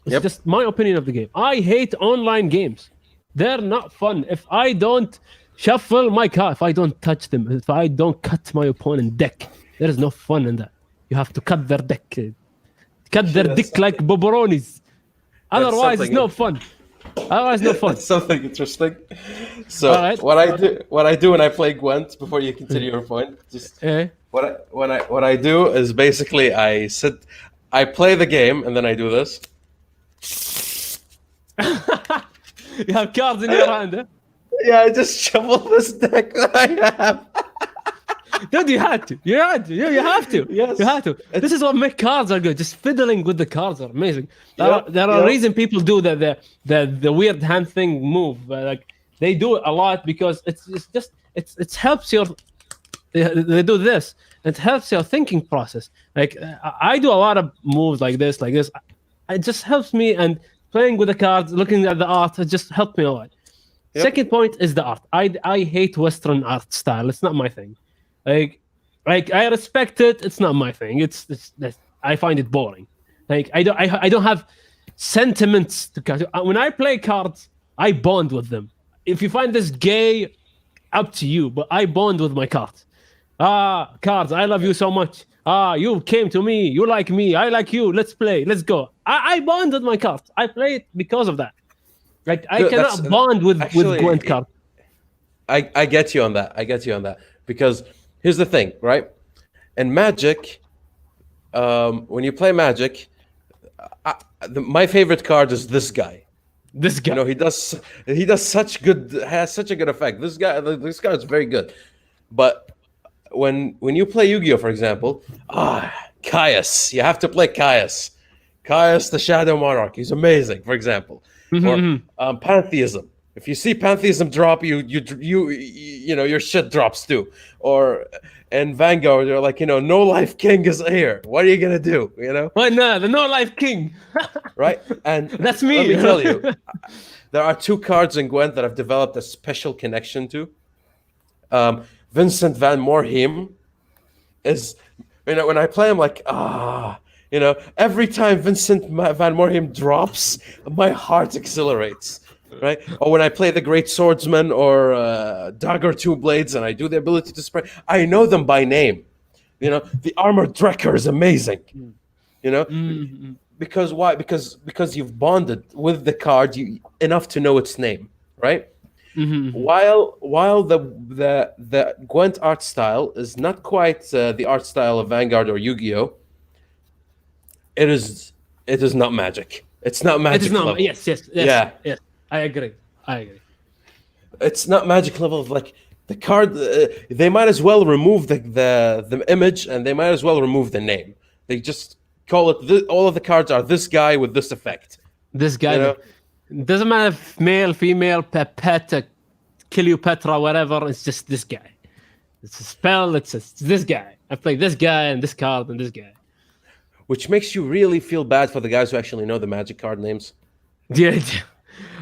[SPEAKER 2] It's just my opinion of the game. I hate online games. They're not fun. If I don't shuffle my card, if I don't touch them, if I don't cut my opponent's deck, there is no fun in that. You have to cut their deck. Cut their dick like boboronis. Otherwise, it's no fun. Otherwise, no fun.
[SPEAKER 1] That's something interesting. So what I do when I play Gwent, before you continue your point, just what I do is basically I play the game, and then I do this.
[SPEAKER 2] You have cards in your hand, eh?
[SPEAKER 1] Yeah, I just shuffle this deck that I have.
[SPEAKER 2] Dude, you have to. You have to.
[SPEAKER 1] Yes.
[SPEAKER 2] You have to. This is what makes cards are good. Just fiddling with the cards are amazing. There are reasons people do the weird hand thing move. Like they do it a lot because it helps your. They do this. It helps your thinking process. Like I do a lot of moves like this. It just helps me, and playing with the cards, looking at the art, it just helped me a lot. Yep. Second point is the art. I hate Western art style. It's not my thing. Like I respect it. It's not my thing. It's I find it boring. Like I don't have sentiments to cards. When I play cards, I bond with them. If you find this gay, up to you. But I bond with my cards. Cards, I love you so much. You came to me. You like me. I like you. Let's play. Let's go. I bond with my cards. I play it because of that. Like I cannot bond with Gwent cards.
[SPEAKER 1] I get you on that. Because here's the thing, right? In Magic, when you play Magic, my favorite card is this guy.
[SPEAKER 2] This guy.
[SPEAKER 1] You know, he has such a good effect. This card is very good. But when you play Yu-Gi-Oh, for example, Caius, you have to play Caius. Caius, the Shadow Monarch, he's amazing, for example. Or Pantheism. If you see Pantheism drop, you know your shit drops too. Or in Vanguard, they're like, No Life King is here. What are you gonna do?
[SPEAKER 2] What? No, the No Life King.
[SPEAKER 1] Right? And
[SPEAKER 2] that's me.
[SPEAKER 1] Let me tell you, there are 2 cards in Gwent that I've developed a special connection to. Vincent Van Morheim is, when I play him, like, every time Vincent Van Morheim drops, my heart accelerates. Right? Or when I play the Great Swordsman or Dagger Two Blades and I do the ability to spray, I know them by name. The Armored Drekker is amazing. because why? Because you've bonded with the card enough to know its name, right?
[SPEAKER 2] Mm-hmm.
[SPEAKER 1] While the Gwent art style is not quite the art style of Vanguard or Yu-Gi-Oh, it is not Magic. It's not Magic.
[SPEAKER 2] It is not.
[SPEAKER 1] level.
[SPEAKER 2] Yes.
[SPEAKER 1] Yeah.
[SPEAKER 2] Yes. I agree.
[SPEAKER 1] It's not Magic level. Like the card, they might as well remove the image, and they might as well remove the name. They just call it. All of the cards are this guy with this effect.
[SPEAKER 2] This guy.
[SPEAKER 1] You know?
[SPEAKER 2] Doesn't matter if male, female, pet, Cleopatra, whatever. It's just this guy. It's a spell. It's this guy. I play this guy and this card and this guy.
[SPEAKER 1] Which makes you really feel bad for the guys who actually know the Magic card names.
[SPEAKER 2] Yeah.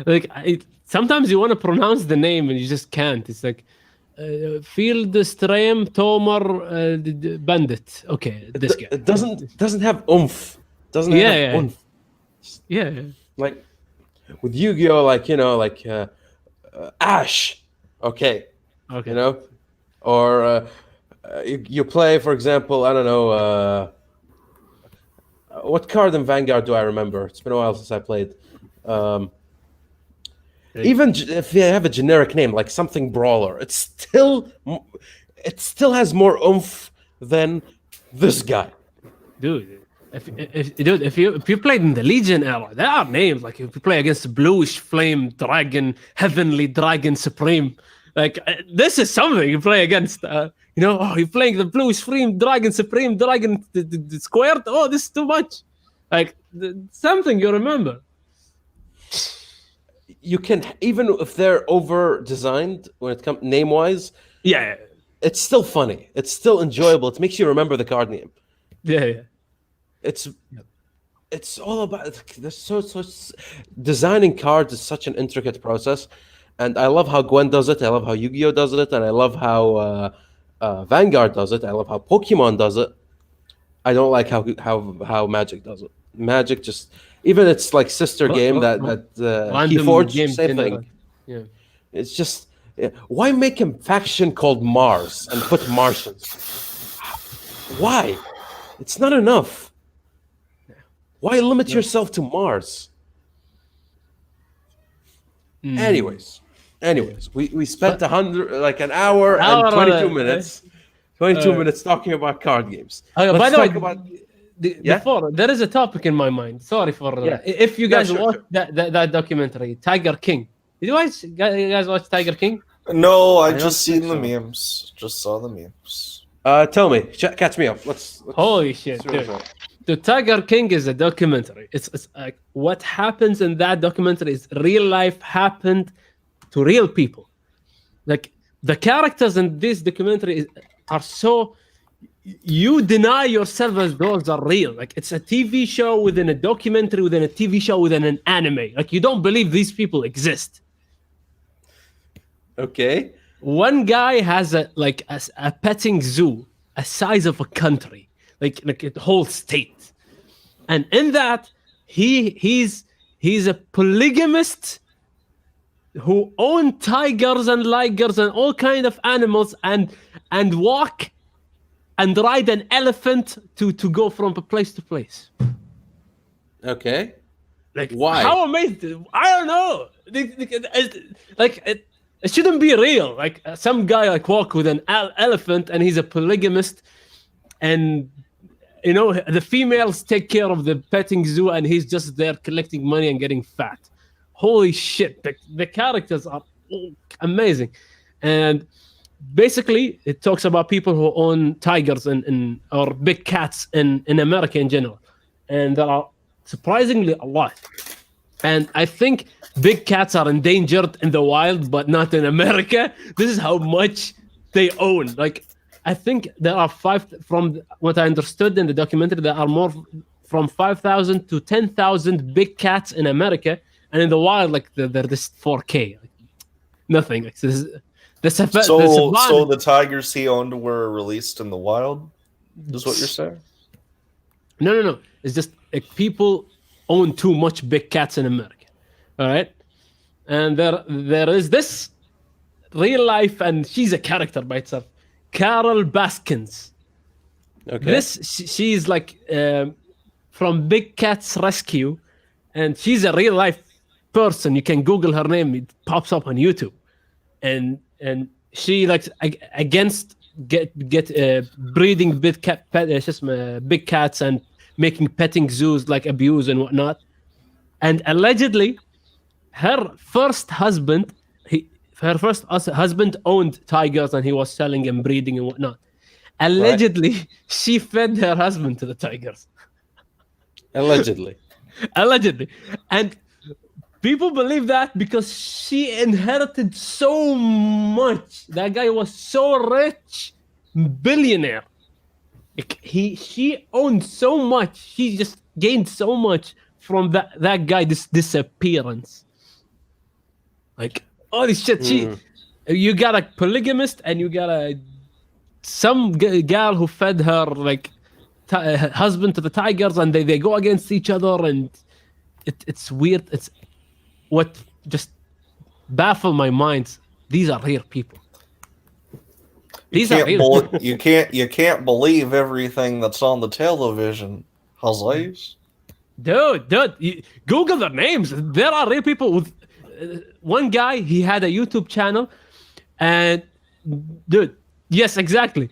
[SPEAKER 2] Like sometimes you want to pronounce the name and you just can't. It's like Field Stream Tomer Bandit. Okay, this guy.
[SPEAKER 1] It doesn't have oomph. Doesn't have oomph.
[SPEAKER 2] Yeah.
[SPEAKER 1] Like with Yu-Gi-Oh, like Ash. Okay. You know, or you play, for example, I don't know. What card in Vanguard do I remember? It's been a while since I played. Even if you have a generic name like something Brawler, it still has more oomph than this guy.
[SPEAKER 2] Dude, if you played in the Legion era, there are names like if you play against Bluish Flame Dragon, Heavenly Dragon Supreme, like this is something you play against. You're playing the Bluish Flame Dragon Supreme Dragon squared. Oh, this is too much. Like something you remember.
[SPEAKER 1] You can, even if they're over designed when it comes name wise.
[SPEAKER 2] Yeah,
[SPEAKER 1] it's still funny. It's still enjoyable. It makes you remember the card name.
[SPEAKER 2] Yeah.
[SPEAKER 1] It's all about designing cards is such an intricate process, and I love how Gwent does it. I love how Yu-Gi-Oh does it, and I love how Vanguard does it. I love how Pokemon does it. I don't like how Magic does it. Magic just, even its like sister game that Keyforge, same thing.
[SPEAKER 2] Yeah,
[SPEAKER 1] it's just why make a faction called Mars and put Martians? Why? It's not enough. Why limit yourself to Mars? Anyways, we spent an hour and 22 minutes. 22 minutes talking about card games.
[SPEAKER 2] By the way, before there is a topic in my mind. Sorry for if you guys watched that documentary, Tiger King. Did you guys watch Tiger King?
[SPEAKER 5] No, I just seen the memes. Just saw the memes.
[SPEAKER 1] Tell me, catch me up. Let's
[SPEAKER 2] Holy shit, dude. The Tiger King is a documentary. It's like what happens in that documentary is real life happened to real people. Like the characters in this documentary are so, you deny yourself as those are real. Like it's a TV show within a documentary within a TV show within an anime. Like you don't believe these people exist.
[SPEAKER 1] Okay.
[SPEAKER 2] One guy has a petting zoo, a size of a country, like a whole state, and in that he's a polygamist who own tigers and ligers and all kind of animals and walk and ride an elephant to go from place to place.
[SPEAKER 1] Okay.
[SPEAKER 2] Like
[SPEAKER 1] why?
[SPEAKER 2] How amazing! I don't know. It shouldn't be real. Like some guy walk with an elephant and he's a polygamist, and the females take care of the petting zoo and he's just there collecting money and getting fat. Holy shit! The characters are amazing, and basically it talks about people who own tigers or big cats in America in general, and there are surprisingly a lot. And I think big cats are endangered in the wild, but not in America. This is how much they own. Like, I think there are from what I understood in the documentary, there are more from 5,000 to 10,000 big cats in America. And in the wild, they're just 4K. Like, nothing. Like, so
[SPEAKER 5] the tigers he owned were released in the wild? Is what you're saying?
[SPEAKER 2] No. It's just people own too much big cats in America. All right, and there is this real life, and she's a character by itself, Carol Baskins.
[SPEAKER 1] Okay,
[SPEAKER 2] she's like from Big Cat's Rescue, and she's a real life person. You can Google her name; it pops up on YouTube, and she like against breeding big cats and making petting zoos like abuse and whatnot. And allegedly, her first husband owned tigers and he was selling and breeding and whatnot. Allegedly, she fed her husband to the tigers.
[SPEAKER 1] Allegedly.
[SPEAKER 2] And people believe that because she inherited so much. That guy was so rich, billionaire. She owned so much. She just gained so much from that guy. This disappearance. Like holy shit. You got a polygamist and you got some girl who fed her like husband to the tigers, and they go against each other, and it's weird. It's what just baffled my mind. These are real people.
[SPEAKER 5] You can't believe everything that's on the television, Hazais.
[SPEAKER 2] Dude, Google their names. There are real people. With one guy, he had a YouTube channel, and dude, yes, exactly.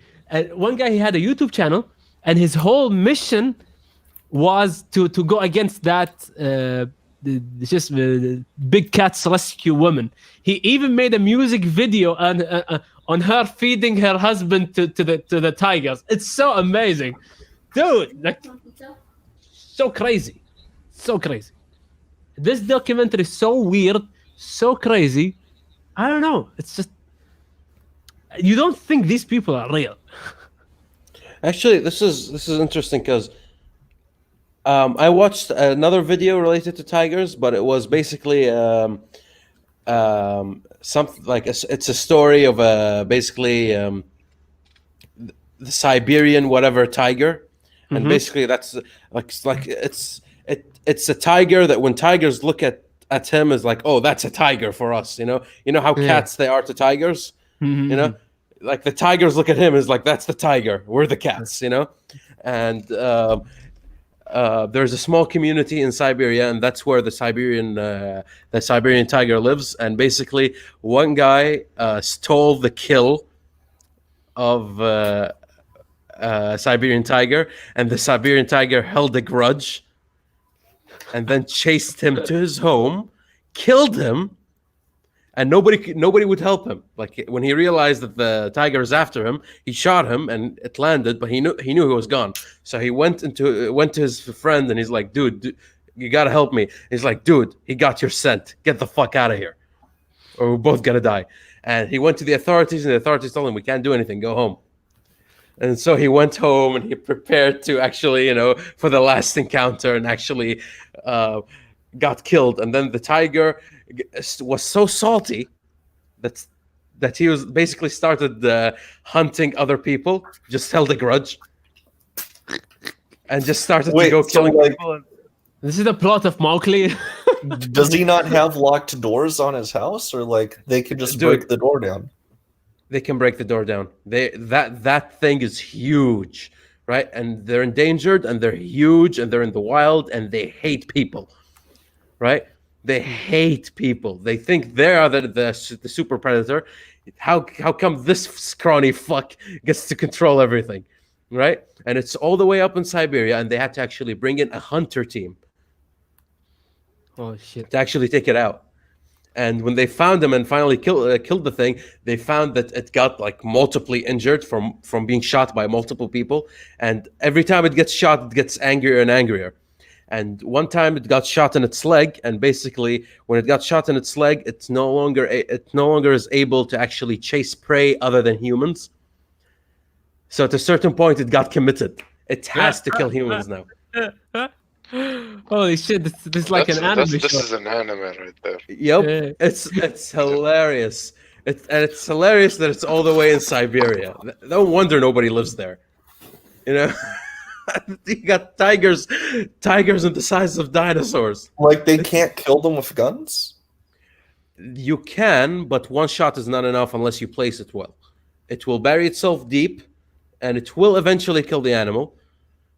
[SPEAKER 2] One guy, he had a YouTube channel, and his whole mission was to go against that Big Cat's Rescue woman. He even made a music video on her feeding her husband to the tigers. It's so amazing, dude. Like, so crazy. This documentary is so weird, so crazy. I don't know. It's just you don't think these people are real.
[SPEAKER 1] Actually, this is interesting because I watched another video related to tigers, but it was basically something like it's a story of basically the Siberian whatever tiger, and basically that's like it's a tiger that when tigers look at him is like, oh, that's a tiger for us, you know how cats they are to tigers, you know. Like the tigers look at him is like, that's the tiger, we're the cats, you know. And there's a small community in Siberia, and that's where the Siberian tiger lives. And basically, one guy stole the kill of Siberian tiger, and the Siberian tiger held a grudge, and then chased him to his home, killed him. And nobody would help him. Like when he realized that the tiger is after him, he shot him and it landed, but he knew he was gone. So he went to his friend and he's like, dude, you gotta help me. He's like, dude, he got your scent. Get the fuck out of here, or we're both gonna die. And he went to the authorities, and the authorities told him, we can't do anything. Go home. And so he went home and he prepared to actually, for the last encounter, and actually got killed. And then the tiger was so salty that he was basically started hunting other people, just held a grudge, and just started to go killing people.
[SPEAKER 2] This is the plot of Mowgli.
[SPEAKER 5] Does he not have locked doors on his house, or like they could just break the door down?
[SPEAKER 1] They can break the door down. That thing is huge, right? And they're endangered, and they're huge, and they're in the wild, and they hate people, right? They hate people. They think they are the super predator. How come this scrawny fuck gets to control everything, right? And it's all the way up in Siberia, and they had to actually bring in a hunter team.
[SPEAKER 2] Oh shit!
[SPEAKER 1] To actually take it out. And when they found him and finally killed the thing, they found that it got like multiply injured from being shot by multiple people. And every time it gets shot, it gets angrier and angrier. And one time it got shot in its leg, and basically when it got shot in its leg, it no longer is able to actually chase prey other than humans. So at a certain point, it got committed. It has to kill humans now.
[SPEAKER 2] Holy shit! This is like an anime.
[SPEAKER 4] This is an anime right there.
[SPEAKER 1] Yep, yeah. It's hilarious. It's hilarious that it's all the way in Siberia. No wonder nobody lives there. You got tigers in the size of dinosaurs.
[SPEAKER 5] Like they can't kill them with guns?
[SPEAKER 1] You can, but one shot is not enough unless you place it well. It will bury itself deep, and it will eventually kill the animal.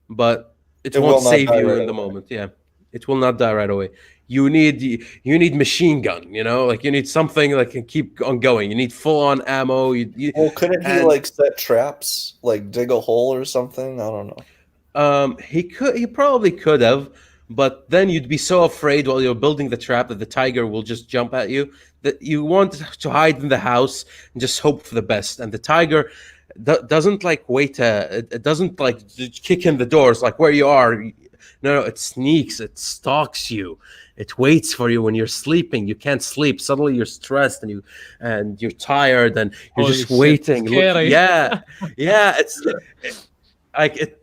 [SPEAKER 1] But It
[SPEAKER 5] It
[SPEAKER 1] won't
[SPEAKER 5] will not
[SPEAKER 1] save
[SPEAKER 5] die
[SPEAKER 1] you
[SPEAKER 5] right
[SPEAKER 1] in the
[SPEAKER 5] away.
[SPEAKER 1] moment. Yeah, it will not die right away. You need machine gun. You know, like you need something that can keep on going. You need full on ammo.
[SPEAKER 5] Well, couldn't he
[SPEAKER 1] and
[SPEAKER 5] like set traps, like dig a hole or something? I don't know.
[SPEAKER 1] he probably could have, but then you'd be so afraid while you're building the trap that the tiger will just jump at you that you want to hide in the house and just hope for the best. And the tiger doesn't like wait. It doesn't like kick in the doors like where you are. No, it sneaks. It stalks you. It waits for you when you're sleeping. You can't sleep. Suddenly you're stressed and you're tired and you're
[SPEAKER 2] Holy
[SPEAKER 1] just
[SPEAKER 2] shit,
[SPEAKER 1] waiting.
[SPEAKER 2] scary.
[SPEAKER 1] Yeah, yeah. Like it.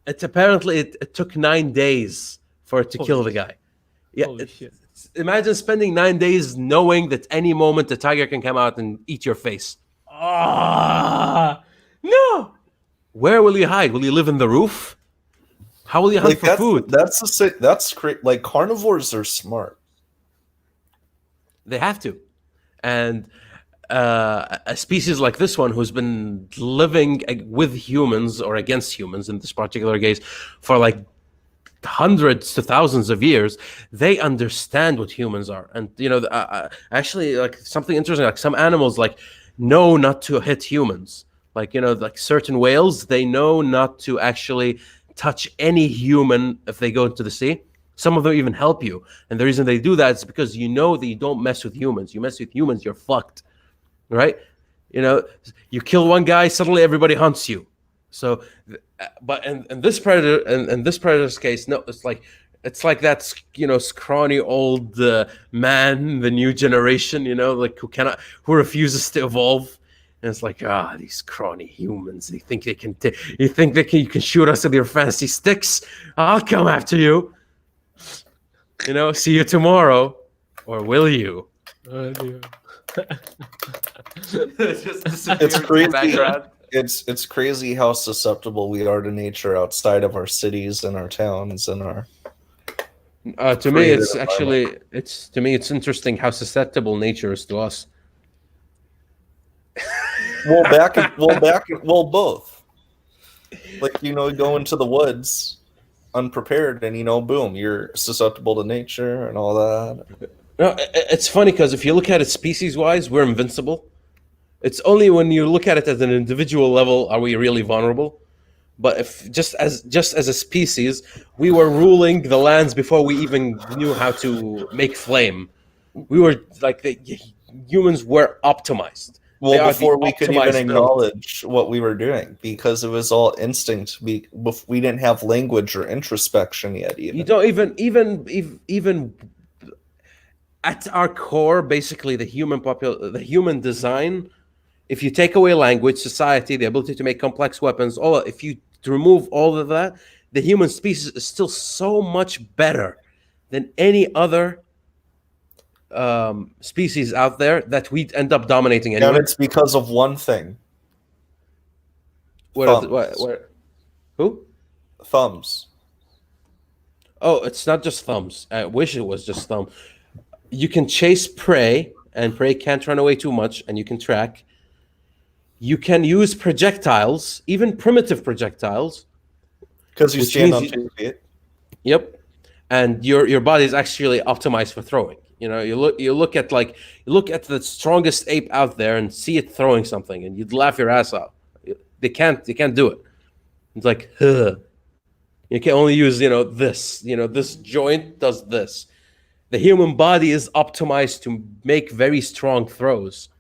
[SPEAKER 1] It's apparently it took 9 days for it to kill the guy. Yeah,
[SPEAKER 2] Holy shit.
[SPEAKER 1] imagine spending 9 days knowing that any moment the tiger can come out and eat your face.
[SPEAKER 2] Ah, no.
[SPEAKER 1] Where will you hide? Will you live in the roof? How will you hunt
[SPEAKER 5] Like
[SPEAKER 1] for food?
[SPEAKER 5] that's great. Like carnivores are smart.
[SPEAKER 1] They have to. And a species like this one who's been living with humans or against humans in this particular case for like hundreds to thousands of years, they understand what humans are. And you know, actually, like something interesting, like some animals like know not to hit humans. Like, you know, like certain whales, they know not to actually touch any human if they go into the sea. Some of them even help you, and the reason they do that is because you know that you don't mess with humans. You mess with humans, you're fucked, right? You know, you kill one guy, suddenly everybody hunts you. So, but in this predator, in this predator's case, no, it's like that, you know, scrawny old man, the new generation, you know, like who refuses to evolve. And it's like, these scrawny humans. They think they can. You think you can shoot us with your fancy sticks? I'll come after you. You know, see you tomorrow, or will you?
[SPEAKER 5] It's crazy. It's crazy how susceptible we are to nature outside of our cities and our towns and our.
[SPEAKER 1] To me, it's actually it's interesting how susceptible nature is to us.
[SPEAKER 5] Both. Like, you know, go into the woods unprepared and, you know, boom, you're susceptible to nature and all that.
[SPEAKER 1] No, it's funny because if you look at it species-wise, we're invincible. It's only when you look at it at an individual level are we really vulnerable. But if just as a species, we were ruling the lands before we even knew how to make flame. We were like humans were optimized.
[SPEAKER 5] Well, before we could even acknowledge what we were doing, because it was all instinct. We didn't have language or introspection yet.
[SPEAKER 1] You don't even at our core, basically, the human design. If you take away language, society, the ability to make complex weapons, if you remove all of that, the human species is still so much better than any other species out there that we'd end up dominating anyway.
[SPEAKER 5] And it's because of one thing.
[SPEAKER 1] Who?
[SPEAKER 5] Thumbs.
[SPEAKER 1] Oh, it's not just thumbs. I wish it was just thumb. You can chase prey, and prey can't run away too much, and you can track. You can use projectiles, even primitive projectiles.
[SPEAKER 5] Because you stand on 2 feet.
[SPEAKER 1] Yep. And your body is actually optimized for throwing. You know, you look at the strongest ape out there and see it throwing something, and you'd laugh your ass off. They can't do it. It's like, you can only use, this. This joint does this. The human body is optimized to make very strong throws.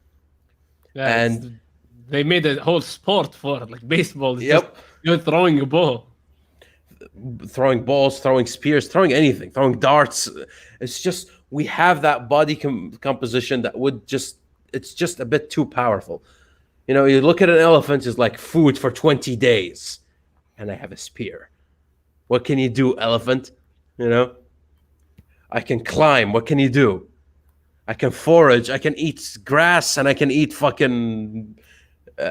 [SPEAKER 2] Yeah,
[SPEAKER 1] and
[SPEAKER 2] they made a whole sport for it, like baseball. It's
[SPEAKER 1] yep.
[SPEAKER 2] You're throwing a ball.
[SPEAKER 1] Throwing balls, throwing spears, throwing anything, throwing darts. It's just, we have that body composition that it's just a bit too powerful. You look at an elephant, it's like food for 20 days. And I have a spear. What can you do, elephant? I can climb. What can you do? I can forage. I can eat grass, and I can eat fucking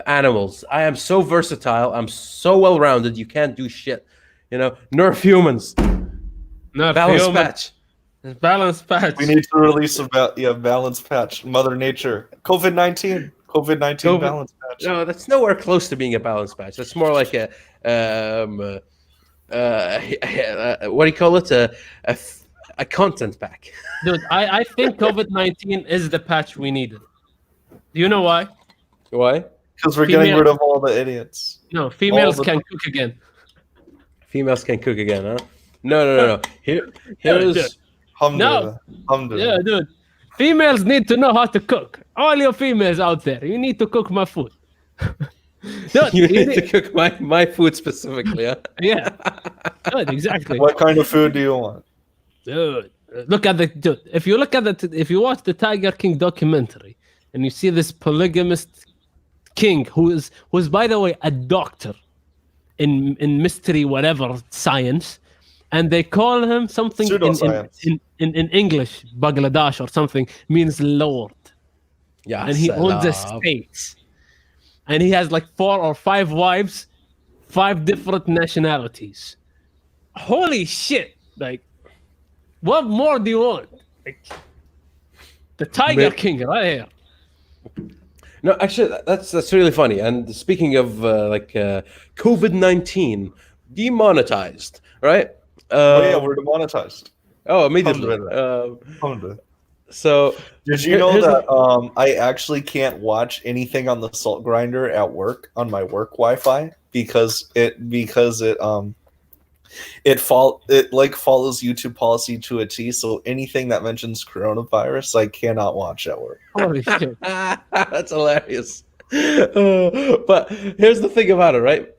[SPEAKER 1] animals. I am so versatile. I'm so well-rounded. You can't do shit. Nerf humans.
[SPEAKER 2] Nerf
[SPEAKER 1] balance
[SPEAKER 2] human.
[SPEAKER 1] Patch.
[SPEAKER 2] Balance patch.
[SPEAKER 5] We need to release a balance patch. Mother Nature. COVID-19 balance patch.
[SPEAKER 1] No, that's nowhere close to being a balance patch. That's more like a what do you call it? A content pack.
[SPEAKER 2] Dude, I think COVID-19 is the patch we needed. Do you know why?
[SPEAKER 1] Why?
[SPEAKER 5] Because we're getting rid of all the idiots.
[SPEAKER 2] No, females can cook again.
[SPEAKER 1] Females can cook again, huh? No. Here is.
[SPEAKER 2] No. Yeah, dude. Females need to know how to cook. All your females out there, you need to cook my food. Dude,
[SPEAKER 1] you need to cook my food specifically, huh?
[SPEAKER 2] Yeah. Dude, exactly.
[SPEAKER 5] What kind of food do you want?
[SPEAKER 2] Dude, if you watch the Tiger King documentary and you see this polygamist king who is by the way a doctor in mystery whatever science, and they call him something in English, Bangladesh or something, means Lord.
[SPEAKER 1] Yeah.
[SPEAKER 2] And he owns estates. And he has like 4 or 5 wives, 5 different nationalities. Holy shit. Like, what more do you want? Like, the Tiger King right here.
[SPEAKER 1] No, actually, that's really funny. And speaking of COVID-19, demonetized, right?
[SPEAKER 5] Yeah, we're demonetized.
[SPEAKER 1] Oh, immediately. So,
[SPEAKER 5] did you know that I actually can't watch anything on the salt grinder at work on my work Wi-Fi because it follows YouTube policy to a T. So anything that mentions coronavirus, I cannot watch at work.
[SPEAKER 2] Holy shit!
[SPEAKER 1] That's hilarious. But here's the thing about it, right?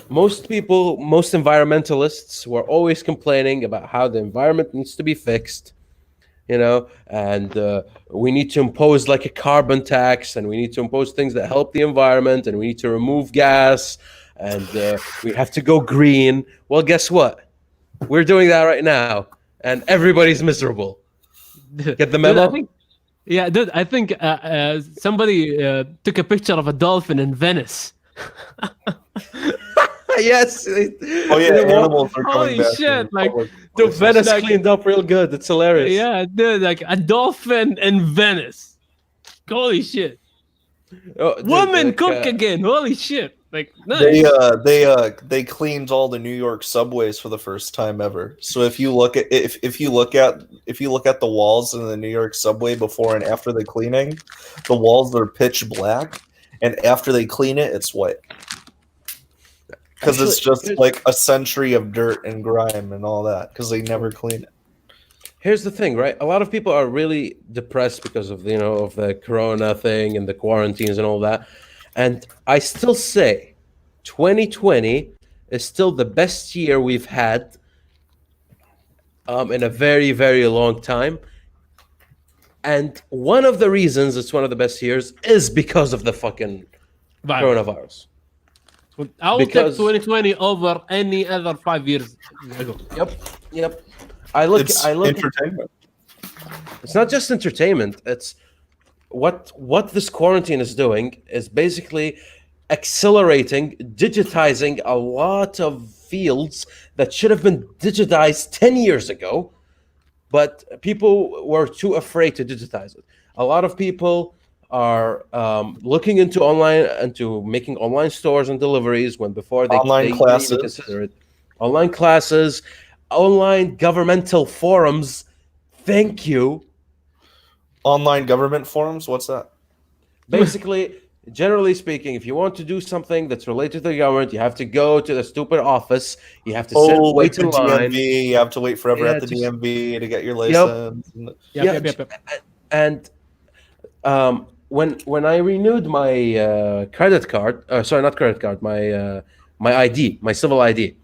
[SPEAKER 1] Most environmentalists were always complaining about how the environment needs to be fixed, and we need to impose like a carbon tax, and we need to impose things that help the environment, and we need to remove gas, and we have to go green. Well, guess what? We're doing that right now, and everybody's miserable. Get the memo?
[SPEAKER 2] Dude, I think somebody took a picture of a dolphin in Venice.
[SPEAKER 1] Yes.
[SPEAKER 5] Oh yeah, animals are coming back.
[SPEAKER 2] Holy shit! Like,
[SPEAKER 1] dude, Venice cleaned up real good. It's hilarious.
[SPEAKER 2] Yeah, dude, like a dolphin in Venice. Holy shit!
[SPEAKER 1] Oh, dude,
[SPEAKER 2] Women cook again. Holy shit! Like, nice.
[SPEAKER 5] They cleaned all the New York subways for the first time ever. So if you look at the walls in the New York subway before and after the cleaning, the walls are pitch black, and after they clean it, it's white. Because it's just like a century of dirt and grime and all that, because they never clean it.
[SPEAKER 1] Here's the thing, right? A lot of people are really depressed because of of the corona thing and the quarantines and all that. And I still say 2020 is still the best year we've had in a very, very long time. And one of the reasons it's one of the best years is because of the fucking coronavirus.
[SPEAKER 2] I will take 2020 over any other 5 years ago.
[SPEAKER 1] Yep. I look
[SPEAKER 5] entertainment.
[SPEAKER 1] It's not just entertainment. It's what this quarantine is doing is basically accelerating, digitizing a lot of fields that should have been digitized 10 years ago, but people were too afraid to digitize it. A lot of people are looking into making online stores and deliveries when before they
[SPEAKER 5] online classes,
[SPEAKER 1] didn't even consider it. Online classes, online governmental forums. Thank you.
[SPEAKER 5] Online government forums? What's that?
[SPEAKER 1] Basically, generally speaking, if you want to do something that's related to the government, you have to go to the stupid office. You have to wait in line.
[SPEAKER 5] DMV, you have to wait forever at the DMV to get your license.
[SPEAKER 2] Yep.
[SPEAKER 1] And when I renewed my credit card, not credit card, my ID, my civil ID,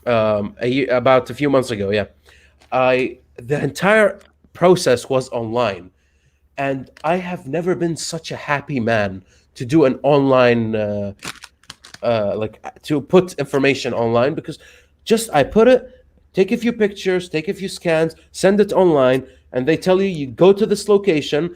[SPEAKER 1] about a few months ago, the entire process was online, and I have never been such a happy man to do an online, to put information online, because I put it, take a few pictures, take a few scans, send it online, and they tell you go to this location,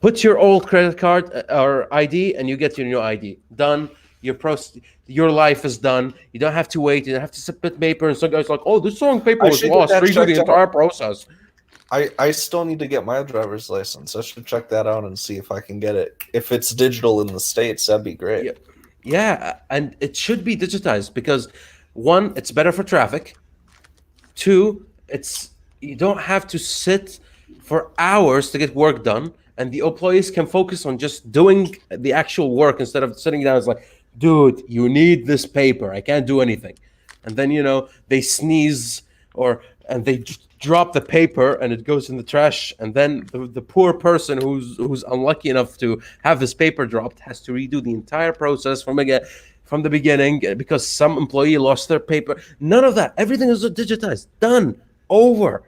[SPEAKER 1] put your old credit card or ID, and you get your new ID. Done. Your life is done. You don't have to wait. You don't have to submit paper. And some guys like, oh, this wrong paper was lost. Redo the entire process.
[SPEAKER 5] I still need to get my driver's license. I should check that out and see if I can get it. If it's digital in the States, that'd be great.
[SPEAKER 1] Yeah, and it should be digitized because one, it's better for traffic. Two, you don't have to sit for hours to get work done, and the employees can focus on just doing the actual work instead of sitting down. It's like, dude, you need this paper. I can't do anything. And then they sneeze and they drop the paper and it goes in the trash. And then the poor person who's unlucky enough to have this paper dropped has to redo the entire process from the beginning because some employee lost their paper. None of that. Everything is digitized. Done. Over.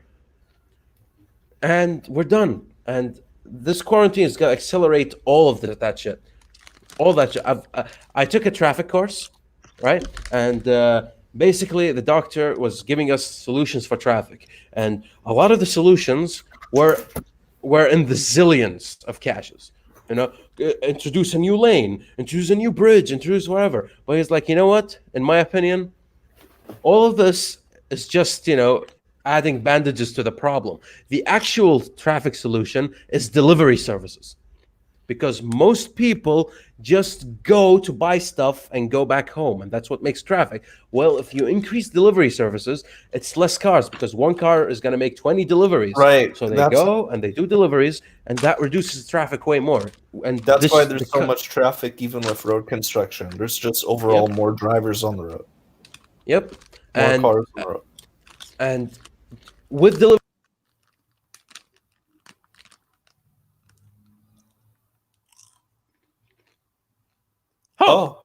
[SPEAKER 1] And we're done. And this quarantine is going to accelerate all of that shit. All that shit. I took a traffic course, right? And basically, the doctor was giving us solutions for traffic. And a lot of the solutions were in the zillions of caches. Introduce a new lane, introduce a new bridge, introduce whatever. But he's like, you know what? In my opinion, all of this is just, adding bandages to the problem. The actual traffic solution is delivery services. Because most people just go to buy stuff and go back home, and that's what makes traffic. Well, if you increase delivery services, it's less cars because one car is going to make 20 deliveries.
[SPEAKER 5] Right.
[SPEAKER 1] So they go and they do deliveries, and that reduces traffic way more. And
[SPEAKER 5] that's why there's so much traffic, even with road construction. There's just overall more drivers on the road.
[SPEAKER 1] Yep.
[SPEAKER 5] More cars on the road.
[SPEAKER 1] And with delivery.
[SPEAKER 2] Oh,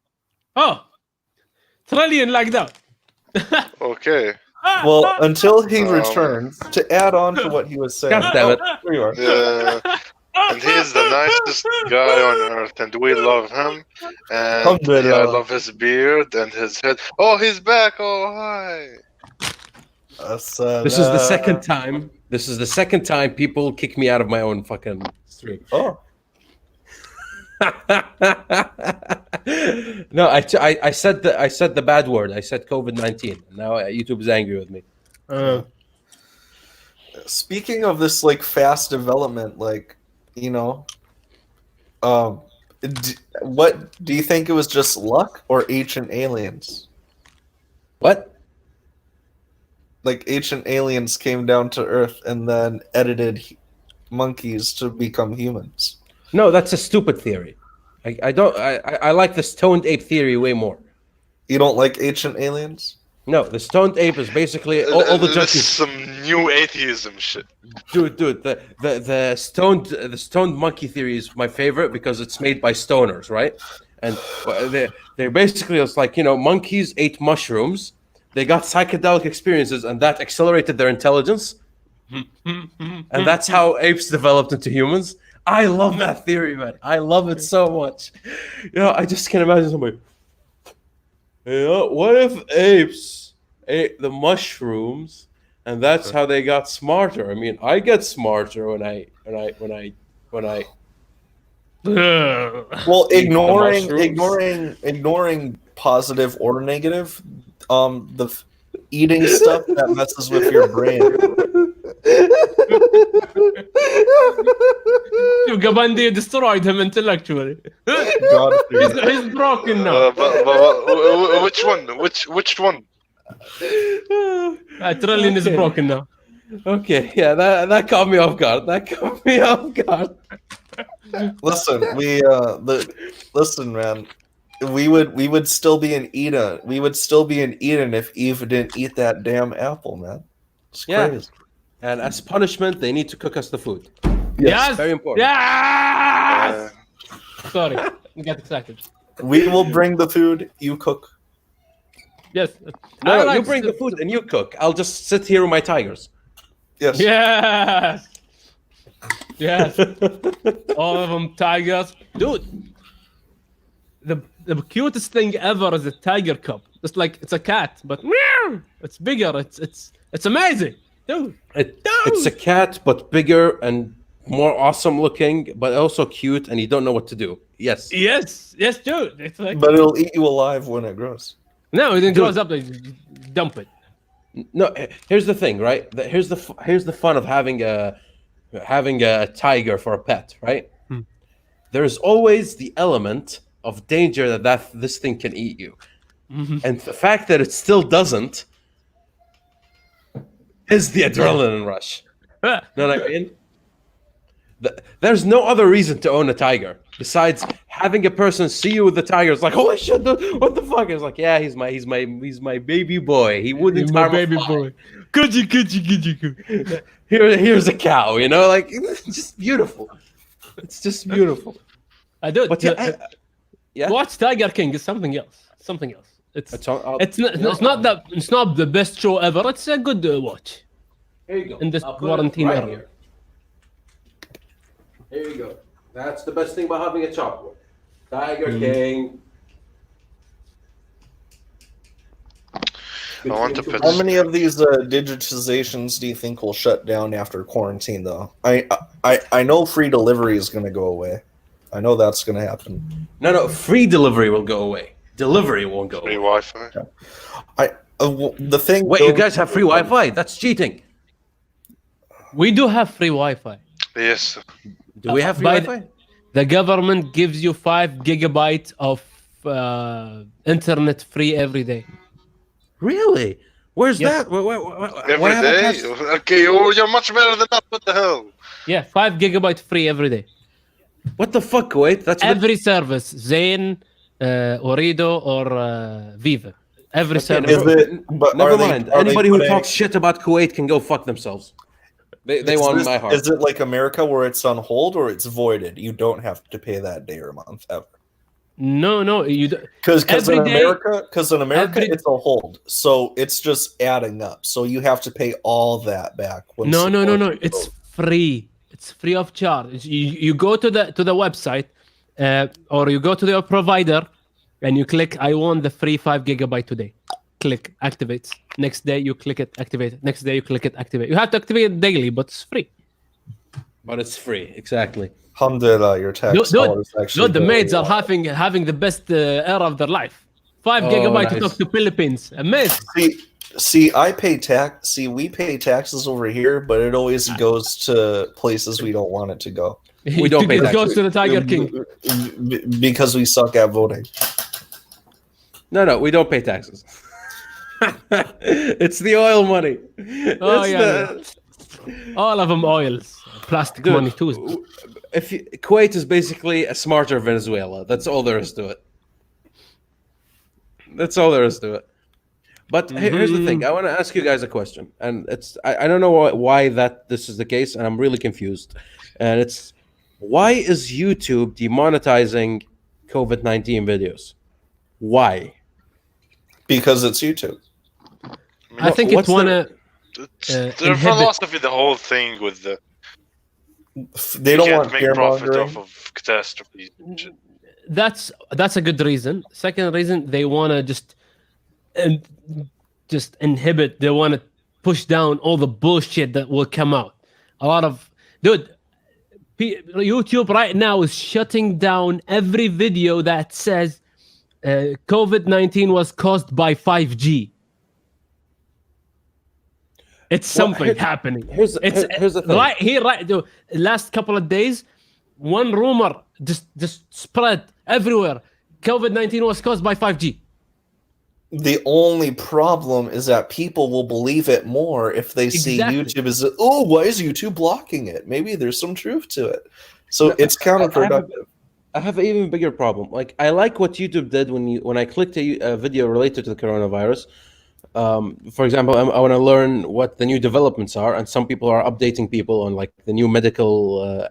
[SPEAKER 2] Trillion lagged out.
[SPEAKER 4] Okay.
[SPEAKER 5] Well, until he returns, to add on to what he was saying.
[SPEAKER 1] God damn it.
[SPEAKER 5] There you are.
[SPEAKER 4] Yeah. And he's the nicest guy on earth, and we love him. And I love his beard and his head. Oh, he's back. Oh, hi.
[SPEAKER 1] This is the second time. This is the second time people kick me out of my own fucking stream.
[SPEAKER 5] Oh.
[SPEAKER 1] No, I said the bad word. I said COVID-19. Now YouTube is angry with me.
[SPEAKER 5] Speaking of this fast development, what do you think it was just luck or ancient aliens?
[SPEAKER 1] What?
[SPEAKER 5] Ancient aliens came down to Earth and then edited monkeys to become humans.
[SPEAKER 1] No, that's a stupid theory. I like the stoned ape theory way more.
[SPEAKER 5] You don't like ancient aliens?
[SPEAKER 1] No, the stoned ape is basically all the junkies.
[SPEAKER 4] This is some new atheism shit.
[SPEAKER 1] Dude, the stoned monkey theory is my favorite because it's made by stoners, right? And they basically, it's like, monkeys ate mushrooms, they got psychedelic experiences, and that accelerated their intelligence. And that's how apes developed into humans. I love that theory, man. I love it so much. I just can't imagine somebody. What if apes ate the mushrooms, and that's how they got smarter? I mean, I get smarter when I.
[SPEAKER 5] Well, ignoring positive or negative, the eating stuff that messes with your brain.
[SPEAKER 2] Gabandi destroyed him intellectually. He's broken now.
[SPEAKER 4] Which one? Which one?
[SPEAKER 2] Trillion is broken now.
[SPEAKER 1] Okay, yeah, that caught me off guard.
[SPEAKER 5] Listen, listen, man. We would still be in Eden. We would still be in Eden if Eve didn't eat that damn apple, man. It's crazy.
[SPEAKER 1] And as punishment, they need to cook us the food.
[SPEAKER 2] Yes,
[SPEAKER 1] very important.
[SPEAKER 2] Yes. Sorry, I got excited.
[SPEAKER 5] We will bring the food. You cook.
[SPEAKER 2] Yes.
[SPEAKER 1] No, you bring the food and you cook. I'll just sit here with my tigers.
[SPEAKER 5] Yes.
[SPEAKER 2] Yes. Yes. All of them tigers, dude. The cutest thing ever is a tiger cub. It's a cat, but it's bigger. It's amazing, dude.
[SPEAKER 1] It's a cat, but bigger and more awesome looking, but also cute, and you don't know what to do. Yes,
[SPEAKER 2] dude. It's
[SPEAKER 5] but it'll eat you alive when it grows.
[SPEAKER 2] No, it grows up. They dump it.
[SPEAKER 1] No, here's the thing, right? Here's the fun of having a tiger for a pet, right? There's always the element of danger that this thing can eat you. And the fact that it still doesn't is the adrenaline rush. Know what I mean? There's no other reason to own a tiger besides having a person see you with the tiger. It's like, holy shit, dude, what the fuck? It's like, yeah, he's my baby boy. He wouldn't
[SPEAKER 2] He's my
[SPEAKER 1] harm a
[SPEAKER 2] baby
[SPEAKER 1] fly.
[SPEAKER 2] boy. Could.
[SPEAKER 1] Here's a cow. You know, like it's just beautiful. It's just beautiful.
[SPEAKER 2] I do.
[SPEAKER 1] But yeah,
[SPEAKER 2] Watch Tiger King. It's something else. Something else. It's not the best show ever. It's a good watch.
[SPEAKER 1] Here you go.
[SPEAKER 2] In this
[SPEAKER 1] I'll put it
[SPEAKER 2] quarantine
[SPEAKER 1] right
[SPEAKER 2] era.
[SPEAKER 1] here. Here you go. That's the best thing about having a chalkboard. Tiger King.
[SPEAKER 4] I want to put.
[SPEAKER 5] How many of these digitizations do you think will shut down after quarantine, though? I know free delivery is going to go away. I know that's going to happen.
[SPEAKER 1] No, free delivery will go away. Delivery won't go
[SPEAKER 4] Free
[SPEAKER 1] away.
[SPEAKER 4] Wi-Fi.
[SPEAKER 5] The thing.
[SPEAKER 1] Wait, you guys have free Wi-Fi? That's cheating.
[SPEAKER 2] We do have free Wi-Fi.
[SPEAKER 4] Yes.
[SPEAKER 1] Do we have free
[SPEAKER 2] by
[SPEAKER 1] Wi-Fi?
[SPEAKER 2] The government gives you 5 gigabytes of internet free every day.
[SPEAKER 1] Really? Where's
[SPEAKER 2] Yeah.
[SPEAKER 1] that?
[SPEAKER 4] Every day? Okay, you're much better than us. What the hell?
[SPEAKER 2] Yeah, 5 gigabyte free every day.
[SPEAKER 1] What the fuck, Kuwait? That's
[SPEAKER 2] Every service, Zain, Orido, or Viva. Every service.
[SPEAKER 5] Is it? But
[SPEAKER 1] Never
[SPEAKER 5] are they-
[SPEAKER 1] mind.
[SPEAKER 5] are they
[SPEAKER 1] Anybody who
[SPEAKER 5] putting-
[SPEAKER 1] talks shit about Kuwait can go fuck themselves. They want my heart.
[SPEAKER 5] Is it like America where it's on hold or it's voided? You don't have to pay that day or month ever.
[SPEAKER 2] No, you do.
[SPEAKER 5] Because
[SPEAKER 2] Every
[SPEAKER 5] in
[SPEAKER 2] day-
[SPEAKER 5] America,
[SPEAKER 2] every-
[SPEAKER 5] it's a hold, so it's just adding up. So you have to pay all that back.
[SPEAKER 2] No. It's free. It's free of charge. You go to the website, or you go to your provider, and you click, I want the free 5 gigabyte today. Click, activates. Next day you click it, activate it. Next day you click it, activate. You have to activate it daily, but it's free.
[SPEAKER 1] But it's free, exactly.
[SPEAKER 5] Alhamdulillah, your tax dollars actually.
[SPEAKER 2] Dude, the
[SPEAKER 5] go
[SPEAKER 2] maids are
[SPEAKER 5] up.
[SPEAKER 2] having the best era of their life. 5 gigabyte to
[SPEAKER 1] nice.
[SPEAKER 2] talk to Philippines. Amazing.
[SPEAKER 5] See, I pay tax. See, we pay taxes over here, but it always goes to places we don't want it to go
[SPEAKER 1] We don't pay
[SPEAKER 2] It goes
[SPEAKER 1] taxes.
[SPEAKER 2] to the Tiger King.
[SPEAKER 5] because we suck at voting.
[SPEAKER 1] No, we don't pay taxes. It's the oil money.
[SPEAKER 2] Oh,
[SPEAKER 1] It's
[SPEAKER 2] yeah. All of them oils. Plastic
[SPEAKER 1] Dude,
[SPEAKER 2] money too.
[SPEAKER 1] Kuwait is basically a smarter Venezuela. That's all there is to it. That's all there is to it. But here's the thing. I want to ask you guys a question, and it's I don't know why that this is the case, and I'm really confused. And it's why is YouTube demonetizing COVID-19 videos? Why?
[SPEAKER 5] Because it's YouTube.
[SPEAKER 2] I think
[SPEAKER 1] what's
[SPEAKER 2] it's one of
[SPEAKER 4] Their
[SPEAKER 2] inhibit-
[SPEAKER 4] philosophy, the whole thing with the
[SPEAKER 5] They
[SPEAKER 4] you
[SPEAKER 5] don't
[SPEAKER 4] can't
[SPEAKER 5] want
[SPEAKER 4] make
[SPEAKER 5] fear
[SPEAKER 4] profit
[SPEAKER 5] mongering.
[SPEAKER 4] off of catastrophes. and shit.
[SPEAKER 2] that's a good reason. Second reason, they want to just inhibit. They want to push down all the bullshit that will come out. A lot of YouTube right now is shutting down every video that says COVID-19 was caused by 5G. It's something happening.
[SPEAKER 1] Here's the thing.
[SPEAKER 2] Right here, the last couple of days, one rumor just spread everywhere. COVID-19 was caused by 5G.
[SPEAKER 5] The only problem is that people will believe it more if they see
[SPEAKER 2] Exactly.
[SPEAKER 5] YouTube as, oh, why is YouTube blocking it? Maybe there's some truth to it. So it's counterproductive.
[SPEAKER 1] I have an even bigger problem. Like I like what YouTube did when I clicked a video related to the coronavirus. For example, I want to learn what the new developments are, and some people are updating people on like the new medical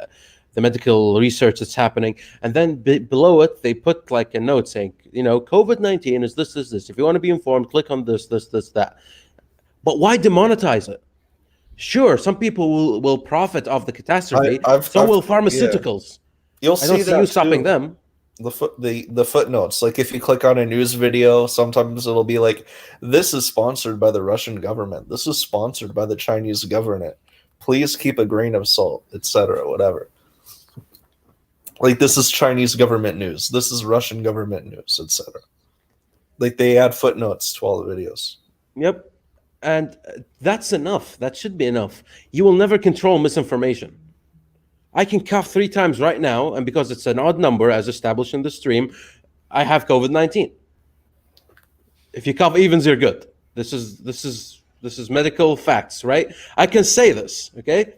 [SPEAKER 1] research that's happening. And then below it, they put like a note saying, COVID-19 is this. If you want to be informed, click on this, that. But why demonetize it? Sure, some people will profit off the catastrophe. So will pharmaceuticals.
[SPEAKER 5] You'll
[SPEAKER 1] I don't
[SPEAKER 5] see
[SPEAKER 1] see
[SPEAKER 5] that
[SPEAKER 1] you stopping
[SPEAKER 5] too.
[SPEAKER 1] them.
[SPEAKER 5] The footnotes, like if you click on a news video, sometimes it'll be like, this is sponsored by the Russian government, this is sponsored by the Chinese government, please keep a grain of salt, etc., whatever. Like this is Chinese government news, this is Russian government news, etc. Like they add footnotes to all the videos.
[SPEAKER 1] Yep. And that's enough. That should be enough. You will never control misinformation. I can cough 3 times right now, and because it's an odd number as established in the stream, I have COVID-19. If you cough evens, you're good. This is medical facts, right? I can say this, okay?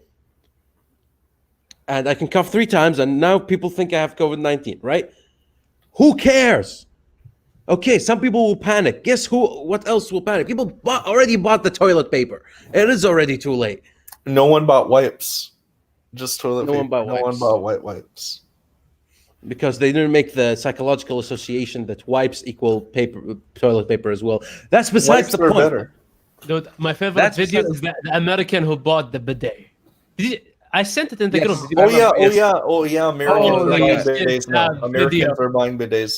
[SPEAKER 1] And I can cough 3 times, and now people think I have COVID-19, right? Who cares? Okay, some people will panic. Guess who? What else will panic? People already bought the toilet paper. It is already too late.
[SPEAKER 5] No one bought wipes. Just toilet
[SPEAKER 1] No
[SPEAKER 5] paper.
[SPEAKER 1] one bought
[SPEAKER 5] No one
[SPEAKER 1] wipes.
[SPEAKER 5] bought white wipes.
[SPEAKER 1] Because they didn't make the psychological association that wipes equal toilet paper as well. That's besides
[SPEAKER 5] Wipes
[SPEAKER 1] the
[SPEAKER 5] are
[SPEAKER 1] point.
[SPEAKER 5] better.
[SPEAKER 2] Dude, my favorite video is the American who bought the bidet. I sent it in the
[SPEAKER 1] Yes.
[SPEAKER 2] group. Did you
[SPEAKER 5] Oh
[SPEAKER 2] remember?
[SPEAKER 5] yeah, oh yeah. Americans
[SPEAKER 2] Oh,
[SPEAKER 5] are
[SPEAKER 2] yes,
[SPEAKER 5] buying bidets
[SPEAKER 2] yes,
[SPEAKER 5] now.
[SPEAKER 2] video.
[SPEAKER 5] Americans are buying bidets.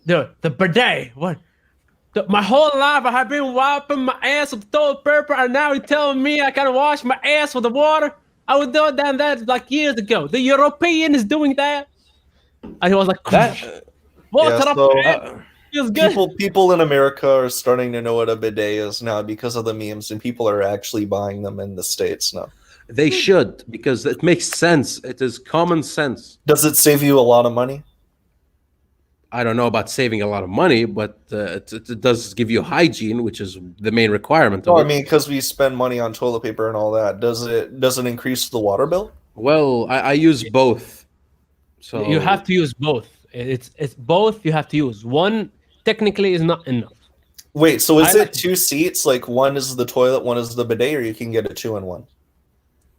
[SPEAKER 2] The bidet. What? My whole life I have been wiping my ass with toilet paper, and now you're telling me I can wash my ass with the water? I would do that like years ago. The European is doing that. And he was like,
[SPEAKER 1] That
[SPEAKER 2] water
[SPEAKER 5] Yeah,
[SPEAKER 2] up
[SPEAKER 5] so,
[SPEAKER 2] my ass. Feels good.
[SPEAKER 5] people in America are starting to know what a bidet is now because of the memes, and people are actually buying them in the States now.
[SPEAKER 1] they should, because it makes sense. It is common sense.
[SPEAKER 5] Does it save you a lot of money?
[SPEAKER 1] I don't know about saving a lot of money, but it does give you hygiene, which is the main requirement of
[SPEAKER 5] No,
[SPEAKER 1] it.
[SPEAKER 5] I mean because we spend money on toilet paper and all that. Does it increase the water bill?
[SPEAKER 1] Well, I use both. So
[SPEAKER 2] You have to use both. It's both you have to use. One technically is not enough.
[SPEAKER 5] Wait, so is
[SPEAKER 2] I
[SPEAKER 5] it
[SPEAKER 2] like-
[SPEAKER 5] 2 seats? Like one is the toilet, one is the bidet, or you can get a 2-in-1?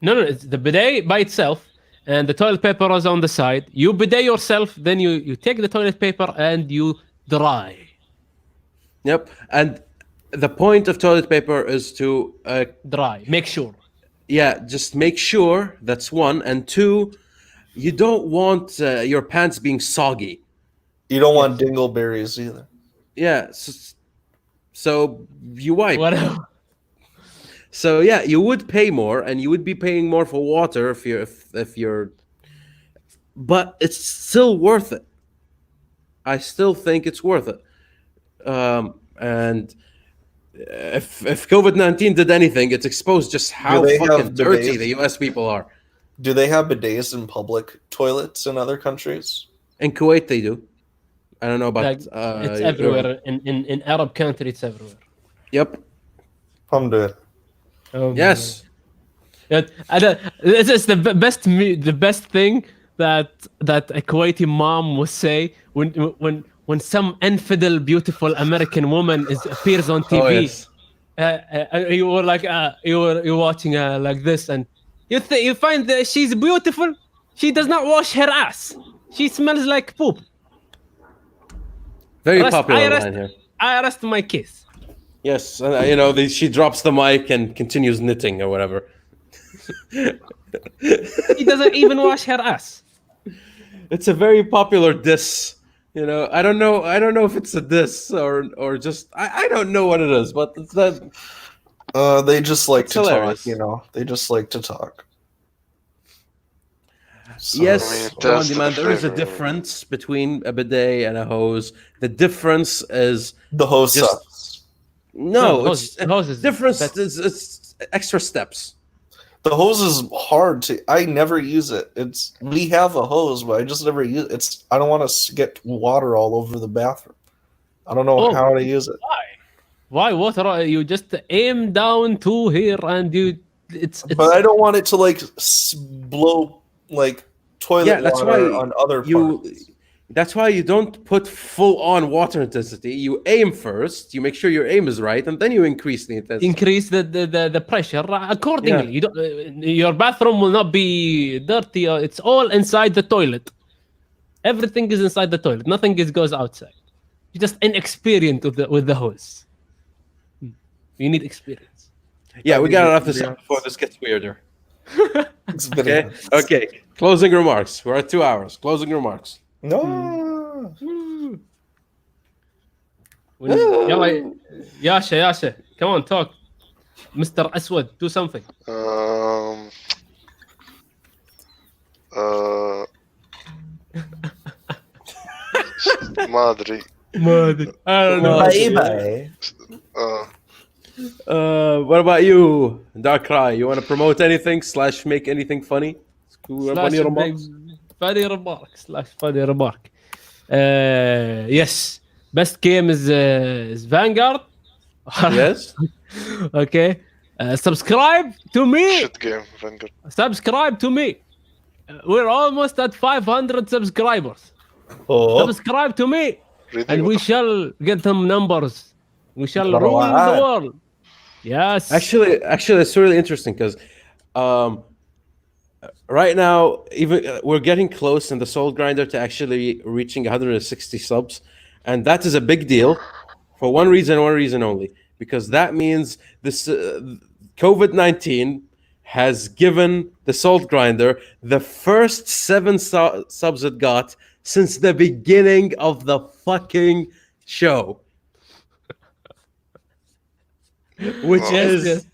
[SPEAKER 2] No, it's the bidet by itself, and the toilet paper is on the side. You bidet yourself, then you take the toilet paper and you dry.
[SPEAKER 1] Yep. And the point of toilet paper is to
[SPEAKER 2] Dry. Make sure.
[SPEAKER 1] just make sure, that's one, and two, you don't want your pants being soggy.
[SPEAKER 5] You don't want dingleberries either.
[SPEAKER 1] Yeah. So you wipe.
[SPEAKER 2] Whatever.
[SPEAKER 1] So yeah, you would pay more, and you would be paying more for water if you're. But it's still worth it. I still think it's worth it. And if COVID-19 did anything, it's exposed just how
[SPEAKER 5] they
[SPEAKER 1] fucking
[SPEAKER 5] have
[SPEAKER 1] dirty
[SPEAKER 5] bidets?
[SPEAKER 1] the U.S. people are.
[SPEAKER 5] Do they have bidets in public toilets in other countries?
[SPEAKER 1] In Kuwait, they do. I don't know about.
[SPEAKER 2] Like, it's everywhere. In Arab country, it's everywhere.
[SPEAKER 1] Yep.
[SPEAKER 5] Alhamdulillah.
[SPEAKER 1] Yes.
[SPEAKER 2] This is the best thing that a Kuwaiti mom would say when some infidel, beautiful American woman appears on TV.
[SPEAKER 1] Oh, yes.
[SPEAKER 2] You were like you're watching like this, and you find that she's beautiful. She does not wash her ass. She smells like poop.
[SPEAKER 1] Very popular line here.
[SPEAKER 2] I rest my case.
[SPEAKER 1] Yes, she drops the mic and continues knitting or whatever.
[SPEAKER 2] She doesn't even wash her ass.
[SPEAKER 1] It's a very popular diss. I don't know if it's a diss or just I don't know what it is, but it's that.
[SPEAKER 5] They just like to
[SPEAKER 1] hilarious.
[SPEAKER 5] talk, They just like to talk. So,
[SPEAKER 1] Yes,
[SPEAKER 4] that's
[SPEAKER 1] on demand.
[SPEAKER 4] the
[SPEAKER 1] There is a
[SPEAKER 4] flavor.
[SPEAKER 1] difference between a bidet and a hose. The difference is
[SPEAKER 5] the hose
[SPEAKER 1] Just-
[SPEAKER 5] sucks.
[SPEAKER 1] no,
[SPEAKER 2] the hose is
[SPEAKER 1] difference.
[SPEAKER 2] that's-
[SPEAKER 1] It's extra steps.
[SPEAKER 5] The hose is hard to. I never use it. We have a hose, but I just never use it. I don't want to get water all over the bathroom. I don't know
[SPEAKER 2] Oh.
[SPEAKER 5] how to use it.
[SPEAKER 2] Why water? You just aim down to here and it's
[SPEAKER 5] But I don't want it to like blow like toilet
[SPEAKER 1] Yeah, that's
[SPEAKER 5] water
[SPEAKER 1] why
[SPEAKER 5] on other
[SPEAKER 1] you.
[SPEAKER 5] parts.
[SPEAKER 1] That's why you don't put full on water intensity. You aim first. You make sure your aim is right, and then you increase the intensity.
[SPEAKER 2] increase the pressure accordingly.
[SPEAKER 1] Yeah.
[SPEAKER 2] You don't. Your bathroom will not be dirty. It's all inside the toilet. Everything is inside the toilet. Nothing goes outside. You're just inexperienced with the hose. You need experience.
[SPEAKER 1] Yeah, we got it off this before this gets weirder.
[SPEAKER 5] It's been
[SPEAKER 1] Okay. Okay. Closing remarks. We're at 2 hours. Closing remarks.
[SPEAKER 5] No.
[SPEAKER 2] Yalla, Yasha, come on, talk. Mr. Aswad, do something.
[SPEAKER 4] ما ادري.
[SPEAKER 2] I don't know.
[SPEAKER 5] Bye bye.
[SPEAKER 1] What about you, Darkrai? You want to promote anything / make anything funny? Funny remarks?
[SPEAKER 2] Funny remark / funny remark. Yes, best game is Vanguard.
[SPEAKER 1] Yes.
[SPEAKER 2] Okay. Subscribe to me.
[SPEAKER 4] Shit game, Vanguard.
[SPEAKER 2] Subscribe to me. We're almost at 500 subscribers.
[SPEAKER 5] Oh,
[SPEAKER 2] Subscribe to me,
[SPEAKER 4] Really,
[SPEAKER 2] and
[SPEAKER 4] what
[SPEAKER 2] we
[SPEAKER 4] the
[SPEAKER 2] shall get them numbers. We shall
[SPEAKER 5] What do
[SPEAKER 2] rule
[SPEAKER 5] I
[SPEAKER 2] the
[SPEAKER 5] add?
[SPEAKER 2] world. Yes.
[SPEAKER 1] Actually, it's really interesting because right now, even we're getting close in the Soul Grinder to actually reaching 160 subs, and that is a big deal for one reason only, because that means this COVID-19 has given the Salt Grinder the first 7 subs it got since the beginning of the fucking show. Which
[SPEAKER 4] Oh.
[SPEAKER 2] Yes,
[SPEAKER 1] is
[SPEAKER 2] yes.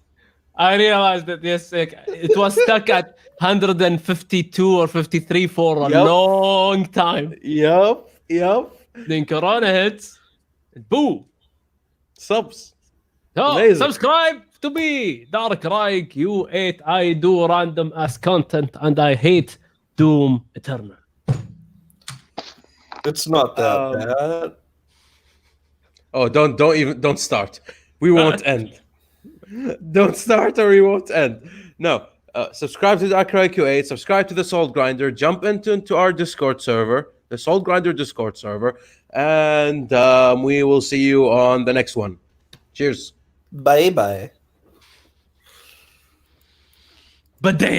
[SPEAKER 2] I realized that it was stuck at 152 or 53 for a
[SPEAKER 1] Yup.
[SPEAKER 2] long time.
[SPEAKER 1] Yup.
[SPEAKER 2] Then Corona hits, and boom.
[SPEAKER 1] Subs.
[SPEAKER 2] So
[SPEAKER 1] Amazing.
[SPEAKER 2] subscribe to me, DarkraiQ8. I do random ass content and I hate Doom Eternal.
[SPEAKER 5] it's not that bad.
[SPEAKER 1] Oh, don't start. We won't end. Don't start or we won't end. No. Subscribe to DarkraiQ8, subscribe to the Salt Grinder, jump into our Discord server, the Salt Grinder Discord server, and we will see you on the next one. Cheers.
[SPEAKER 5] Bye bye.
[SPEAKER 2] But damn.